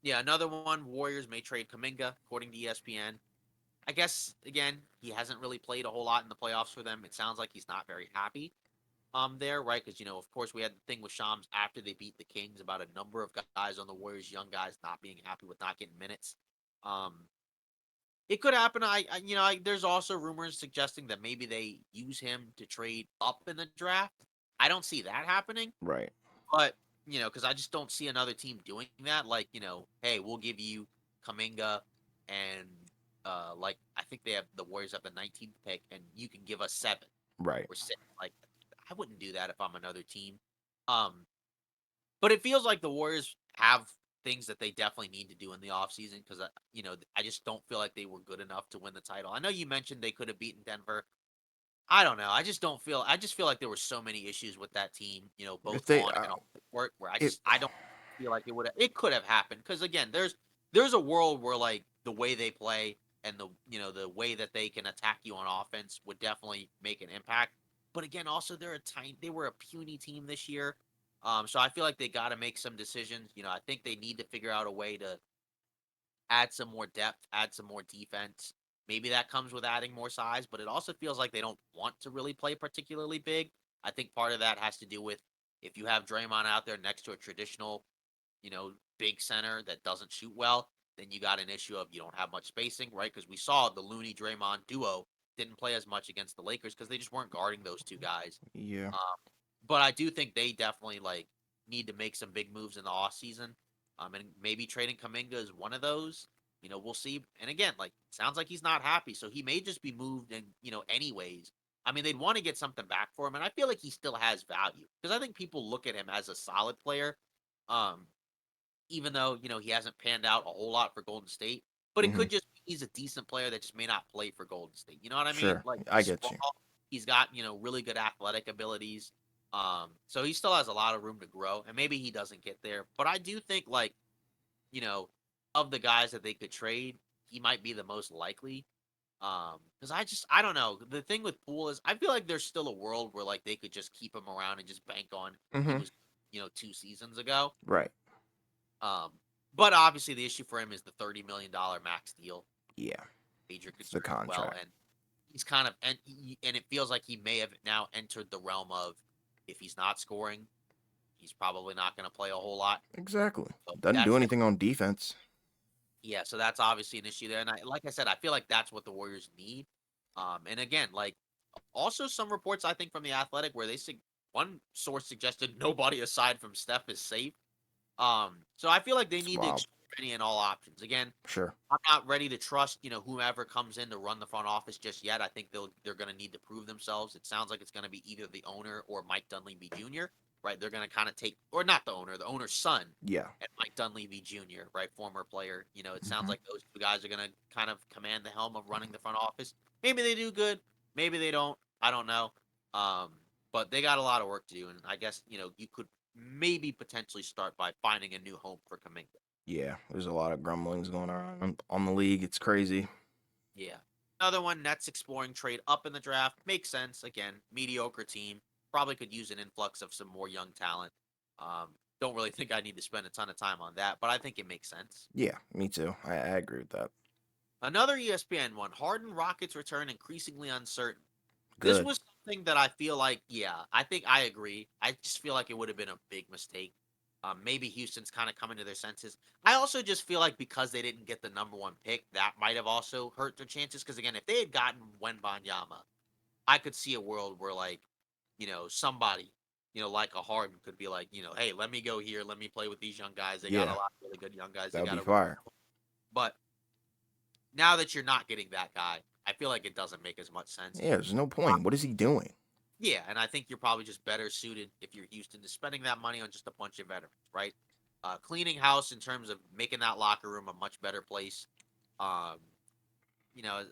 Yeah, another one, Warriors may trade Kaminga, according to ESPN. I guess again, he hasn't really played a whole lot in the playoffs for them. It sounds like he's not very happy there, right? Because of course, we had the thing with Shams after they beat the Kings about a number of guys on the Warriors, young guys, not being happy with not getting minutes. Um, it could happen. There's also rumors suggesting that maybe they use him to trade up in the draft. I don't see that happening, Right. but because I just don't see another team doing that. Like, hey, we'll give you Kaminga and like I think they have the Warriors have the 19th pick, and you can give us seven Right. or six. Like, I wouldn't do that if I'm another team. Um, but it feels like the Warriors have things that they definitely need to do in the offseason because I just don't feel like they were good enough to win the title. I know you mentioned they could have beaten Denver. I don't know. I just don't feel. I just feel like there were so many issues with that team, both If they on and off the court, where it I don't feel like it could have happened. Because again, there's a world where like the way they play and the way that they can attack you on offense would definitely make an impact. But again, also they were a puny team this year. So I feel like they got to make some decisions. I think they need to figure out a way to add some more depth, add some more defense. Maybe that comes with adding more size, but it also feels like they don't want to really play particularly big. I think part of that has to do with if you have Draymond out there next to a traditional, big center that doesn't shoot well, then you got an issue of you don't have much spacing, right? Because we saw the Looney Draymond duo didn't play as much against the Lakers because they just weren't guarding those two guys. yeah. Um, but I do think they definitely like need to make some big moves in the off season. And maybe trading Kaminga is one of those. We'll see. And again, like sounds like he's not happy, so he may just be moved and anyways. I mean, they'd want to get something back for him, and I feel like he still has value because I think people look at him as a solid player. Um, even though he hasn't panned out a whole lot for Golden State, but it Hmm. could just be he's a decent player that just may not play for Golden State. You know what I mean? Sure. Like I he's get small, you. he's got really good athletic abilities. So he still has a lot of room to grow, and maybe he doesn't get there. But I do think like you know of the guys that they could trade, he might be the most likely. Because I don't know. The thing with Poole is I feel like there's still a world where like they could just keep him around and just bank on he Hmm. was. 2 seasons ago. Right. Um, but obviously the issue for him is the $30 million max deal, Yeah. major It's the concern as well, contract. and he's kind of and it feels like he may have now entered the realm of if he's not scoring, he's probably not going to play a whole lot. Exactly. So Doesn't do that's anything on defense. yeah, so that's obviously an issue there, and like I said, I feel like that's what the Warriors need. And again, like also some reports I think from the Athletic where one source suggested nobody aside from Steph is safe. So I feel like they It's need to wild. explore any and all options. Again, Sure. I'm not ready to trust, whomever comes in to run the front office just yet. I think they're going to need to prove themselves. It sounds like it's going to be either the owner or Mike Dunleavy Jr. Right? They're going to kind of take, or not the owner's son, Yeah. and Mike Dunleavy Jr. Right, former player. It sounds Hmm. like those two guys are going to kind of command the helm of running the front office. Maybe they do good, maybe they don't. I don't know. Um, but they got a lot of work to do, and I guess you could maybe potentially start by finding a new home for Kaminga. Yeah. There's a lot of grumblings going on the league. It's crazy. Yeah. Another one, Nets exploring trade up in the draft. Makes sense. Again, mediocre team. Probably could use an influx of some more young talent. Don't really think I need to spend a ton of time on that, but I think it makes sense. Yeah. Me too. I agree with that. Another ESPN one, Harden Rockets return increasingly uncertain. This Good. was something that I feel like, yeah, I think I agree. I just feel like it would have been a big mistake. Maybe Houston's kind of coming to their senses. I also just feel like because they didn't get the number one pick, that might have also hurt their chances. Because again, if they had gotten Wenbanyama, I could see a world where like, somebody, like a Harden could be like, hey, let me go here, let me play with these young guys. They got a Yeah. lot of really good young guys. That They would got be a, fire. but now that you're not getting that guy, I feel like it doesn't make as much sense. Yeah. There's no point. What is he doing? Yeah, and I think you're probably just better suited if you're Houston to spending that money on just a bunch of veterans, right? Cleaning house in terms of making that locker room a much better place. Um,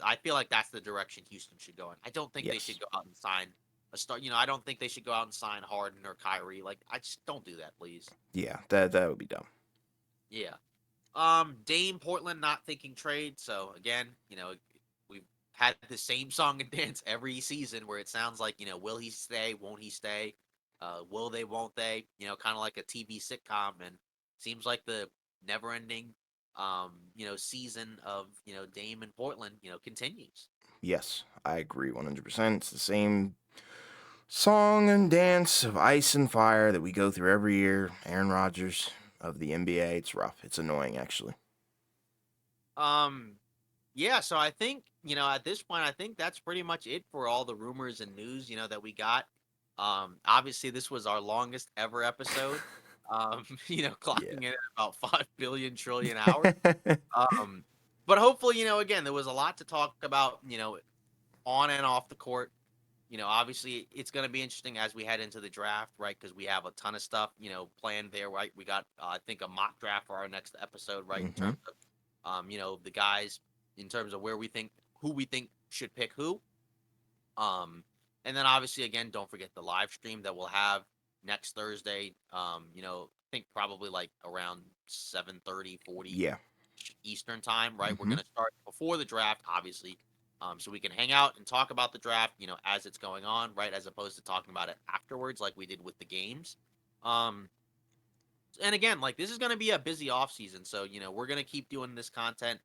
I feel like that's the direction Houston should go in. I don't think they should Yes. go out and sign a star. I don't think they should go out and sign Harden or Kyrie. Like, I just don't do that, please. Yeah. That would be dumb. Yeah. Dame Portland not thinking trade. So again, we've had the same song and dance every season where it sounds like, will he stay? Won't he stay? Will they? Won't they? Kind of like a TV sitcom, and seems like the never-ending, season of Dame in Portland, continues. Yes. I agree 100%. It's the same song and dance of ice and fire that we go through every year. Aaron Rodgers of the NBA. It's rough. It's annoying, actually. Um, yeah, so I think, at this point, I think that's pretty much it for all the rumors and news, that we got. Obviously this was our longest ever episode. Yeah. Clocking in at about 5 billion trillion hours. Um, but hopefully, again, there was a lot to talk about, on and off the court. Obviously it's going to be interesting as we head into the draft, right? Because we have a ton of stuff, planned there, right? We got, I think, a mock draft for our next episode, right? In Hmm. terms of, the guys, in terms of who we think should pick who. Um, and then obviously, again, don't forget the live stream that we'll have next Thursday. I think probably like around 7:30, 40 Yeah. Eastern time, right? We're Hmm. gonna start before the draft, obviously, so we can hang out and talk about the draft, as it's going on, right? As opposed to talking about it afterwards, like we did with the games. Um, and again, like this is gonna be a busy off season, so we're gonna keep doing this content,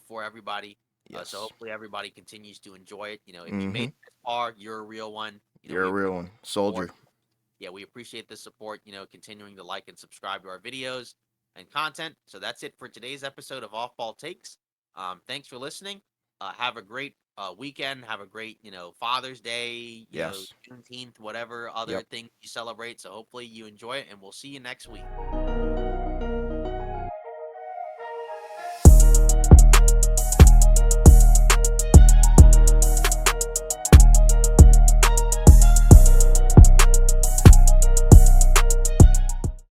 for everybody. So Yes. hopefully everybody continues to enjoy it. If you made Hmm. it this far, you're a real one. You're We a real appreciate one. the support. Soldier. Yeah, we appreciate the support, continuing to like and subscribe to our videos and content. So that's it for today's episode of Off Ball Takes. Thanks for listening. Have a great weekend. Have a great, Father's Day, Yes. Juneteenth, whatever other Yep. thing you celebrate. So hopefully you enjoy it, and we'll see you next week.